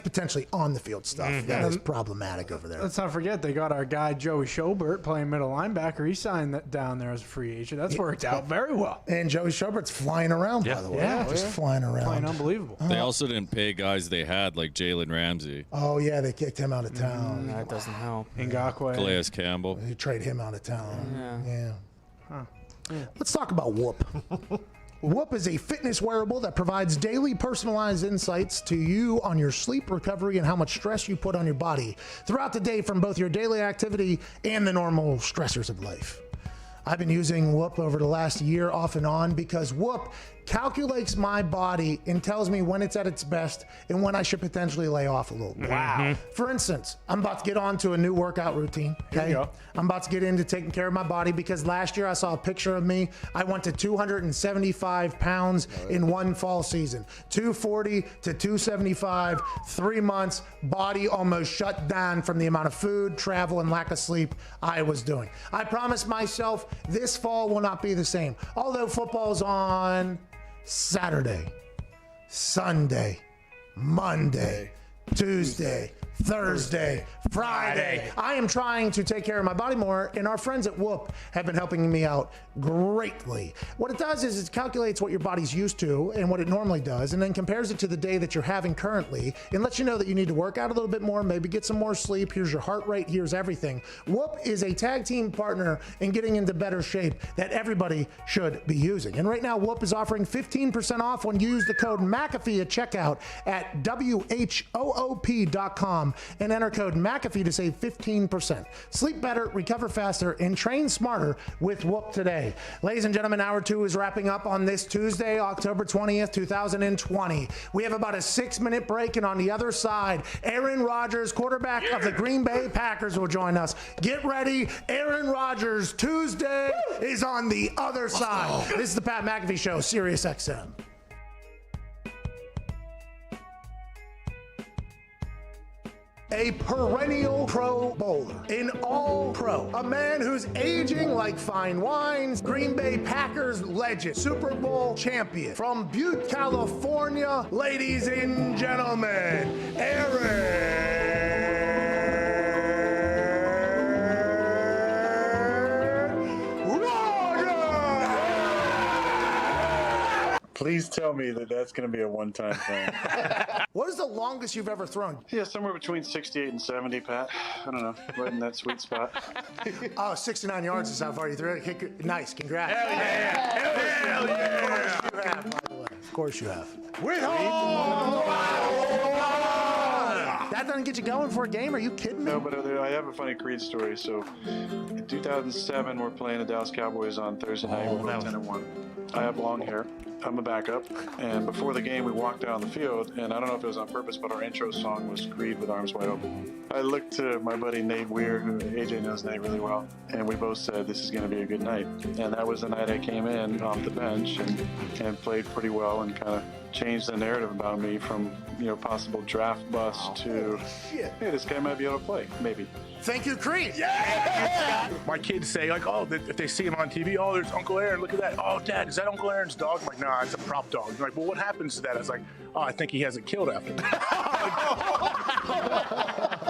potentially on the field stuff that is problematic over there. Let's not forget they got our guy Joey Schobert playing middle linebacker. He signed that down there as a free agent. That's worked out very well. And Joey Schobert's flying around, by the way. Just flying around. Playing unbelievable. They also didn't pay guys they had, like Jalen Ramsey. Oh, yeah, they kicked him out of town. That doesn't help. Ngakoue. Calais Campbell. They trade him out of town. Yeah. Huh. Let's talk about Whoop. Whoop is a fitness wearable that provides daily personalized insights to you on your sleep, recovery, and how much stress you put on your body throughout the day from both your daily activity and the normal stressors of life. I've been using Whoop over the last year off and on because Whoop calculates my body and tells me when it's at its best and when I should potentially lay off a little bit. Wow. For instance, I'm about to get on to a new workout routine. Okay? Here you go. I'm about to get into taking care of my body because last year I saw a picture of me. I went to 275 pounds in one fall season. 240 to 275, 3 months, body almost shut down from the amount of food, travel, and lack of sleep I was doing. I promised myself this fall will not be the same. Although football's on Saturday, Sunday, Monday, Tuesday, Thursday, Friday. I am trying to take care of my body more, and our friends at Whoop have been helping me out greatly. What it does is it calculates what your body's used to and what it normally does, and then compares it to the day that you're having currently, and lets you know that you need to work out a little bit more, maybe get some more sleep. Here's your heart rate, here's everything. Whoop is a tag team partner in getting into better shape that everybody should be using. And right now, Whoop is offering 15% off when you use the code McAfee at checkout at WHOOP.com and enter code McAfee to save 15%. Sleep better, recover faster, and train smarter with Whoop today. Ladies and gentlemen, hour 2 is wrapping up on this Tuesday, October 20th, 2020. We have about a 6-minute break, and on the other side, Aaron Rodgers, quarterback of the Green Bay Packers, will join us. Get ready. Aaron Rodgers Tuesday is on the other side. This is the Pat McAfee Show, Sirius XM. A perennial Pro Bowler, an all-pro, a man who's aging like fine wines, Green Bay Packers legend, Super Bowl champion, from Butte, California, ladies and gentlemen, Aaron Rodgers! Please tell me that that's going to be a one-time thing. What is the longest you've ever thrown? Yeah, somewhere between 68 and 70, Pat. I don't know, right in that sweet spot. 69 yards is how far you threw it. Nice, congrats. Hell yeah! Hell yeah! Of course you have, by the way. Of course you have. That doesn't get you going for a game? Are you kidding me? No, but I have a funny Creed story. So, in 2007, we're playing the Dallas Cowboys on Thursday night. We're 10-1. I have long hair. I'm a backup, and before the game we walked out on the field, and I don't know if it was on purpose, but our intro song was Creed with Arms Wide Open. I looked to my buddy Nate Weir, who AJ knows Nate really well, and we both said this is going to be a good night. And that was the night I came in off the bench and played pretty well and kind of changed the narrative about me from, possible draft bust to, hey, this guy might be able to play, maybe. Thank you, Creed. Yeah! My kids say, like, oh, if they see him on TV, oh, there's Uncle Aaron, look at that. Oh, Dad, is that Uncle Aaron's dog? I'm like, nah, it's a prop dog. They're like, well, what happens to that? I was like, oh, I think he has it killed after.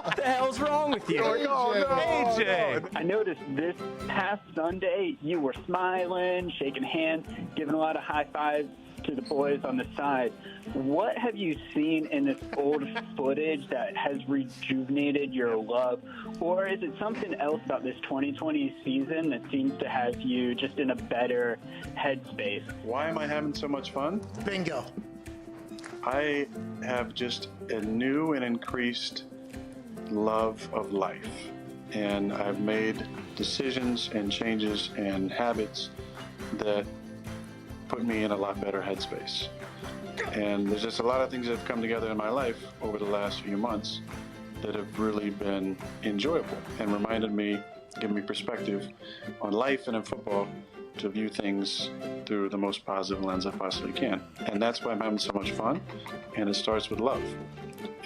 What the hell's wrong with you? AJ. I noticed this past Sunday you were smiling, shaking hands, giving a lot of high fives to the boys on the side. What have you seen in this old footage that has rejuvenated your love? Or is it something else about this 2020 season that seems to have you just in a better headspace? Why am I having so much fun? Bingo. I have just a new and increased love of life. And I've made decisions and changes and habits that put me in a lot better headspace. And there's just a lot of things that have come together in my life over the last few months that have really been enjoyable and reminded me, given me perspective on life and in football to view things through the most positive lens I possibly can. And that's why I'm having so much fun. And it starts with love.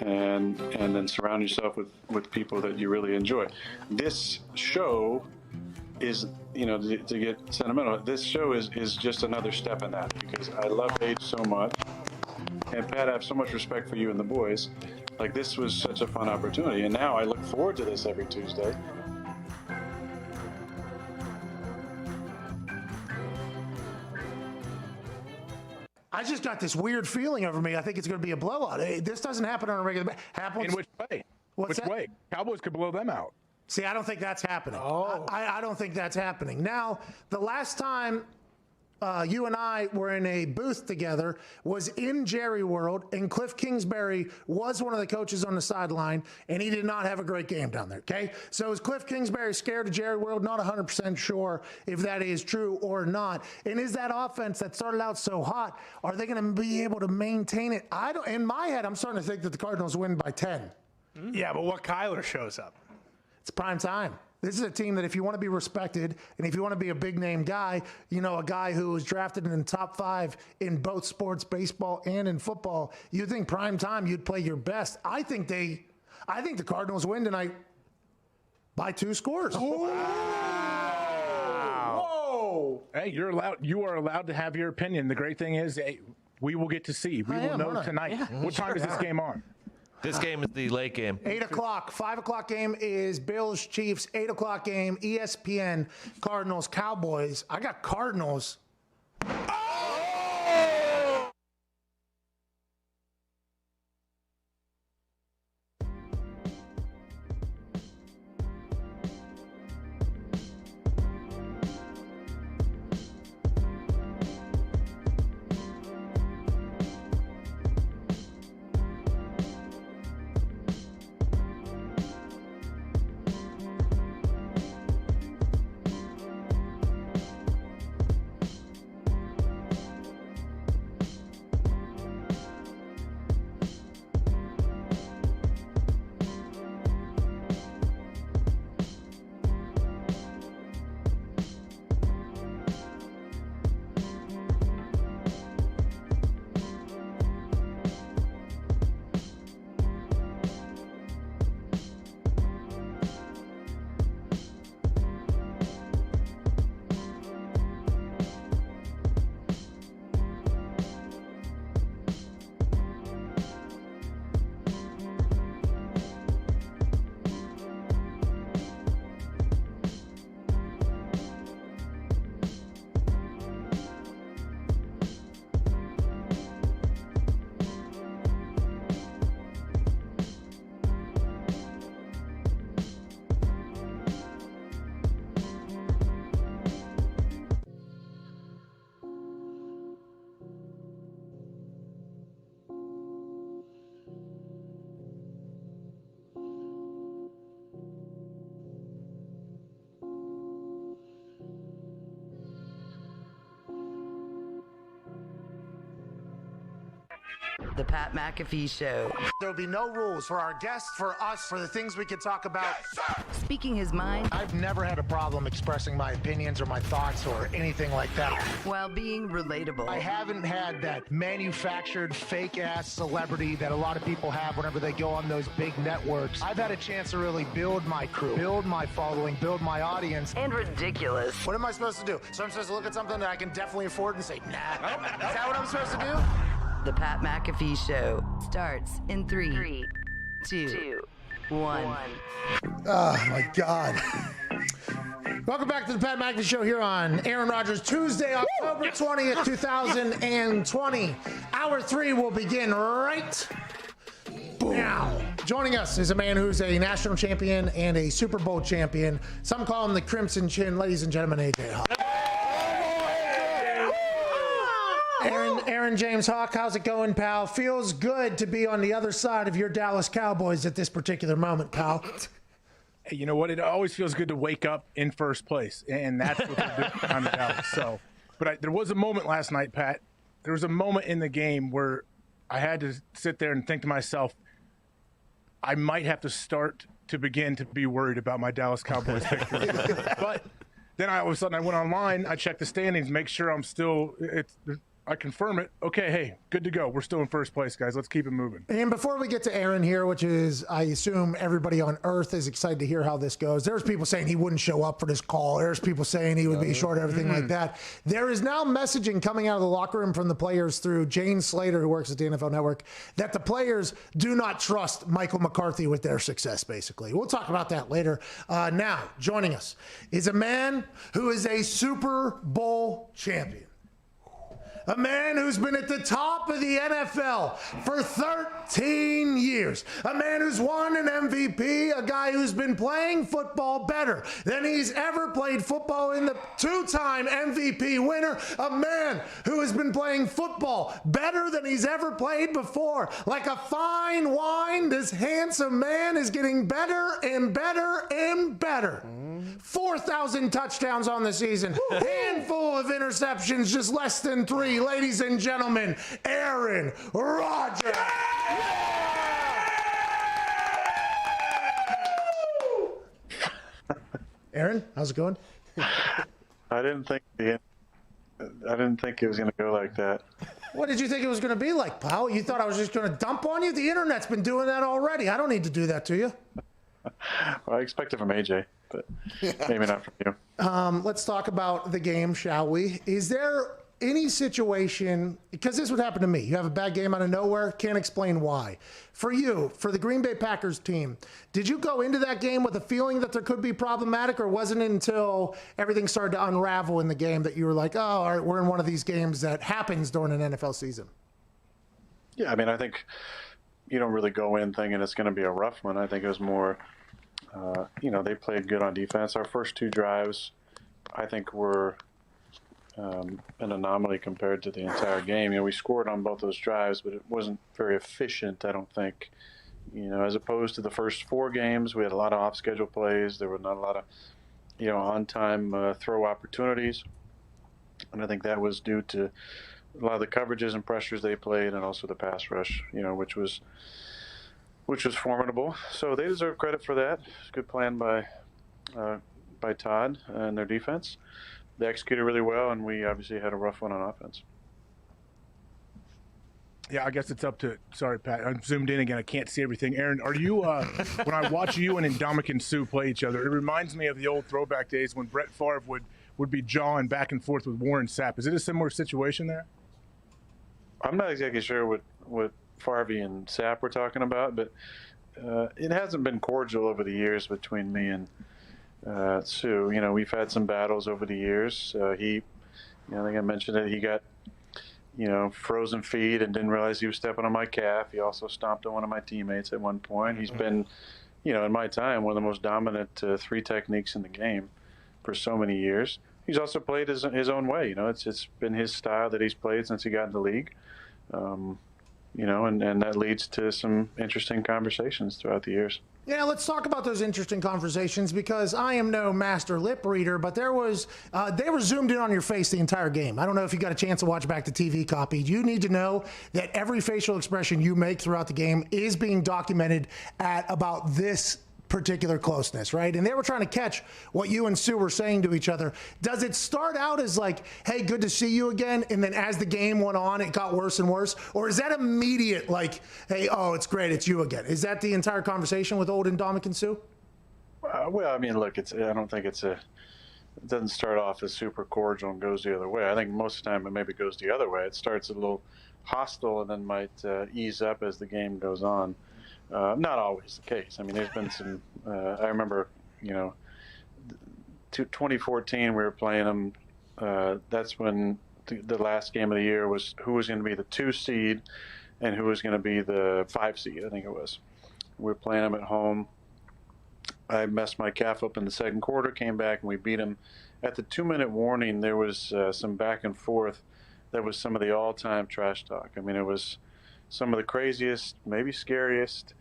And then surround yourself with people that you really enjoy. This show is, to get sentimental, this show is just another step in that, because I love Paige so much. And Pat, I have so much respect for you and the boys. Like, this was such a fun opportunity, and now I look forward to this every Tuesday. I just got this weird feeling over me. I think it's going to be a blowout. Hey, this doesn't happen on a regular basis. In which way? Which way? Cowboys could blow them out. See, I don't think that's happening. I don't think that's happening. Now, the last time you and I were in a booth together was in Jerry World, and Cliff Kingsbury was one of the coaches on the sideline, and he did not have a great game down there, okay? So is Cliff Kingsbury scared of Jerry World? Not 100% sure if that is true or not. And is that offense that started out so hot, are they going to be able to maintain it? In my head, I'm starting to think that the Cardinals win by 10. Yeah, but what Kyler shows up? It's prime time. This is a team that if you want to be respected and if you want to be a big name guy, a guy who was drafted in the top 5 in both sports, baseball and in football, you think prime time you'd play your best. I think the Cardinals win tonight by 2 scores. Whoa! Hey, you are allowed to have your opinion. The great thing is, we will get to see. We will know tonight. Yeah, what time is this game on? This game is the late game. 8 o'clock. 5 o'clock game is Bills, Chiefs. 8 o'clock game, ESPN, Cardinals, Cowboys. I got Cardinals. The Pat McAfee Show. There'll be no rules for our guests, for us, for the things we can talk about. Speaking his mind. I've never had a problem expressing my opinions or my thoughts or anything like that. While being relatable. I haven't had that manufactured fake-ass celebrity that a lot of people have whenever they go on those big networks. I've had a chance to really build my crew, build my following, build my audience. And ridiculous. What am I supposed to do? So I'm supposed to look at something that I can definitely afford and say, nah. Is that what I'm supposed to do? The Pat McAfee Show starts in 3, 2, 1. Oh, my God. Welcome back to the Pat McAfee Show here on Aaron Rodgers, Tuesday, October 20th, 2020. Hour 3 will begin right now. Joining us is a man who's a national champion and a Super Bowl champion. Some call him the Crimson Chin. Ladies and gentlemen, AJ Hawk. Aaron James Hawk, how's it going, pal? Feels good to be on the other side of your Dallas Cowboys at this particular moment, pal. Hey, you know what? It always feels good to wake up in first place, and that's what they're doing down in Dallas. So, but there was a moment last night, Pat. There was a moment in the game where I had to sit there and think to myself, I might have to start to begin to be worried about my Dallas Cowboys victory. But then all of a sudden I went online, I checked the standings, make sure I'm still I confirm it. Okay, hey, good to go. We're still in first place, guys. Let's keep it moving. And before we get to Aaron here, which is, I assume everybody on earth is excited to hear how this goes. There's people saying he wouldn't show up for this call. There's people saying he would be short, everything like that. There is now messaging coming out of the locker room from the players through Jane Slater, who works at the NFL Network, that the players do not trust Michael McCarthy with their success, basically. We'll talk about that later. Now, joining us is a man who is a Super Bowl champion. A man who's been at the top of the NFL for 13 years. A man who's won an MVP. A guy who's been playing football better than he's ever played football in the two-time MVP winner. A man who has been playing football better than he's ever played before. Like a fine wine, this handsome man is getting better and better and better. 4,000 touchdowns on the season. Handful of interceptions, just less than 3. Ladies and gentlemen, Aaron Rodgers. Aaron, how's it going? I didn't think it was going to go like that. What did you think it was going to be like, pal? You thought I was just going to dump on you? The internet's been doing that already. I don't need to do that to you. Well, I expect it from AJ, but maybe not from you. Let's talk about the game, shall we? Is there any situation, because this would happen to me, you have a bad game out of nowhere, can't explain why. For you, for the Green Bay Packers team, did you go into that game with a feeling that there could be problematic, or wasn't it until everything started to unravel in the game that you were like, oh, all right, we're in one of these games that happens during an NFL season? Yeah, I mean, I think you don't really go in thinking it's going to be a rough one. I think it was more, they played good on defense. Our first 2 drives, I think, were an anomaly compared to the entire game. We scored on both those drives, but it wasn't very efficient, I don't think. As opposed to the first 4 games, we had a lot of off-schedule plays. There were not a lot of, on-time throw opportunities. And I think that was due to a lot of the coverages and pressures they played, and also the pass rush, which was formidable. So they deserve credit for that. It's a good plan by Todd and their defense. They executed really well, and we obviously had a rough one on offense. Yeah, I guess it's up to. Sorry, Pat. I'm zoomed in again. I can't see everything. Aaron, are you? When I watch you and Ndamukong Suh play each other, it reminds me of the old throwback days when Brett Favre would be jawing back and forth with Warren Sapp. Is it a similar situation there? I'm not exactly sure what Favre and Sapp were talking about, but it hasn't been cordial over the years between me and Suh. We've had some battles over the years. I think I mentioned it. He got, frozen feet and didn't realize he was stepping on my calf. He also stomped on one of my teammates at one point. He's been, in my time, one of the most dominant 3 techniques in the game for so many years. He's also played his own way. It's been his style that he's played since he got in the league. and that leads to some interesting conversations throughout the years. Yeah, let's talk about those interesting conversations, because I am no master lip reader, but they were zoomed in on your face the entire game. I don't know if you got a chance to watch back the TV copy. You need to know that every facial expression you make throughout the game is being documented at about this particular closeness, right? And they were trying to catch what you and Sue were saying to each other. Does it start out as like, hey, good to see you again, and then as the game went on, it got worse and worse? Or is that immediate, like, hey, oh, it's great, it's you again? Is that the entire conversation with Old and Dominic and Sue? Well, I mean, look, I don't think it doesn't start off as super cordial and goes the other way. I think most of the time it maybe goes the other way. It starts a little hostile and then might ease up as the game goes on. Not always the case. I mean, there's been some. I remember, 2014 we were playing them. That's when the last game of the year was who was going to be the 2 seed and who was going to be the 5 seed. I think it was. We were playing them at home. I messed my calf up in the second quarter. Came back and we beat them. At the 2-minute warning, there was some back and forth. That was some of the all-time trash talk. I mean, it was some of the craziest, maybe scariest,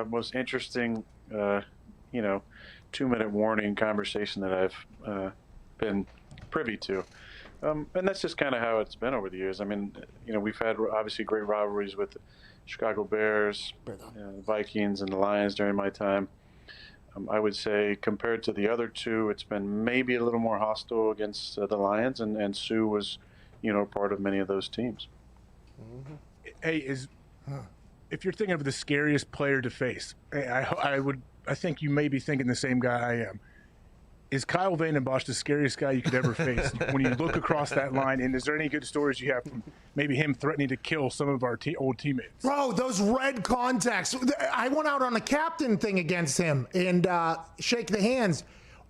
most interesting, 2-minute warning conversation that I've been privy to. And that's just kind of how it's been over the years. I mean, we've had obviously great rivalries with the Chicago Bears, the Vikings, and the Lions during my time. I would say compared to the other two, it's been maybe a little more hostile against the Lions, and Sue was, part of many of those teams. Mm-hmm. Hey, if you're thinking of the scariest player to face, I think you may be thinking the same guy I am. Is Kyle Vanden Bosch the scariest guy you could ever face when you look across that line? And is there any good stories you have from maybe him threatening to kill some of our old teammates? Bro, those red contacts. I went out on a captain thing against him and shake the hands.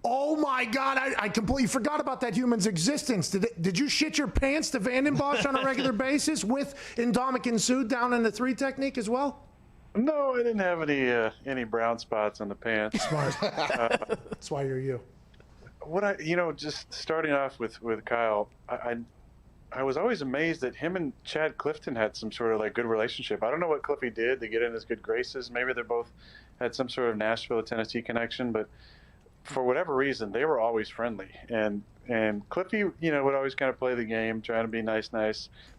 Oh my God, I completely forgot about that human's existence. Did you shit your pants to Vanden Bosch on a regular basis with Indomik and Sue down in the 3 technique as well? No, I didn't have any brown spots on the pants. Smart. That's why you're you. Just starting off with Kyle, I was always amazed that him and Chad Clifton had some sort of like good relationship. I don't know what Cliffy did to get in his good graces. Maybe they both had some sort of Nashville, Tennessee connection, but for whatever reason, they were always friendly. And Cliffy, would always kind of play the game, trying to be nice,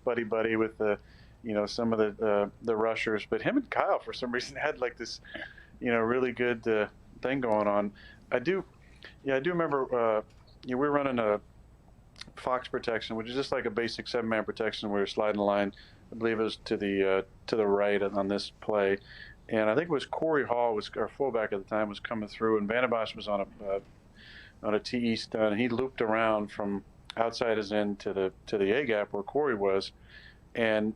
buddy with the, some of the rushers. But him and Kyle, for some reason, had like this, really good thing going on. I do remember we were running a Fox protection, which is just like a basic 7-man protection. We were sliding the line. I believe it was to the right on this play. And I think it was Corey Hall, was our fullback at the time, was coming through, and Vanden Bosch was on a TE stun, and he looped around from outside his end to the A gap where Corey was, and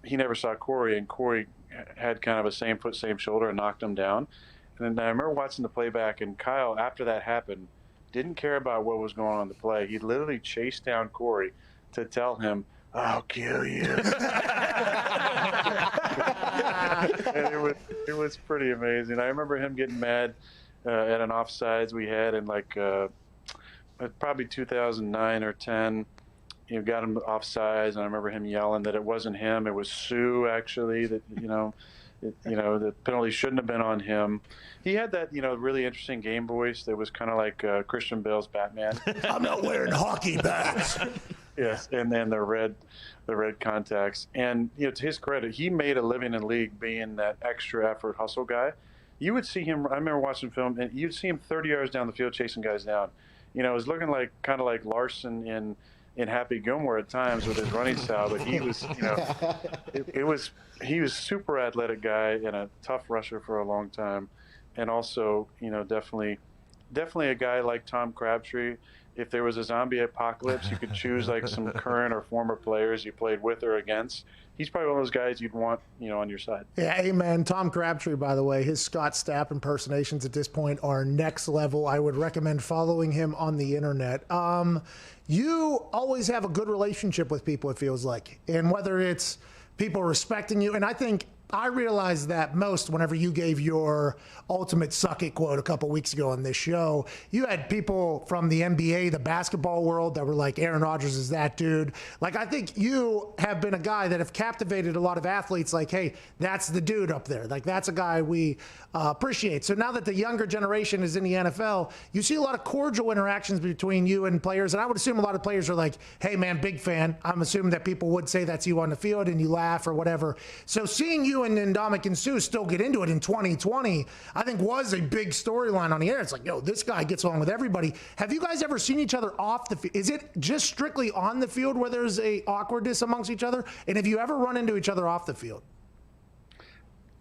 he never saw Corey, and Corey had kind of a same foot, same shoulder, and knocked him down. And then I remember watching the playback, and Kyle, after that happened, didn't care about what was going on in the play. He literally chased down Corey to tell him, "I'll kill you." And it was pretty amazing. I remember him getting mad at an offsides we had in probably 2009 or 10. Got him offsides, and I remember him yelling that it wasn't him, it was Sue actually. That the penalty shouldn't have been on him. He had that really interesting game voice that was kind of like Christian Bale's Batman. I'm not wearing hockey pads. Yes, and then the red contacts. And to his credit, he made a living in the league being that extra effort hustle guy. You would see him. I remember watching film, and you'd see him 30 yards down the field chasing guys down. It was looking like kind of like Larson in Happy Gilmore at times with his running style, but he was he was super athletic guy and a tough rusher for a long time, and also definitely a guy like Tom Crabtree. If there was a zombie apocalypse, you could choose like some current or former players you played with or against. He's probably one of those guys you'd want, on your side. Yeah, amen. Tom Crabtree, by the way, his Scott Stapp impersonations at this point are next level. I would recommend following him on the internet. You always have a good relationship with people, it feels like. And whether it's people respecting you, and I think I realized that most whenever you gave your ultimate suck it quote a couple weeks ago on this show. You had people from the NBA, the basketball world, that were like, Aaron Rodgers is that dude. Like, I think you have been a guy that have captivated a lot of athletes. Like, hey, that's the dude up there. Like, that's a guy we appreciate. So now that the younger generation is in the NFL, you see a lot of cordial interactions between you and players. And I would assume a lot of players are like, hey, man, big fan. I'm assuming that people would say that's you on the field and you laugh or whatever. So seeing you and Ndamukong Suh still get into it in 2020, I think was a big storyline on the air. It's like, yo, this guy gets along with everybody. Have you guys ever seen each other off the field? Is it just strictly on the field where there's a awkwardness amongst each other? And have you ever run into each other off the field?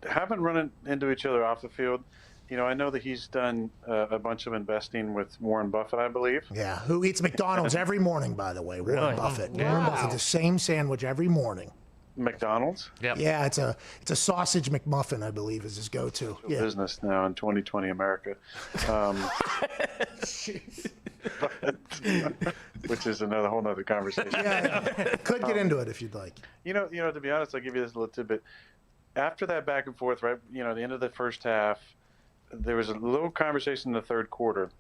Haven't run into each other off the field. You know, I know that he's done a bunch of investing with Warren Buffett, I believe. Yeah, who eats McDonald's every morning, by the way. Warren Buffett. Yeah. Warren Buffett, the same sandwich every morning. McDonald's? Yeah, it's a sausage McMuffin, I believe, is his go-to. Yeah. Business now in 2020 America. Which is whole nother conversation. Yeah, could get into it if you'd like. You know, to be honest, I'll give you this little tidbit. After that back and forth, right, at the end of the first half, there was a little conversation in the third quarter.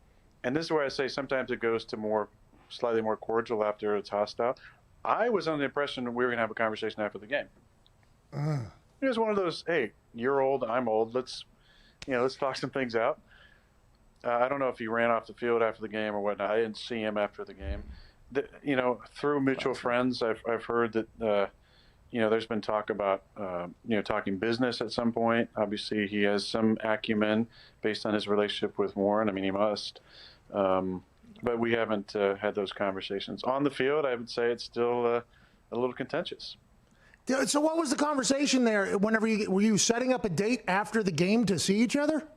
And this is where I say sometimes it goes to slightly more cordial after it's hostile. I was under the impression that we were going to have a conversation after the game. It was one of those, hey, you're old, I'm old. Let's talk some things out. I don't know if he ran off the field after the game or whatnot. I didn't see him after the game. Through mutual friends, I've heard that, there's been talk about, talking business at some point. Obviously, he has some acumen based on his relationship with Warren. I mean, he must. But we haven't had those conversations. On the field, I would say it's still a little contentious. So what was the conversation there? Were you setting up a date after the game to see each other?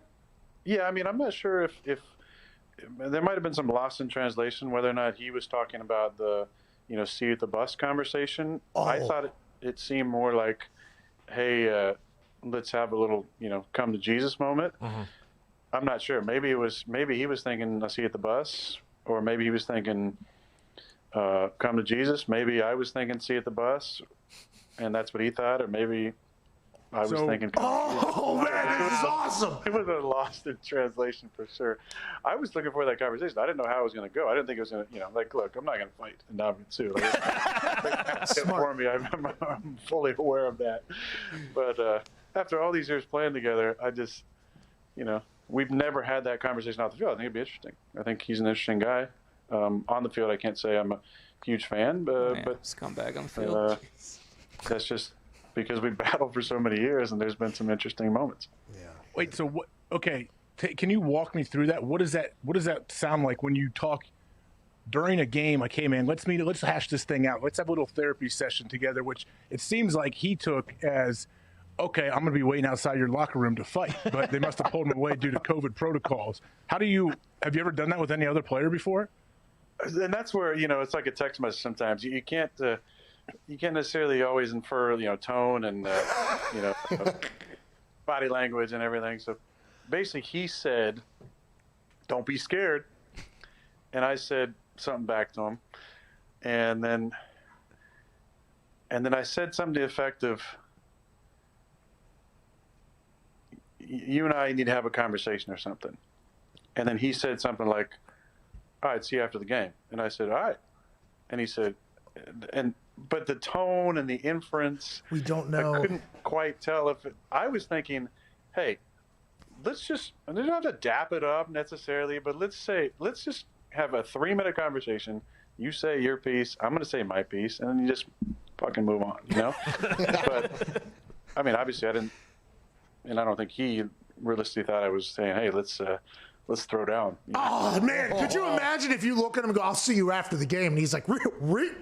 Yeah, I mean, I'm not sure if there might have been some loss in translation, whether or not he was talking about the, see you at the bus conversation. Oh. I thought it seemed more like, hey, let's have a little, come to Jesus moment. Mm-hmm. I'm not sure. Maybe he was thinking, I'll see you at the bus. Or maybe he was thinking, come to Jesus. Maybe I was thinking, see you at the bus. And that's what he thought. Or maybe I was thinking, oh, man, this is awesome. It was a lost in translation for sure. I was looking for that conversation. I didn't know how it was going to go. I didn't think it was going to, look, I'm not going to fight Ndamukong Suh. For me, I'm fully aware of that. But after all these years playing together, I just, we've never had that conversation off the field. I think it'd be interesting. I think he's an interesting guy. On the field, I can't say I'm a huge fan, but scumbag on the field. That's just because we battled for so many years, and there's been some interesting moments. Yeah. Wait. So what? Okay. Can you walk me through that? What does that sound like when you talk during a game? Like, hey, man, let's hash this thing out. Let's have a little therapy session together. Which it seems like he took as, okay, I'm going to be waiting outside your locker room to fight, but they must have pulled him away due to COVID protocols. Have you ever done that with any other player before? And that's where, it's like a text message sometimes. You can't necessarily always infer, tone and, body language and everything. So basically he said, don't be scared. And I said something back to him. And then I said something to the effect of, you and I need to have a conversation or something. And then he said something like, all right, see you after the game. And I said, all right. And he said, but the tone and the inference, we don't know. I couldn't quite tell I was thinking, hey, I don't have to dap it up necessarily, but let's just have a 3-minute conversation. You say your piece, I'm going to say my piece, and then you just fucking move on, But, I mean, obviously I didn't, and I don't think he realistically thought I was saying, hey, let's throw down. Oh, man, could you imagine if you look at him and go, I'll see you after the game, and he's like, really?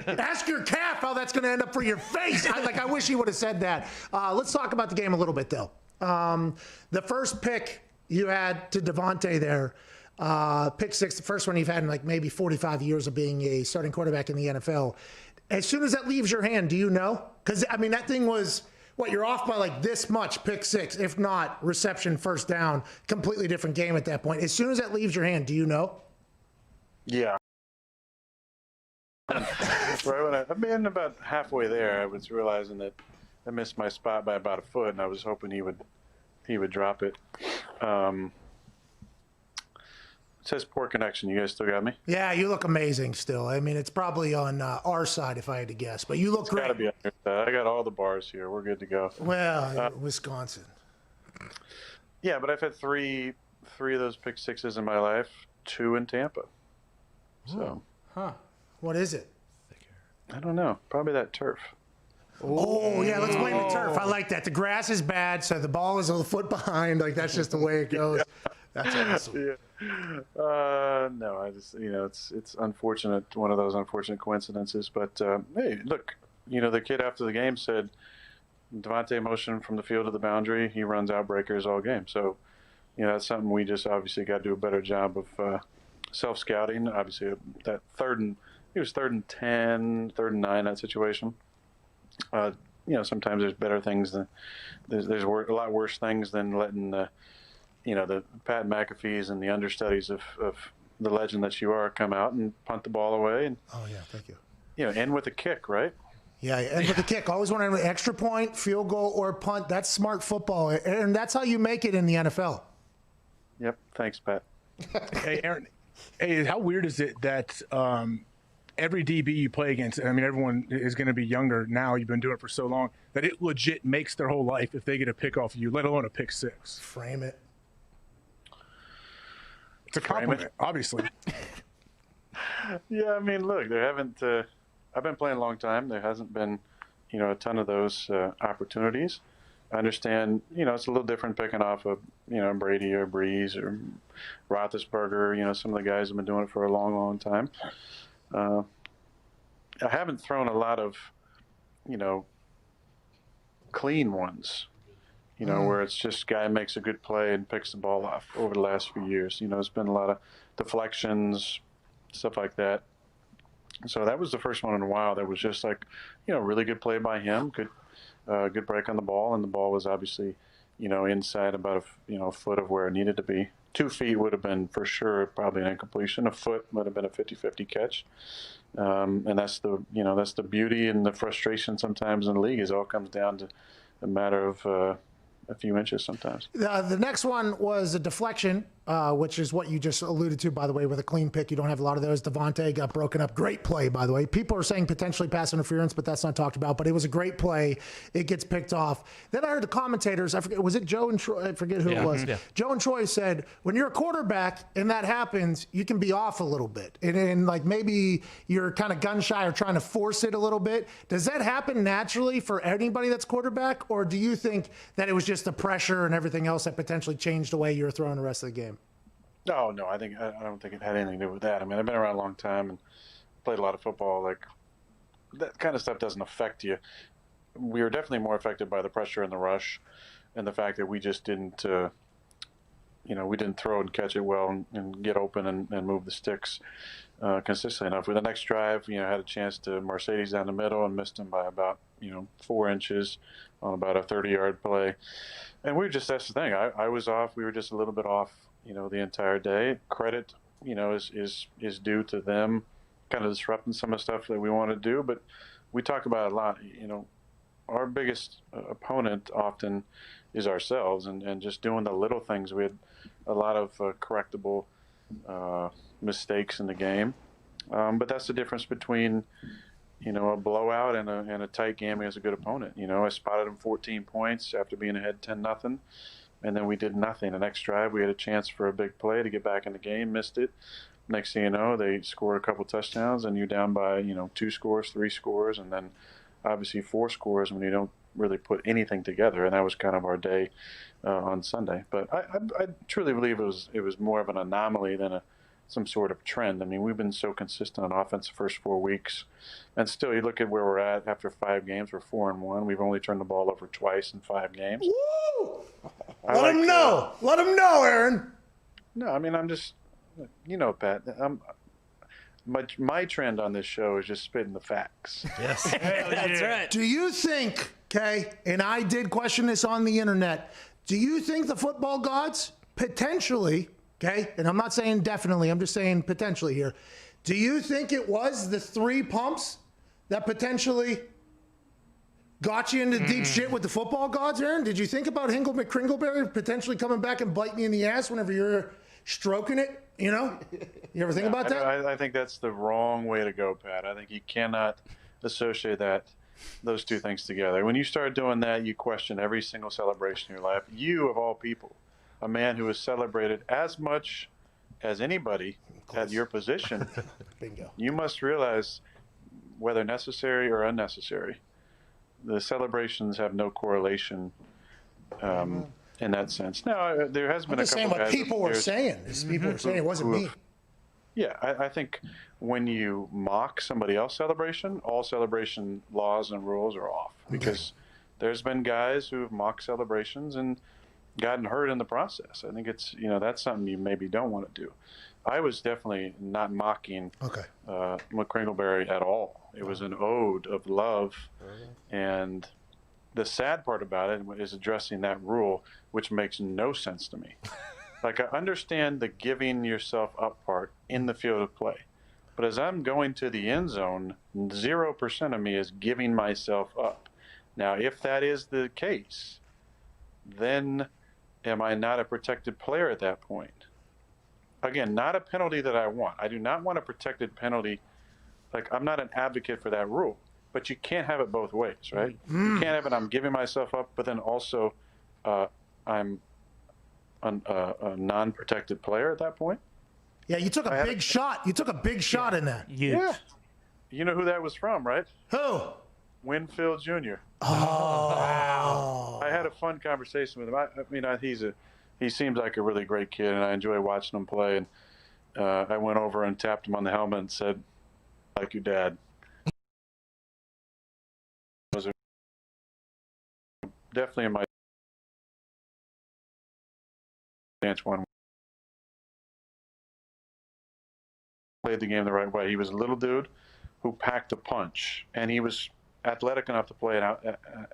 Ask your calf how that's going to end up for your face. I wish he would have said that. Let's talk about the game a little bit, though. The first pick you had to Devontae there, pick 6, the first one you've had in maybe 45 years of being a starting quarterback in the NFL. As soon as that leaves your hand, do you know? Because, I mean, that thing was... you're off by this much, pick 6. If not, reception, first down, completely different game at that point. As soon as that leaves your hand, do you know? Yeah. Right when I'm about halfway there, I was realizing that missed my spot by about a foot, and I was hoping he would drop it. It says poor connection. You guys still got me? Yeah, you look amazing still. I mean, it's probably on our side if I had to guess, but you look great. Gotta be on your side. I got all the bars here. We're good to go. Well, Wisconsin. Yeah, but I've had three of those pick sixes in my life, 2 in Tampa. So, What is it? I don't know. Probably that turf. Oh, yeah, let's blame the turf. I like that. The grass is bad, so the ball is a foot behind. Like, that's just the way it goes. That's awesome. Yeah. No, I just, it's unfortunate, one of those unfortunate coincidences. But, hey, look, the kid after the game said, Devontae motioned from the field to the boundary. He runs outbreakers all game. So, that's something we just obviously got to do a better job of self-scouting. Obviously, that he was 3rd and 10, 3rd and 9, that situation. Sometimes there's better things than there's a lot worse things than letting the Pat McAfees and the understudies of the legend that you are come out and punt the ball away. And, oh yeah, thank you. End with a kick, right? Yeah, end with a kick. Always want an extra point, field goal, or punt. That's smart football, and that's how you make it in the NFL. Yep. Thanks, Pat. Hey, Aaron. Hey, how weird is it that every DB you play against, I mean, everyone is going to be younger now, you've been doing it for so long, that it legit makes their whole life if they get a pick off of you, let alone a pick six. Frame it. It's a compliment, obviously. Yeah, I mean, look, there haven't. I've been playing a long time. There hasn't been, a ton of those opportunities. I understand, it's a little different picking off of, Brady or Breeze or Roethlisberger. Some of the guys have been doing it for a long, long time. I haven't thrown a lot of, clean ones. Where it's just guy makes a good play and picks the ball off over the last few years. It's been a lot of deflections, stuff like that. So that was the first one in a while that was just like, really good play by him, good break on the ball, and the ball was obviously, inside about a foot of where it needed to be. 2 feet would have been for sure probably an incompletion. A foot would have been a 50-50 catch. And that's the beauty and the frustration sometimes in the league is it all comes down to a matter of a few inches sometimes. The next one was a deflection, which is what you just alluded to, by the way, with a clean pick. You don't have a lot of those. Devontae got broken up. Great play, by the way. People are saying potentially pass interference, but that's not talked about. But it was a great play. It gets picked off. Then I heard the commentators, I forget, was it Joe and Troy? I forget who it was. Yeah. Joe and Troy said, when you're a quarterback and that happens, you can be off a little bit. And like maybe you're kind of gun shy or trying to force it a little bit. Does that happen naturally for anybody that's quarterback? Or do you think that it was just the pressure and everything else that potentially changed the way you were throwing the rest of the game? No, I don't think it had anything to do with that. I mean, I've been around a long time and played a lot of football. Like, that kind of stuff doesn't affect you. We were definitely more affected by the pressure and the rush and the fact that we just didn't, we didn't throw and catch it well and get open and move the sticks consistently enough. With the next drive, had a chance to Mercedes down the middle and missed him by about, 4 inches on about a 30-yard play. And that's the thing. I was off. We were just a little bit off, the entire day. Credit, is due to them kind of disrupting some of the stuff that we want to do. But we talk about it a lot. Our biggest opponent often is ourselves and just doing the little things. We had a lot of correctable mistakes in the game. But that's the difference between, a blowout and a tight game against a good opponent. I spotted them 14 points after being ahead 10-0, and then we did nothing. The next drive, we had a chance for a big play to get back in the game, missed it. Next thing you know, they scored a couple touchdowns, and you're down by 2 scores, 3 scores, and then obviously 4 scores when you don't really put anything together. And that was kind of our day on Sunday. But I truly believe it was more of an anomaly than some sort of trend. I mean, we've been so consistent on offense the first 4 weeks, and still, you look at where we're at after 5 games. We're 4-1. We've only turned the ball over twice in 5 games. Woo! Let him know. Let him know, Aaron. No, I mean, I'm just, Pat. My trend on this show is just spitting the facts. Yes, that's right. Do you think, and I did question this on the internet, do you think the football gods potentially, and I'm not saying definitely, I'm just saying potentially here, do you think it was the 3 pumps that potentially got you into deep shit with the football gods, Aaron? Did you think about Hingle McCringleberry potentially coming back and biting you in the ass whenever you're stroking it? You know? You ever think about that? I think that's the wrong way to go, Pat. I think you cannot associate those two things together. When you start doing that, you question every single celebration in your life. You, of all people, a man who is celebrated as much as anybody at your position, Bingo. You must realize, whether necessary or unnecessary, the celebrations have no correlation in that sense. Now, there has been I'm a just couple saying what guys people were there's- saying. People were saying it wasn't me. Yeah, I think when you mock somebody else's celebration, all celebration laws and rules are off, because there's been guys who've mocked celebrations and gotten hurt in the process. I think it's, that's something you maybe don't want to do. I was definitely not mocking McCringleberry at all. It was an ode of love, and the sad part about it is addressing that rule, which makes no sense to me. Like, I understand the giving yourself up part in the field of play, but as I'm going to the end zone, 0% of me is giving myself up. Now, if that is the case, then am I not a protected player at that point? Again, not a penalty that I want. I do not want a protected penalty. Like, I'm not an advocate for that rule, but you can't have it both ways, right? You can't have it, I'm giving myself up, but then also I'm a non-protected player at that point. Yeah, you took a big shot. You took a big shot in that. Yeah. You know who that was from, right? Who? Winfield Jr. Oh. Wow. I had a fun conversation with him. He seems like a really great kid, and I enjoy watching him play. And I went over and tapped him on the helmet and said, "Like your dad." Was definitely in my stance one. Played the game the right way. He was a little dude who packed a punch, and he was athletic enough to play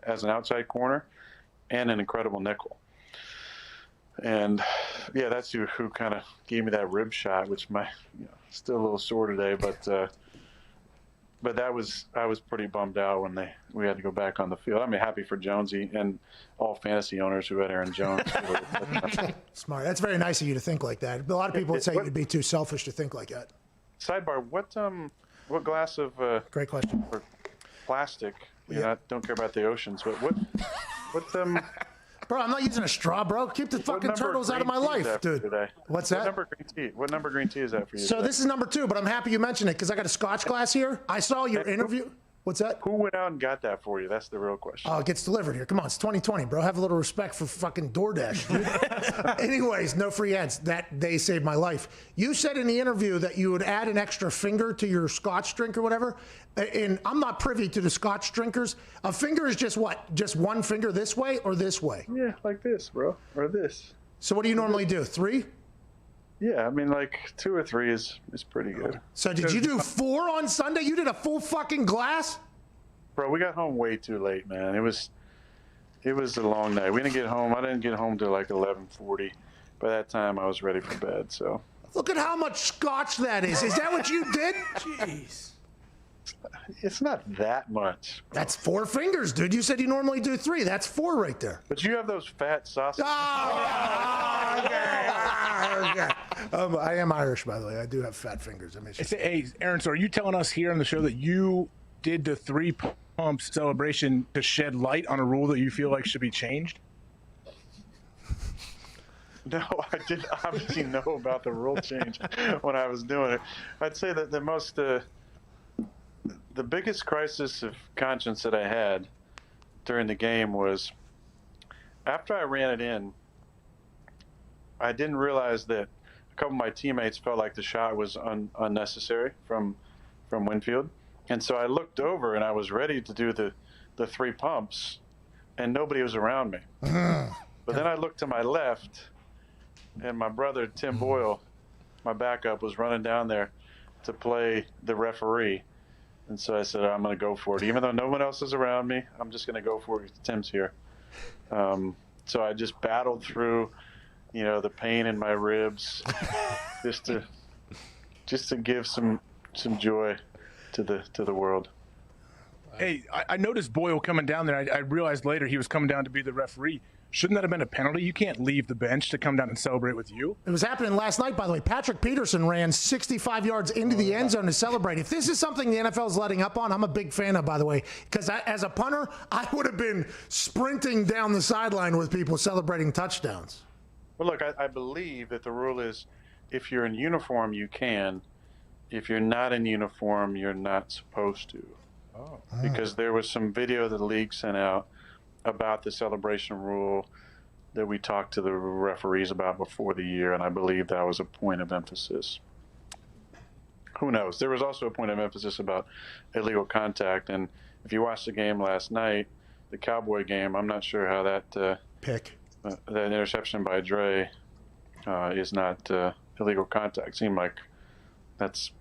as an outside corner and an incredible nickel. And yeah, that's who kind of gave me that rib shot, which still a little sore today, but I was pretty bummed out when we had to go back on the field. I mean, happy for Jonesy and all fantasy owners who had Aaron Jones. Smart. That's very nice of you to think like that. A lot of people would say you'd be too selfish to think like that. Sidebar: what glass of great question or plastic? I don't care about the oceans, but what Bro, I'm not using a straw, bro. Keep the fucking turtles out of my life, dude. What's that? What number green tea is that for you? So this is number 2, but I'm happy you mentioned it because I got a Scotch glass here. I saw your interview. What's that? Who went out and got that for you? That's the real question. Oh, it gets delivered here. Come on, it's 2020, bro. Have a little respect for fucking DoorDash, dude. Anyways, no free ads. That day saved my life. You said in the interview that you would add an extra finger to your Scotch drink or whatever. And I'm not privy to the Scotch drinkers. A finger is just what? Just one finger this way or this way? Yeah, like this, bro. Or this. So what do you normally do? 3? Yeah, I mean, like 2 or 3 is pretty good. So did you do 4 on Sunday? You did a full fucking glass? Bro, we got home way too late, man. It was a long night. We didn't get home. I didn't get home till like 11:40. By that time, I was ready for bed. So look at how much Scotch that is. Is that what you did? Jeez. It's not that much. That's 4 fingers, dude. You said you normally do 3. That's 4 right there. But you have those fat sausages. I am Irish, by the way. I do have fat fingers. I mean, Hey, Aaron, so are you telling us here on the show that you did the 3 pumps celebration to shed light on a rule that you feel like should be changed? No, I didn't obviously know about the rule change when I was doing it. I'd say that the biggest crisis of conscience that I had during the game was after I ran it in, I didn't realize that a couple of my teammates felt like the shot was unnecessary from Winfield. And so I looked over and I was ready to do the 3 pumps and nobody was around me. But then I looked to my left and my brother, Tim Boyle, my backup, was running down there to play the referee. And so I said, I'm going to go for it. Even though no one else is around me, I'm just going to go for it. Tim's here. So I just battled through, the pain in my ribs just to give some joy to the world. Hey, I noticed Boyle coming down there. I realized later he was coming down to be the referee. Shouldn't that have been a penalty? You can't leave the bench to come down and celebrate with you. It was happening last night, by the way. Patrick Peterson ran 65 yards into the end zone to celebrate. If this is something the NFL is letting up on, I'm a big fan of, by the way, because as a punter, I would have been sprinting down the sideline with people celebrating touchdowns. Well, look, I believe that the rule is if you're in uniform, you can. If you're not in uniform, you're not supposed to. Oh. Because there was some video that the league sent out about the celebration rule that we talked to the referees about before the year, and I believe that was a point of emphasis. Who knows? There was also a point of emphasis about illegal contact, and if you watched the game last night, the Cowboy game, I'm not sure how that that interception by Dre is not illegal contact. It seemed like that's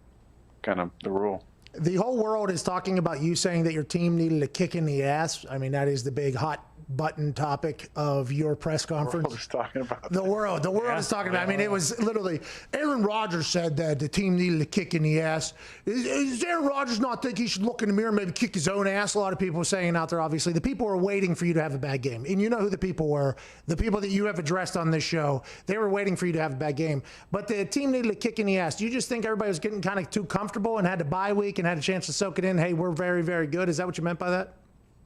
kind of the rule. The whole world is talking about you saying that your team needed a kick in the ass. I mean, that is the big hot button topic of your press conference. The world is talking about the world is talking about. I mean, it was literally Aaron Rodgers said that the team needed a kick in the ass. Does Aaron Rodgers not think he should look in the mirror and maybe kick his own ass? A lot of people were saying out there, obviously. The people were waiting for you to have a bad game. And you know who the people were. The people that you have addressed on this show, they were waiting for you to have a bad game. But the team needed a kick in the ass. Do you just think everybody was getting kind of too comfortable and had a bye week and had a chance to soak it in? Hey, we're very, very good. Is that what you meant by that?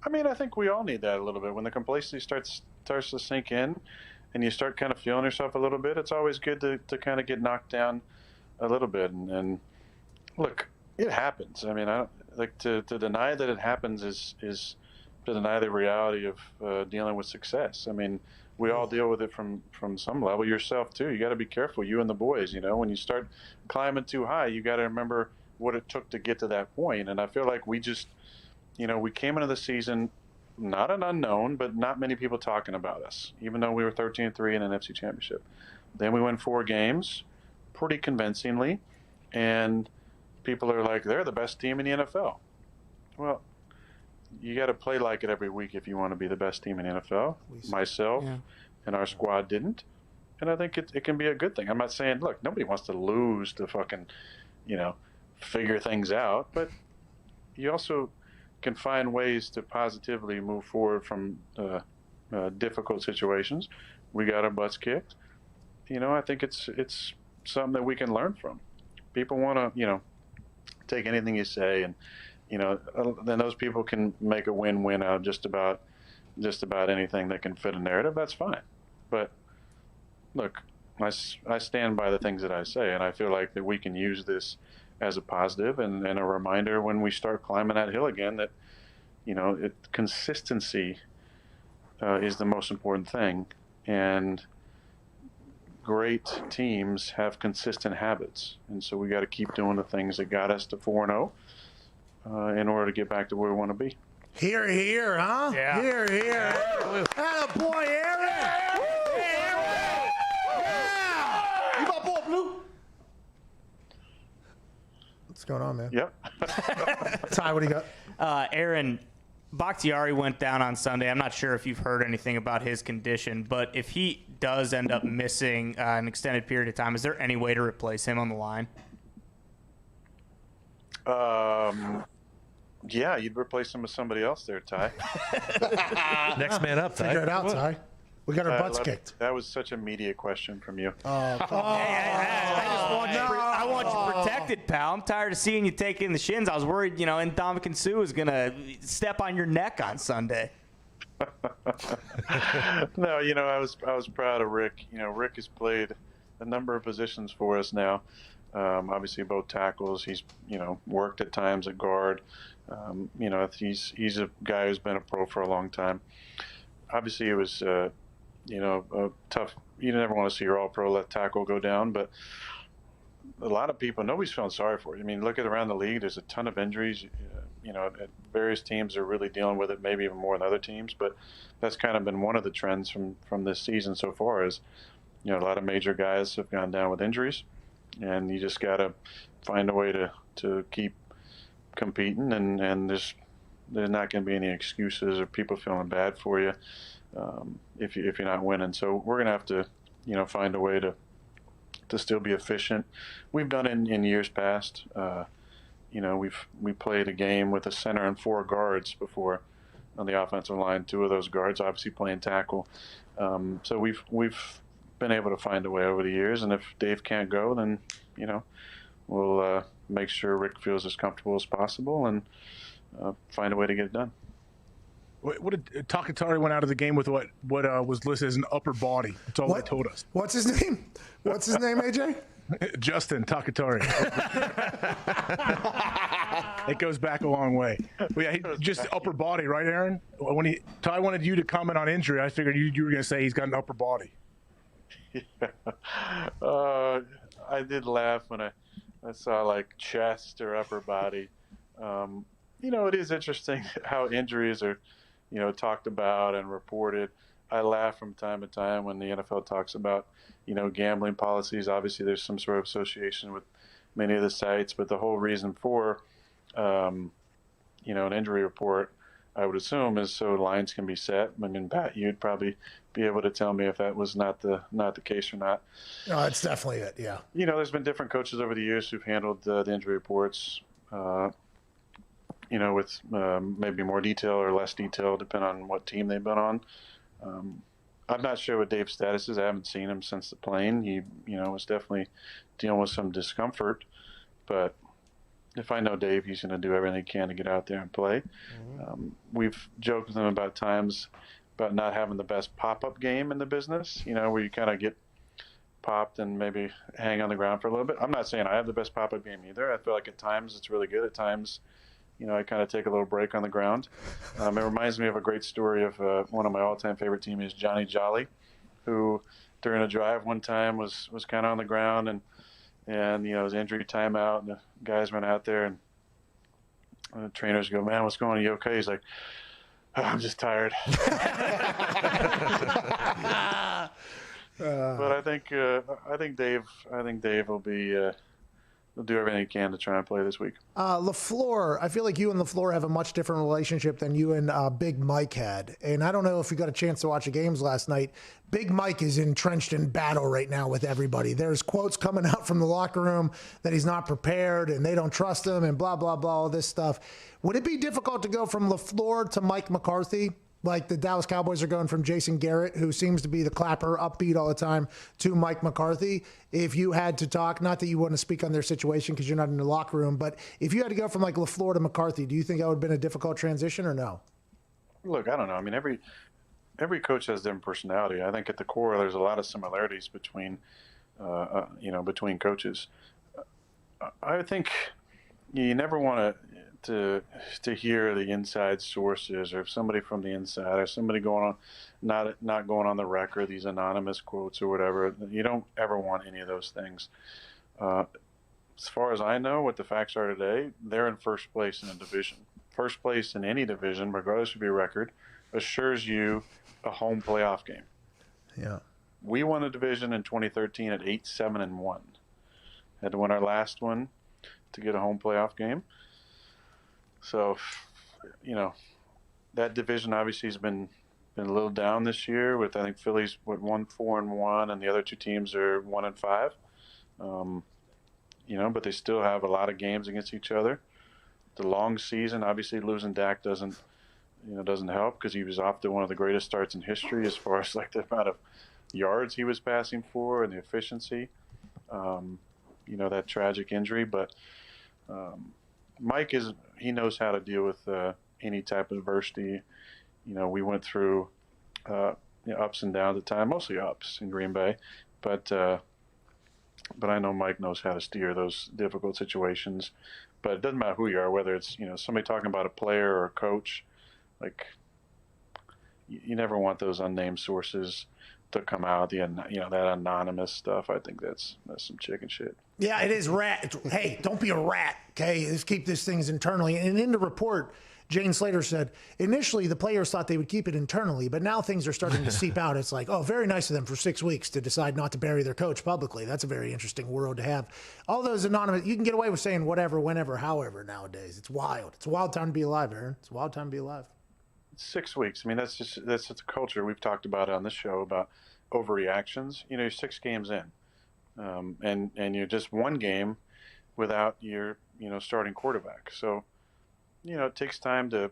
I mean, I think we all need that a little bit. When the complacency starts to sink in and you start kind of feeling yourself a little bit, it's always good to kind of get knocked down a little bit. And look, it happens. I mean, I don't, like to deny that it happens is to deny the reality of dealing with success. I mean, we all deal with it from some level. Yourself, too. You got to be careful, you and the boys. You know, when you start climbing too high, you got to remember what it took to get to that point. And I feel like we just... You know, we came into the season not an unknown, but not many people talking about us, even though we were 13-3 in an NFC Championship. Then we won 4 games pretty convincingly, and people are like, they're the best team in the NFL. Well, you got to play like it every week if you want to be the best team in the NFL. Myself and our squad didn't, and I think it can be a good thing. I'm not saying, look, nobody wants to lose to fucking, you know, figure things out, but you also can find ways to positively move forward from difficult situations. We got our butts kicked. You know, I think it's something that we can learn from. People want to, you know, take anything you say, and you know, then those people can make a win-win out of just about anything that can fit a narrative. That's fine. But look, I stand by the things that I say, and I feel like that we can use this as a positive and a reminder when we start climbing that hill again that, you know, consistency is the most important thing. And great teams have consistent habits. And so we got to keep doing the things that got us to 4-0 in order to get back to where we want to be. Here, huh? Yeah. Here. Atta boy, Aaron! You my boy, Blue. What's going on, man? Yep. Ty, what do you got? Aaron, Bakhtiari went down on Sunday. I'm not sure if you've heard anything about his condition, but if he does end up missing an extended period of time, is there any way to replace him on the line? Yeah, you'd replace him with somebody else there, Ty. Next man up, Ty. Figure it out, Ty. We got our butts kicked. That was such a media question from you. I want you protected, pal. I'm tired of seeing you taking the shins. I was worried, you know, Ndamukong Suh was going to step on your neck on Sunday. No, you know, I was proud of Rick. You know, Rick has played a number of positions for us now. Obviously, both tackles. He's, you know, worked at times at guard. You know, he's a guy who's been a pro for a long time. Obviously, it was, you know, tough. You never want to see your all-pro left tackle go down, but a lot of people, nobody's feeling sorry for it. I mean, look at around the league. There's a ton of injuries. You know, various teams are really dealing with it, maybe even more than other teams. But that's kind of been one of the trends from this season so far. Is, you know, a lot of major guys have gone down with injuries, and you just got to find a way to keep competing. And there's not going to be any excuses or people feeling bad for you if you're not winning. So we're going to have to, you know, find a way to still be efficient. We've done it in years past. we played a game with a center and 4 guards before on the offensive line. 2 of those guards obviously playing tackle. So we've been able to find a way over the years. And if Dave can't go, then we'll make sure Rick feels as comfortable as possible and find a way to get it done. What did Takatari went out of the game with what was listed as an upper body? That's all they told us. What's his name? What's his name, AJ? Justin Takatari. It goes back a long way. But yeah, just upper body, right, Aaron? When Ty wanted you to comment on injury, I figured you were going to say he's got an upper body. Yeah. I did laugh when I saw like chest or upper body. It is interesting how injuries are, talked about and reported. I laugh from time to time when the NFL talks about, gambling policies. Obviously, there's some sort of association with many of the sites, but the whole reason for, an injury report, I would assume, is so lines can be set. I mean, Pat, you'd probably be able to tell me if that was not the case or not. No, it's definitely it. Yeah. There's been different coaches over the years who've handled the injury reports. With maybe more detail or less detail, depending on what team they've been on. I'm not sure what Dave's status is. I haven't seen him since the plane. He, was definitely dealing with some discomfort. But if I know Dave, he's going to do everything he can to get out there and play. We've joked with him about times about not having the best pop-up game in the business, where you kind of get popped and maybe hang on the ground for a little bit. I'm not saying I have the best pop-up game either. I feel like at times it's really good. At times, I kind of take a little break on the ground. It reminds me of a great story of one of my all-time favorite teammates, Johnny Jolly, who during a drive one time was kind of on the ground and his injury timeout, and the guys went out there and the trainers go, "Man, what's going on? Are you okay?" He's like, "Oh, I'm just tired." But I think Dave will be. He'll do everything he can to try and play this week. LaFleur, I feel like you and LaFleur have a much different relationship than you and Big Mike had. And I don't know if you got a chance to watch the games last night. Big Mike is entrenched in battle right now with everybody. There's quotes coming out from the locker room that he's not prepared and they don't trust him and blah, blah, blah, all this stuff. Would it be difficult to go from LaFleur to Mike McCarthy? Like the Dallas Cowboys are going from Jason Garrett, who seems to be the clapper, upbeat all the time, to Mike McCarthy. If you had to talk, not that you want to speak on their situation because you're not in the locker room, but if you had to go from like LaFleur to McCarthy, do you think that would have been a difficult transition or no? Look, I don't know. I mean, every coach has different personality. I think at the core, there's a lot of similarities between coaches. I think you never want to hear the inside sources or somebody from the inside or somebody going on, not going on the record, these anonymous quotes or whatever. You don't ever want any of those things. As far as I know, what the facts are today, they're in first place in a division. First place in any division, regardless of your record, assures you a home playoff game. Yeah. We won a division in 2013 at 8-7-1. Had to win our last one to get a home playoff game. So, that division obviously has been a little down this year. With I think Philly's 1-4-1, and the other two teams are 1-5. But they still have a lot of games against each other. The long season, obviously, losing Dak doesn't help because he was off to one of the greatest starts in history as far as like the amount of yards he was passing for and the efficiency. That tragic injury, but. Mike he knows how to deal with any type of adversity. We went through ups and downs at the time, mostly ups in Green Bay, but I know Mike knows how to steer those difficult situations. But it doesn't matter who you are, whether it's somebody talking about a player or a coach. Like you never want those unnamed sources to come out. That anonymous stuff. I think that's some chicken shit. Yeah, it is rat. Hey, don't be a rat, okay? Let's keep these things internally. And in the report, Jane Slater said, initially the players thought they would keep it internally, but now things are starting to seep out. It's like, oh, very nice of them for 6 weeks to decide not to bury their coach publicly. That's a very interesting world to have. All those anonymous, you can get away with saying whatever, whenever, however nowadays. It's wild. It's a wild time to be alive, Aaron. It's a wild time to be alive. 6 weeks. I mean, that's just a culture we've talked about on this show about overreactions. You're 6 games in. And you're just one game without your starting quarterback. So, it takes time to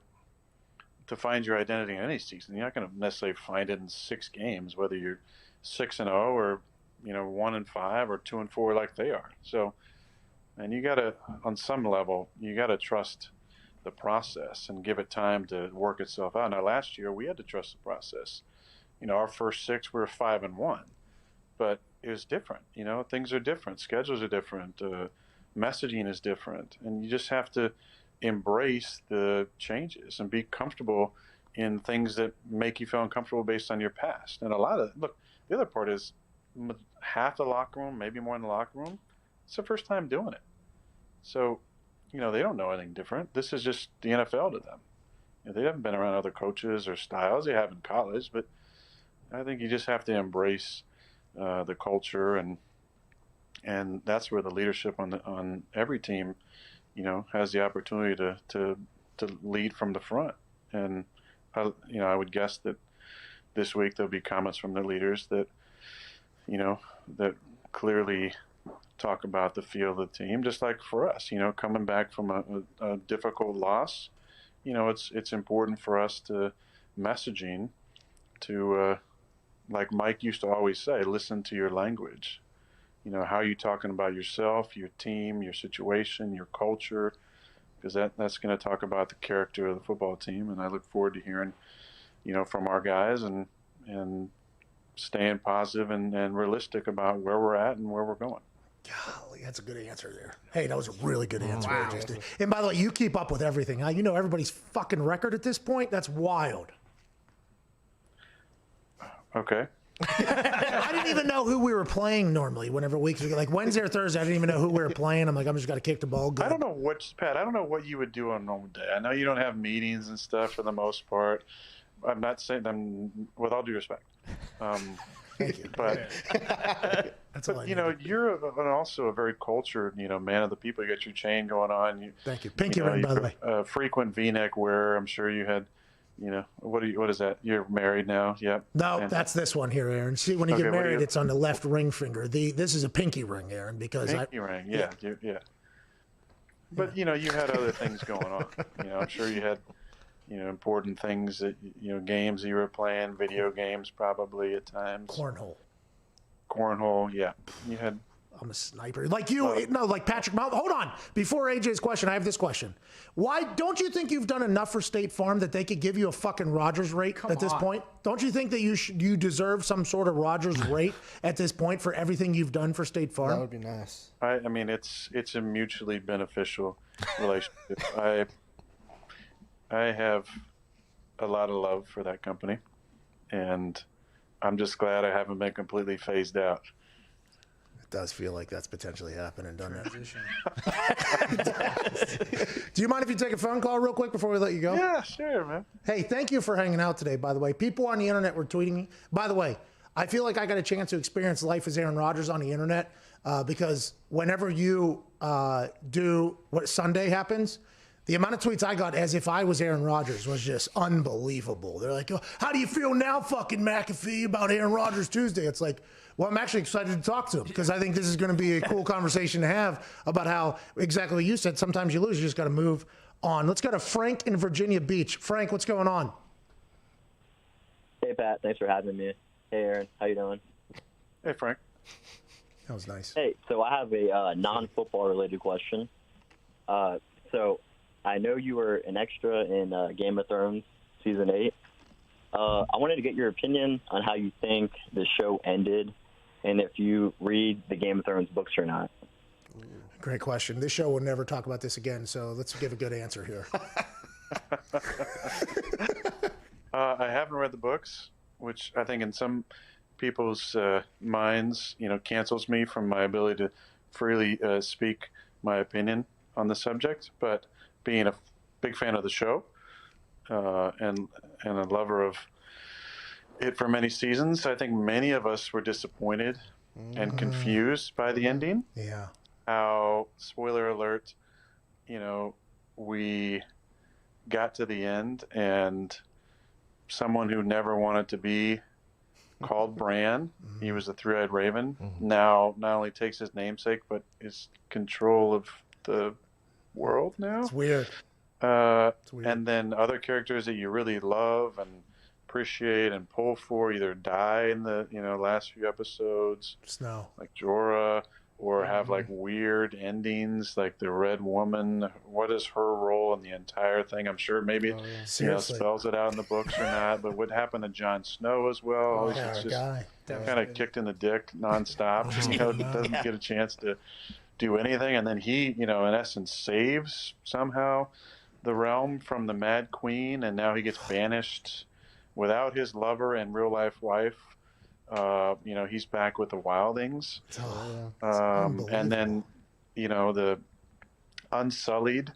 find your identity in any season. You're not going to necessarily find it in 6 games, whether you're 6-0 or 1-5 or 2-4 like they are. So, and you got to, on some level, you got to trust the process and give it time to work itself out. Now, last year we had to trust the process. Our first 6 we were 5-1, but it was different. Things are different, schedules are different, messaging is different, and you just have to embrace the changes and be comfortable in things that make you feel uncomfortable based on your past. And the other part is half the locker room, maybe more in the locker room, it's the first time doing it. So, they don't know anything different. This is just the NFL to them. They haven't been around other coaches or styles. They have in college, but I think you just have to embrace the culture, and that's where the leadership on every team, has the opportunity to lead from the front. And I would guess that this week there'll be comments from the leaders that that clearly talk about the feel of the team, just like for us. Coming back from a difficult loss, it's important for us to messaging to like Mike used to always say, listen to your language. How are you talking about yourself, your team, your situation, your culture? Because that's going to talk about the character of the football team. And I look forward to hearing, from our guys and staying positive and realistic about where we're at and where we're going. Golly, that's a good answer there. Hey, that was a really good answer. Wow. And by the way, you keep up with everything. Huh? You know everybody's fucking record at this point? That's wild. Okay. I didn't even know who we were playing normally whenever weeks ago. Like Wednesday or Thursday, I didn't even know who we were playing. I'm like, I'm just got to kick the ball good. I don't know Pat, I don't know what you would do on a normal day. I know you don't have meetings and stuff for the most part. I'm not saying them with all due respect. Thank you. But, That's all you're also a very cultured, man of the people. You got your chain going on. Thank you. Pinky ring, by the way. Frequent V-neck wearer. I'm sure you had. What is that? You're married now? Yep. No, that's this one here, Aaron. See, when you get married, it's on the left ring finger. This is a pinky ring, Aaron, because pinky ring. Yeah. But you had other things going on. I'm sure you had, important things that games you were playing, video games probably at times. Cornhole. Yeah. You had. I'm a sniper. Like you, like Patrick Mount. Hold on. Before AJ's question, I have this question. Why don't you think you've done enough for State Farm that they could give you a fucking Rogers rate at this point? Don't you think that you deserve some sort of Rogers rate at this point for everything you've done for State Farm? That would be nice. I mean, it's a mutually beneficial relationship. I have a lot of love for that company, and I'm just glad I haven't been completely phased out. Does feel like that's potentially happening, doesn't it? Do you mind if you take a phone call real quick before we let you go? Yeah, sure, man. Hey, thank you for hanging out today, by the way. People on the internet were tweeting me. By the way, I feel like I got a chance to experience life as Aaron Rodgers on the internet because whenever you do what Sunday happens, the amount of tweets I got as if I was Aaron Rodgers was just unbelievable. They're like, oh, how do you feel now, fucking McAfee, about Aaron Rodgers Tuesday? It's like, well, I'm actually excited to talk to him because I think this is going to be a cool conversation to have about how exactly what you said. Sometimes you lose. You just got to move on. Let's go to Frank in Virginia Beach. Frank, what's going on? Hey, Pat. Thanks for having me. Hey, Aaron. How you doing? Hey, Frank. That was nice. Hey, so I have a non-football related question. So I know you were an extra in Game of Thrones Season 8. I wanted to get your opinion on how you think the show ended and if you read the Game of Thrones books or not. Great question. This show will never talk about this again, so let's give a good answer here. I haven't read the books, which I think in some people's minds, cancels me from my ability to freely speak my opinion on the subject. But being a big fan of the show and a lover of it for many seasons, I think many of us were disappointed and confused by the ending. Yeah. How, spoiler alert, we got to the end and someone who never wanted to be called Bran, he was a three-eyed raven, now not only takes his namesake, but is control of the world now. It's weird. And then other characters that you really love and appreciate and pull for either die in the last few episodes, Snow, like Jorah, or have like weird endings, like the Red Woman. What is her role in the entire thing? I'm sure maybe spells it out in the books or not. But what happened to Jon Snow as well? He's just kind of kicked in the dick nonstop. Doesn't get a chance to do anything, and then he, in essence, saves somehow the realm from the Mad Queen, and now he gets banished without his lover and real life wife. He's back with the Wildings. And then, the Unsullied,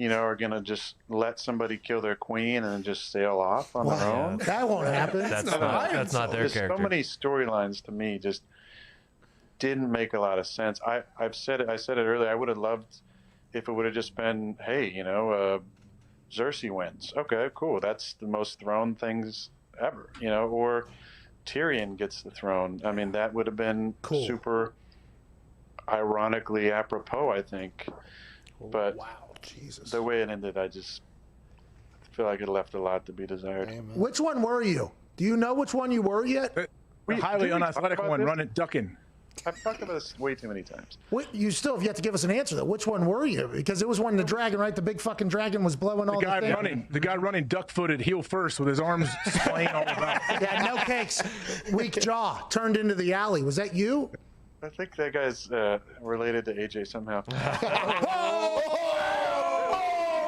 are going to just let somebody kill their queen and then just sail off on their own. That won't happen. That's not their character. So many storylines to me just didn't make a lot of sense. I said it earlier. I would have loved if it would have just been, hey, Cersei wins. Okay, cool. That's the most throne things ever, or Tyrion gets the throne. I mean, that would have been super ironically apropos, I think. But Jesus, the way it ended, I just feel like it left a lot to be desired. Which one were you? Do you know which one you were yet? The highly unathletic one, ducking. I've talked about this way too many times. You still have yet to give us an answer, though. Which one were you? Because it was when the dragon, right? The big fucking dragon was blowing all the things. The guy running duck-footed heel first with his arms splaying all about. Yeah, no cakes. Weak jaw. Turned into the alley. Was that you? I think that guy's related to AJ somehow.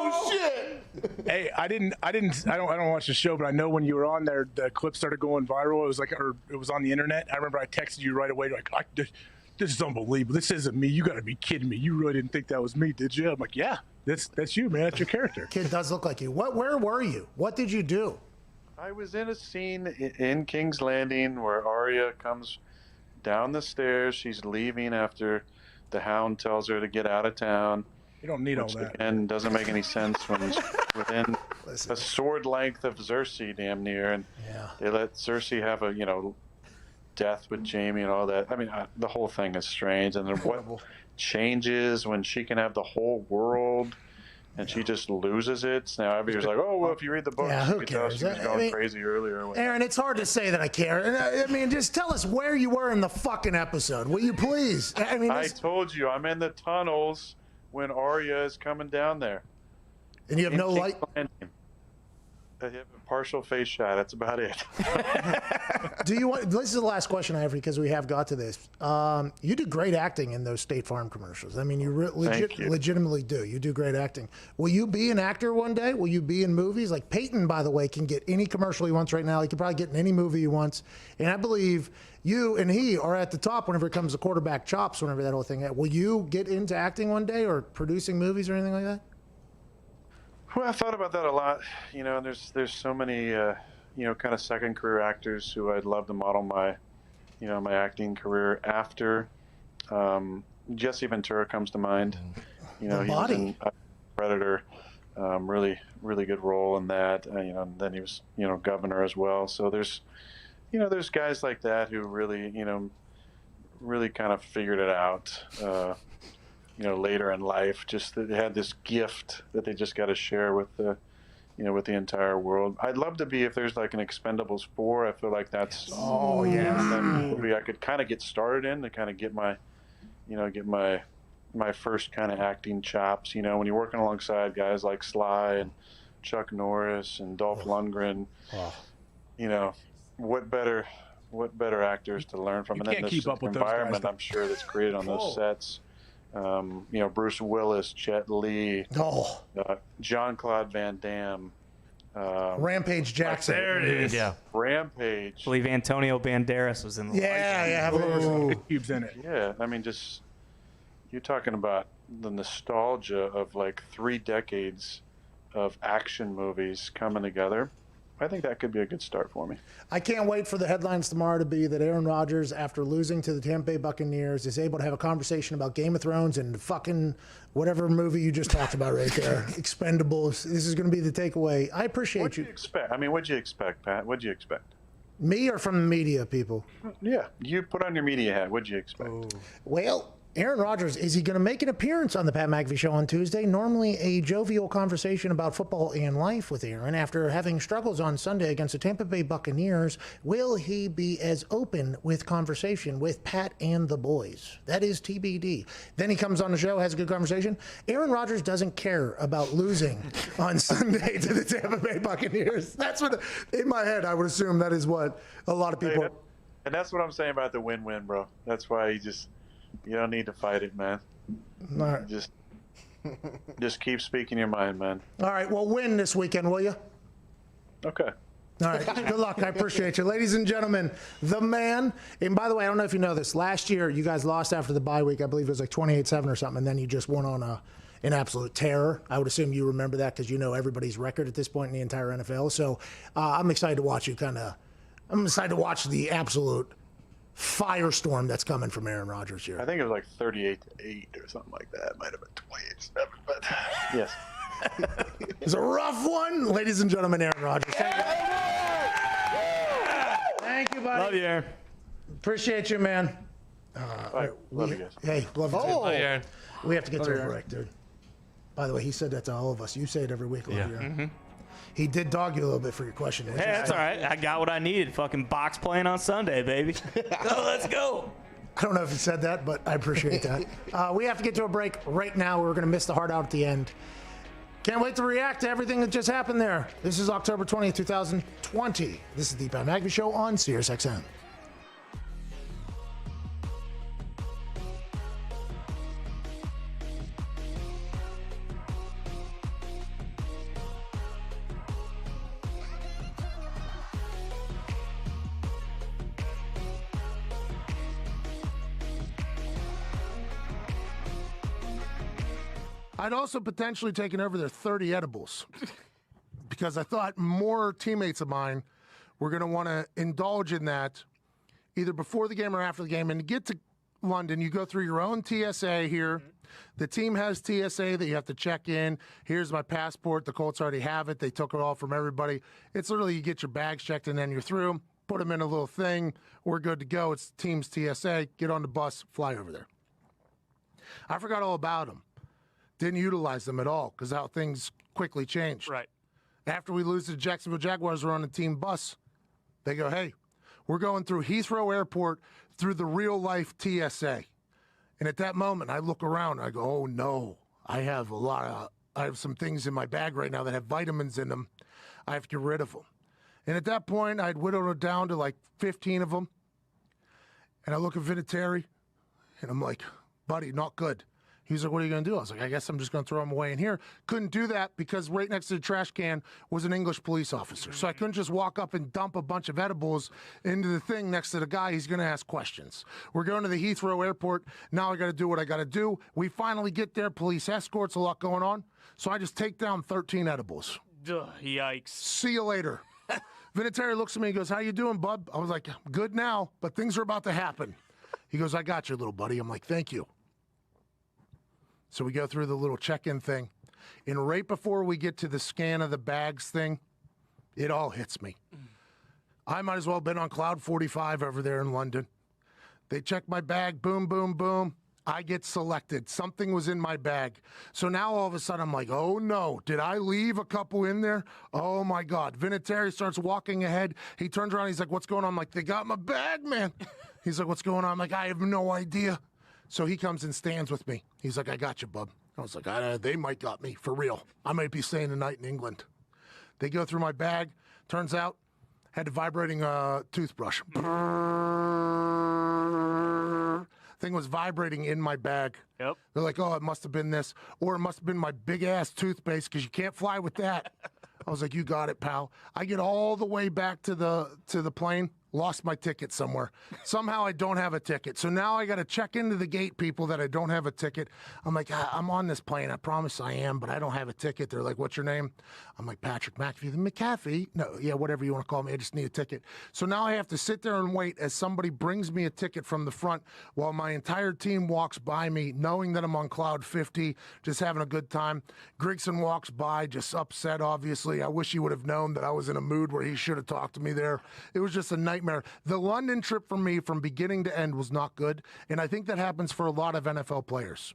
Oh shit! Hey, I don't watch the show, but I know when you were on there, the clip started going viral. It was on the internet. I remember I texted you right away, like, this is unbelievable. This isn't me. You got to be kidding me. You really didn't think that was me, did you? I'm like, yeah, that's you, man. That's your character. Kid does look like you. Where were you? What did you do? I was in a scene in King's Landing where Arya comes down the stairs. She's leaving after the Hound tells her to get out of town. You don't need all that. And doesn't make any sense when he's within a sword length of Cersei, damn near, and they let Cersei have a death with Jaime and all that. I mean, the whole thing is strange. And then what changes when she can have the whole world, and she just loses it? Now everybody's like, "Oh, well, if you read the book, you can tell she was going crazy earlier." Aaron, it's hard to say that I care. I mean, just tell us where you were in the fucking episode, will you please? I mean, I told you, I'm in the tunnels when Arya is coming down there. And you have no light? I have a partial face shot. That's about it. Do you want? This is the last question I have because we have got to this. You do great acting in those State Farm commercials. I mean, you legitimately do. You do great acting. Will you be an actor one day? Will you be in movies? Like Peyton, by the way, can get any commercial he wants right now. He can probably get in any movie he wants. And I believe you and he are at the top whenever it comes to quarterback chops, whenever that whole thing. Will you get into acting one day or producing movies or anything like that? Well, I thought about that a lot. And there's so many, kind of second career actors who I'd love to model my, my acting career after. Jesse Ventura comes to mind. He was in Predator, really, really good role in that. And then he was, governor as well. So there's guys like that who really, really kind of figured it out. Later in life, just that they had this gift that they just got to share with the, with the entire world. I'd love to be, if there's like an Expendables 4, I feel like that's that movie I could kind of get started in to kind of get my, my first kind of acting chops. When you're working alongside guys like Sly and Chuck Norris and Dolph Lundgren, what better actors to learn from? You and can't then keep this up with those environment, guys. I'm sure, that's created on those sets. Bruce Willis, Jet Li, Jean-Claude Van Damme, Rampage Jackson. There it is. Yeah. Rampage. I believe Antonio Banderas was in the Cubes in it. Yeah, I mean, just you're talking about the nostalgia of like 3 decades of action movies coming together. I think that could be a good start for me. I can't wait for the headlines tomorrow to be that Aaron Rodgers, after losing to the Tampa Bay Buccaneers, is able to have a conversation about Game of Thrones and fucking whatever movie you just talked about right there. Expendables. This is going to be the takeaway. I appreciate What'd you expect? I mean, what'd you expect, Pat? What'd you expect? Me or from the media people? Yeah, you put on your media hat. What'd you expect? Well, Aaron Rodgers, is he going to make an appearance on the Pat McAfee Show on Tuesday? Normally a jovial conversation about football and life with Aaron. After having struggles on Sunday against the Tampa Bay Buccaneers, will he be as open with conversation with Pat and the boys? That is TBD. Then he comes on the show, has a good conversation. Aaron Rodgers doesn't care about losing on Sunday to the Tampa Bay Buccaneers. That's what, in my head, I would assume that is what a lot of people... And that's what I'm saying about the win-win, bro. That's why you don't need to fight it, man. All right. Just keep speaking your mind, man. All right, well, win this weekend, will you? Okay. All right, good luck. I appreciate you. Ladies and gentlemen, the man, and by the way, I don't know if you know this, last year you guys lost after the bye week. I believe it was like 28-7 or something, and then you just went on an absolute terror. I would assume you remember that because you know everybody's record at this point in the entire NFL. So I'm excited to watch you I'm excited to watch the absolute firestorm that's coming from Aaron Rodgers here. I think it was like 38-8 or something like that. It might have been 28-7, but yes. It's a rough one. Ladies and gentlemen, Aaron Rodgers. Thank you, buddy. Love you, Aaron. Appreciate you, man. Love you guys. Hey, love you too. Bye, Aaron. We have to get to a break, dude. By the way, he said that to all of us. You say it every week. Love you, Aaron. He did dog you a little bit for your question. Hey, that's all right. I got what I needed. Fucking box playing on Sunday, baby. Let's go. I don't know if he said that, but I appreciate that. We have to get to a break right now. We're going to miss the hard out at the end. Can't wait to react to everything that just happened there. This is October 20th, 2020. This is the Pat McAfee Show on SiriusXM. I'd also potentially taken over their 30 edibles because I thought more teammates of mine were going to want to indulge in that either before the game or after the game. And to get to London, you go through your own TSA here. The team has TSA that you have to check in. Here's my passport. The Colts already have it. They took it all from everybody. It's literally you get your bags checked and then you're through. Put them in a little thing. We're good to go. It's team's TSA. Get on the bus, fly over there. I forgot all about them. Didn't utilize them at all because how things quickly changed. Right. After we lose to the Jacksonville Jaguars, we're on a team bus. They go, hey, we're going through Heathrow Airport through the real-life TSA. And at that moment, I look around. And I go, oh, no. I have some things in my bag right now that have vitamins in them. I have to get rid of them. And at that point, I'd whittled it down to like 15 of them. And I look at Vinatieri, and I'm like, buddy, not good. He's like, what are you going to do? I was like, I guess I'm just going to throw them away in here. Couldn't do that because right next to the trash can was an English police officer. So I couldn't just walk up and dump a bunch of edibles into the thing next to the guy. He's going to ask questions. We're going to the Heathrow Airport. Now I got to do what I got to do. We finally get there. Police escorts, a lot going on. So I just take down 13 edibles. Yikes. See you later. Vinatieri looks at me and goes, how you doing, bud? I was like, good now, but things are about to happen. He goes, I got you, little buddy. I'm like, thank you. So we go through the little check-in thing. And right before we get to the scan of the bags thing, it all hits me. I might as well have been on Cloud 45 over there in London. They check my bag, boom, boom, boom. I get selected. Something was in my bag. So now all of a sudden I'm like, oh no, did I leave a couple in there? Oh my God. Vinatieri starts walking ahead. He turns around, he's like, what's going on? I'm like, they got my bag, man. He's like, what's going on? I'm like, I have no idea. So he comes and stands with me. He's like, I got you, bub. I was like, they might got me, for real. I might be staying the night in England. They go through my bag. Turns out, had a vibrating toothbrush. Thing was vibrating in my bag. Yep. They're like, oh, it must have been this. Or it must have been my big-ass toothpaste, because you can't fly with that. I was like, you got it, pal. I get all the way back to the plane. Lost my ticket somewhere. Somehow I don't have a ticket. So now I got to check into the gate people that I don't have a ticket. I'm like, I'm on this plane. I promise I am, but I don't have a ticket. They're like, what's your name? I'm like, Patrick McAfee. McAfee? No, yeah, whatever you want to call me. I just need a ticket. So now I have to sit there and wait as somebody brings me a ticket from the front while my entire team walks by me, knowing that I'm on Cloud 50, just having a good time. Grigson walks by, just upset, obviously. I wish he would have known that I was in a mood where he should have talked to me there. It was just a nightmare nightmare. The London trip for me from beginning to end was not good, and I think that happens for a lot of NFL players.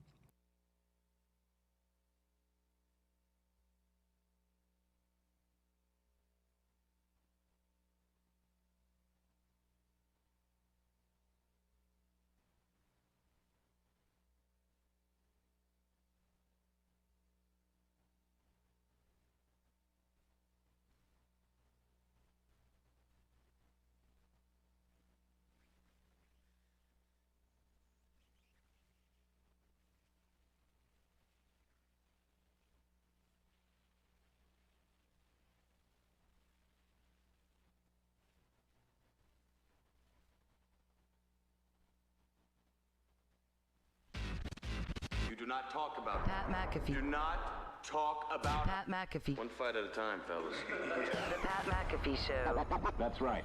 Do not talk about Pat McAfee. Do not talk about Pat McAfee. One fight at a time, fellas. The Pat McAfee Show. That's right.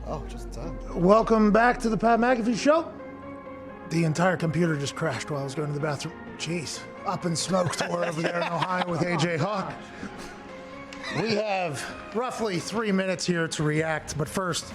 Oh, just done. Welcome back to the Pat McAfee Show. The entire computer just crashed while I was going to the bathroom. Jeez. Up in smoke tour over there in Ohio with AJ Hawk. We have roughly 3 minutes here to react, but first,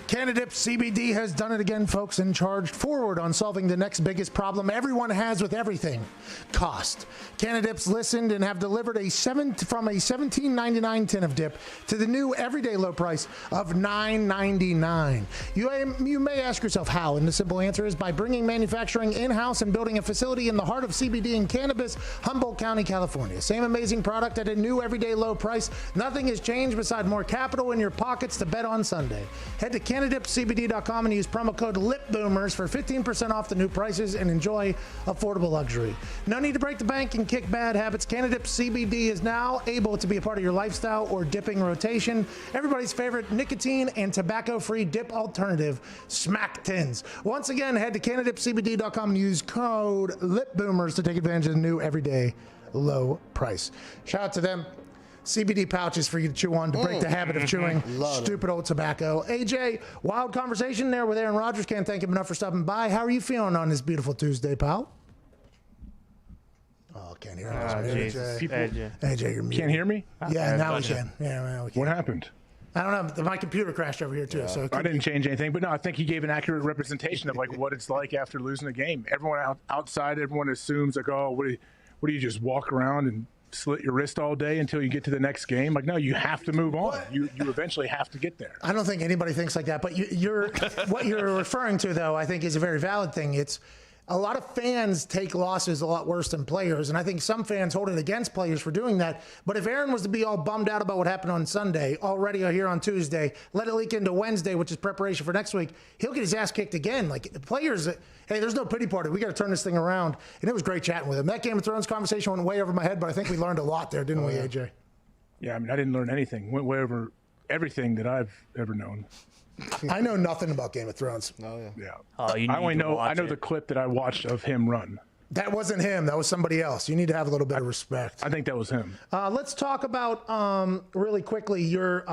Canada CBD has done it again, folks, and charged forward on solving the next biggest problem everyone has with everything: cost. Canadips listened and have delivered from a $17.99 tin of dip to the new everyday low price of $9.99. You may ask yourself how, and the simple answer is by bringing manufacturing in-house and building a facility in the heart of CBD and cannabis, Humboldt County, California. Same amazing product at a new everyday low price. Nothing has changed beside more capital in your pockets to bet on Sunday. Head to CanadipCBD.com and use promo code LIPBOOMERS for 15% off the new prices and enjoy affordable luxury. No need to break the bank and kick bad habits. Canadip CBD is now able to be a part of your lifestyle or dipping rotation. Everybody's favorite nicotine and tobacco-free dip alternative, Smack Tins. Once again, head to CanadipCBD.com and use code LIPBOOMERS to take advantage of the new everyday low price. Shout out to them. CBD pouches for you to chew on to break the habit of chewing stupid old tobacco. AJ, wild conversation there with Aaron Rodgers. Can't thank him enough for stopping by. How are you feeling on this beautiful Tuesday, pal? Oh, can't hear us. AJ, you're muted. Can't hear me? Yeah, now we can. Yeah, we can. What happened? I don't know. My computer crashed over here, too. Yeah. So I didn't change anything, but no, I think he gave an accurate representation of like what it's like after losing a game. Everyone outside, everyone assumes like, oh, what do you just walk around and slit your wrist all day until you get to the next game? Like, no, you have to move on. You eventually have to get there. I don't think anybody thinks like that, but what you're referring to, though, I think is a very valid thing. It's a lot of fans take losses a lot worse than players, and I think some fans hold it against players for doing that. But if Aaron was to be all bummed out about what happened on Sunday, already here on Tuesday, let it leak into Wednesday, which is preparation for next week, he'll get his ass kicked again. Like, players, hey, there's no pity party. We got to turn this thing around. And it was great chatting with him. That Game of Thrones conversation went way over my head, but I think we learned a lot there, didn't we, AJ? Yeah, I mean, I didn't learn anything. Went way over everything that I've ever known. I know nothing about Game of Thrones. Oh, yeah. Yeah. I know the clip that I watched of him run. That wasn't him. That was somebody else. You need to have a little bit of respect. I think that was him. Let's talk about, really quickly, your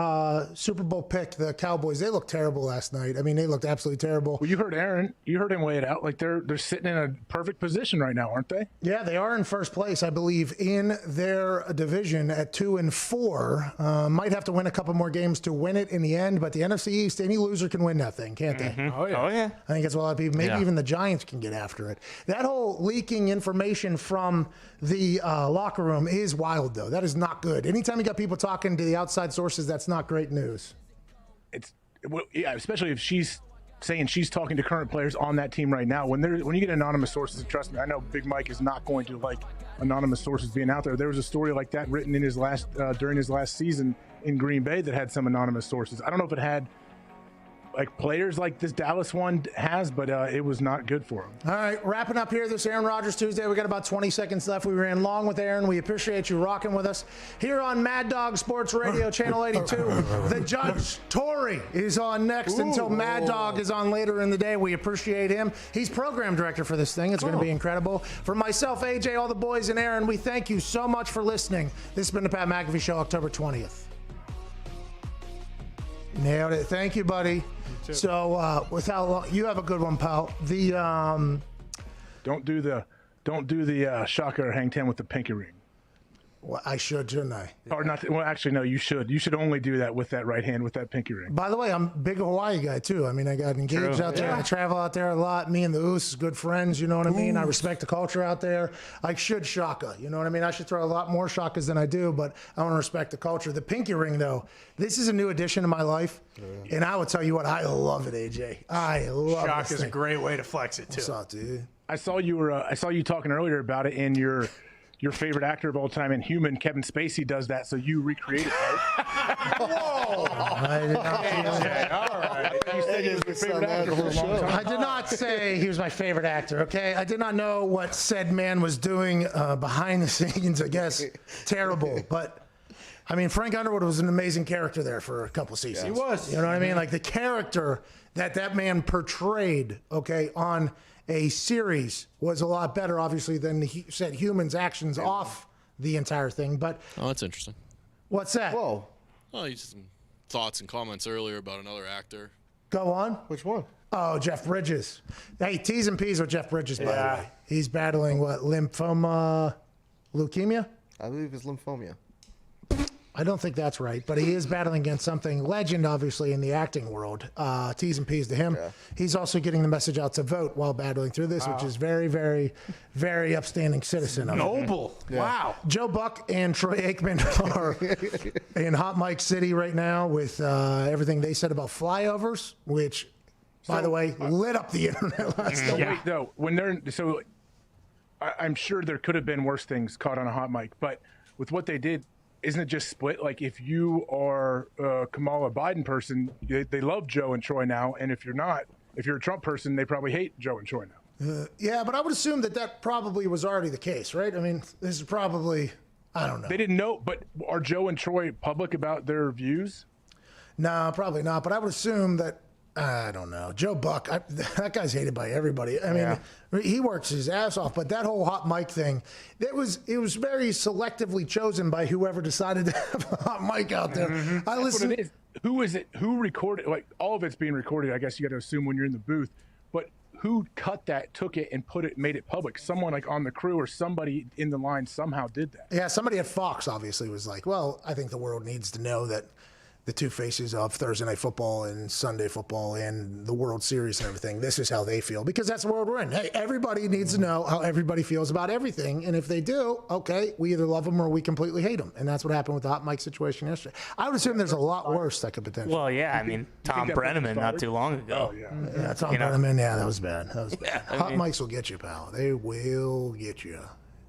Super Bowl pick, the Cowboys. They looked terrible last night. I mean, they looked absolutely terrible. Well, you heard Aaron. You heard him lay it out. Like, they're sitting in a perfect position right now, aren't they? Yeah, they are in first place, I believe, in their division at 2-4. Might have to win a couple more games to win it in the end, but the NFC East, any loser can win that thing, can't they? Oh, yeah. I think that's what a lot of people, maybe even the Giants can get after it. That whole leaking information from the locker room is wild, though. That is not good. Anytime you got people talking to the outside sources, that's not great news. Especially if she's saying she's talking to current players on that team right now. When you get anonymous sources, trust me, I know Big Mike is not going to like anonymous sources being out there. There was a story like that written in during his last season in Green Bay that had some anonymous sources. I don't know if it had like players like this Dallas one has, but it was not good for him. All right, wrapping up here this Aaron Rodgers Tuesday. We got about 20 seconds left. We ran long with Aaron. We appreciate you rocking with us here on Mad Dog Sports Radio, Channel 82. The Judge Torrey is on next until Mad Dog is on later in the day. We appreciate him. He's program director for this thing. It's going to be incredible. For myself, AJ, all the boys, and Aaron, we thank you so much for listening. This has been the Pat McAfee Show, October 20th. Nailed it. Thank you, buddy. So, you have a good one, pal. Don't do the Shaka or hang 10 with the pinky ring. Well, I should, shouldn't I? Or not? Well, actually, no. You should. You should only do that with that right hand, with that pinky ring. By the way, I'm a big Hawaii guy too. I mean, I got engaged True. out there. Yeah. I travel out there a lot. Me and the Oos is good friends. You know what I mean? I respect the culture out there. I should shaka. You know what I mean? I should throw a lot more shakas than I do, but I want to respect the culture. The pinky ring, though, this is a new addition to my life, and I will tell you what, I love it, AJ. I love it. Shock is a great way to flex it too. What's up, dude? I saw you talking earlier about it in your favorite actor of all time in Human, Kevin Spacey, does that, so you recreated it, right? Whoa! I did not all right. You said he was your favorite actor for a long time. I did not say he was my favorite actor, okay? I did not know what said man was doing behind the scenes, I guess. Terrible. But, I mean, Frank Underwood was an amazing character there for a couple seasons. He was. You know what I mean? Like, the character that man portrayed, okay, on a series was a lot better, obviously, than he said Human's actions off the entire thing. But Oh, that's interesting. what's that? Whoa. Oh, you just some thoughts and comments earlier about another actor. Go on. Which one? Oh, Jeff Bridges. Hey, T's and P's with Jeff Bridges, by the way. He's battling, what, lymphoma, leukemia? I believe it's lymphoma. I don't think that's right, but he is battling against something legend, obviously, in the acting world. T's and P's to him. Yeah. He's also getting the message out to vote while battling through this, which is very, very, very upstanding citizen of Noble. Yeah. Wow. Joe Buck and Troy Aikman are in Hot Mic City right now with everything they said about flyovers, which, by the way, lit up the internet last night. Wait, though, when they're I'm sure there could have been worse things caught on a hot mic, but with what they did, isn't it just split? Like, if you are a Kamala Biden person, they love Joe and Troy now, and if you're not, if you're a Trump person, they probably hate Joe and Troy now. Yeah, but I would assume that probably was already the case, right? I mean, this is probably, I don't know. They didn't know, but are Joe and Troy public about their views? No, probably not. But I would assume that, I don't know. Joe Buck, that guy's hated by everybody. I mean, he works his ass off. But that whole hot mic thing, it was very selectively chosen by whoever decided to have a hot mic out there. Mm-hmm. I listened. Who is it? Who recorded? Like, all of it's being recorded. I guess you got to assume when you're in the booth. But who cut that, took it, and made it public? Someone like on the crew or somebody in the line somehow did that. Yeah, somebody at Fox obviously was like, well, I think the world needs to know that the two faces of Thursday Night Football and Sunday Football and the World Series and everything, this is how they feel, because that's the world we're in. Hey, everybody needs to know how everybody feels about everything, and if they do, okay, we either love them or we completely hate them, and that's what happened with the hot mic situation yesterday. I would assume there's a lot worse that could potentially. Well, yeah, I mean, Tom Brenneman not too long ago. Oh, yeah. Yeah, Tom Brenneman, yeah, that was bad. Yeah, Hot mics will get you, pal. They will get you.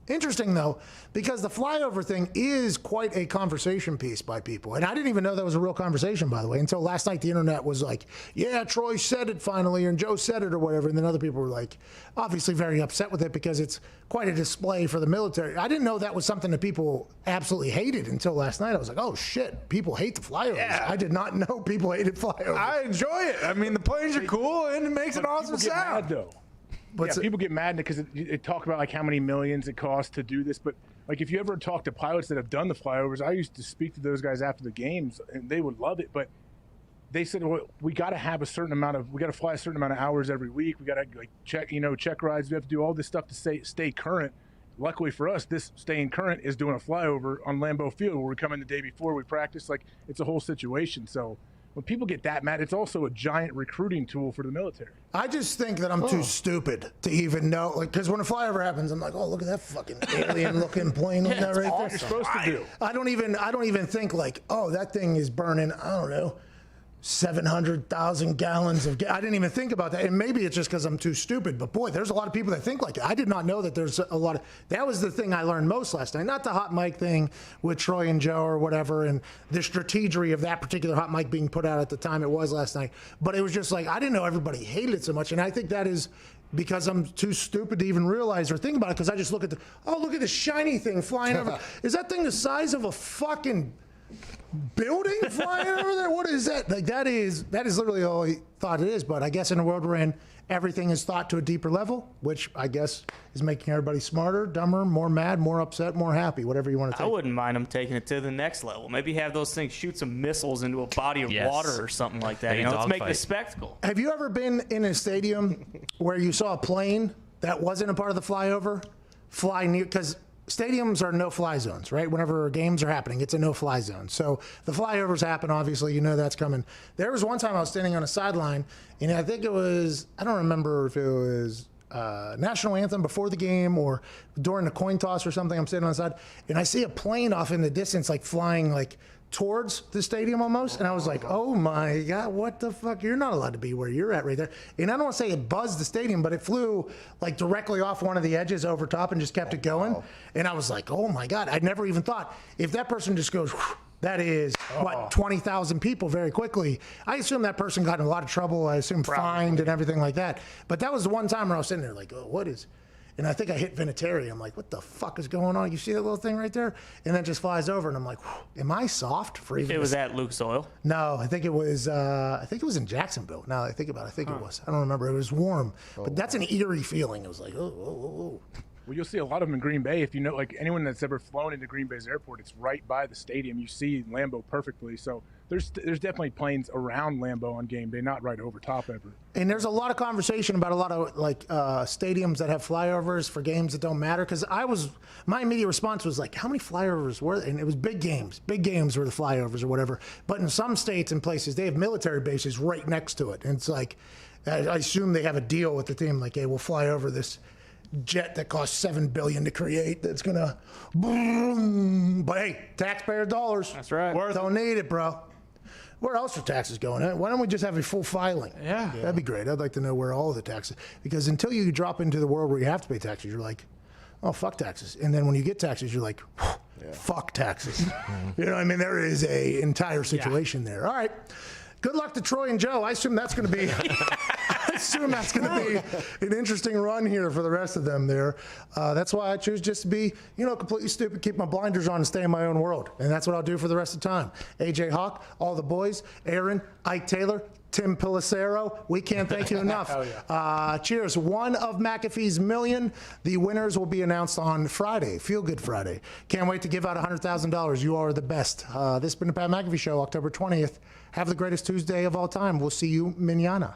Interesting, though, because the flyover thing is quite a conversation piece by people. And I didn't even know that was a real conversation, by the way, until last night the internet was like, yeah, Troy said it finally, and Joe said it or whatever. And then other people were like, obviously very upset with it because it's quite a display for the military. I didn't know that was something that people absolutely hated until last night. I was like, oh, shit, people hate the flyovers. Yeah. I did not know people hated flyovers. I enjoy it. I mean, the planes are cool, and it makes an awesome People get sound. mad, though. People get mad because it talk about like how many millions it costs to do this, but like if you ever talk to pilots that have done the flyovers, I used to speak to those guys after the games, and they would love it. But they said, well, we got to have we got to fly a certain amount of hours every week. We got to like check rides. We have to do all this stuff to stay current. Luckily for us, this staying current is doing a flyover on Lambeau Field where we come in the day before, we practice. Like, it's a whole situation. So when people get that mad, it's also a giant recruiting tool for the military. I just think that I'm too stupid to even know, like, because when a flyover happens, I'm like, oh, look at that fucking alien-looking plane on that right there. You're supposed to do. I don't even think like, oh, that thing is burning, I don't know, 700,000 gallons of gas. I didn't even think about that. And maybe it's just because I'm too stupid. But boy, there's a lot of people that think like that. I did not know that there's a lot of. That was the thing I learned most last night. Not the hot mic thing with Troy and Joe or whatever, and the strategery of that particular hot mic being put out at the time it was last night. But it was just like, I didn't know everybody hated it so much. And I think that is because I'm too stupid to even realize or think about it, because I just look at look at this shiny thing flying over. Is that thing the size of a fucking building flying over there? What is that? Like, that is literally all he thought it is. But I guess in the world we're in, everything is thought to a deeper level, which I guess is making everybody smarter, dumber, more mad, more upset, more happy, whatever you want to take. I wouldn't mind them taking it to the next level. Maybe have those things shoot some missiles into a body of water or something like that. Let's make the spectacle. Have you ever been in a stadium where you saw a plane that wasn't a part of the flyover fly near? Because stadiums are no-fly zones, right? Whenever games are happening, it's a no-fly zone. So the flyovers happen, obviously. You know that's coming. There was one time I was standing on a sideline, and I think it was, I don't remember if it was national anthem before the game or during the coin toss or something. I'm sitting on the side, and I see a plane off in the distance, like flying like towards the stadium almost. And I was like, oh my God, what the fuck? You're not allowed to be where you're at right there. And I don't want to say it buzzed the stadium, but it flew like directly off one of the edges over top and just kept it going. And I was like, oh my God, I never even thought if that person just goes, whew, that is, 20,000 people very quickly. I assume that person got in a lot of trouble. I assume fined and everything like that. But that was the one time where I was sitting there like, oh, what is... And I think I hit Vinatieri. I'm like, what the fuck is going on? You see that little thing right there? And then it just flies over, and I'm like, am I soft for even? It was at Luke's Oil. No, I think it was. I think it was in Jacksonville. Now that I think about it, I think it was. I don't remember. It was warm, but that's an eerie feeling. It was like, oh. Well, you'll see a lot of them in Green Bay. If you know, like anyone that's ever flown into Green Bay's airport, it's right by the stadium. You see Lambeau perfectly. So there's definitely planes around Lambeau on game day, not right over top ever. And there's a lot of conversation about a lot of like stadiums that have flyovers for games that don't matter. Because my immediate response was like, how many flyovers were there? And it was big games. Big games were the flyovers or whatever. But in some states and places, they have military bases right next to it. And it's like, I assume they have a deal with the team. Like, hey, we'll fly over this jet that costs $7 billion to create that's gonna boom. But hey, taxpayer dollars. That's right. Don't need it, bro. Where else are taxes going? Why don't we just have a full filing? Yeah. That'd be great. I'd like to know where all of the taxes, because until you drop into the world where you have to pay taxes, you're like, oh, fuck taxes. And then when you get taxes, you're like, fuck taxes. You know what I mean? There is a entire situation there. All right. Good luck to Troy and Joe. I assume that's going to be an interesting run here for the rest of them there. That's why I choose just to be, completely stupid, keep my blinders on and stay in my own world. And that's what I'll do for the rest of the time. AJ Hawk, all the boys, Aaron, Ike Taylor, Tim Pelissero, we can't thank you enough. Cheers. One of McAfee's million. The winners will be announced on Friday, Feel Good Friday. Can't wait to give out $100,000. You are the best. This has been the Pat McAfee Show, October 20th. Have the greatest Tuesday of all time. We'll see you manana.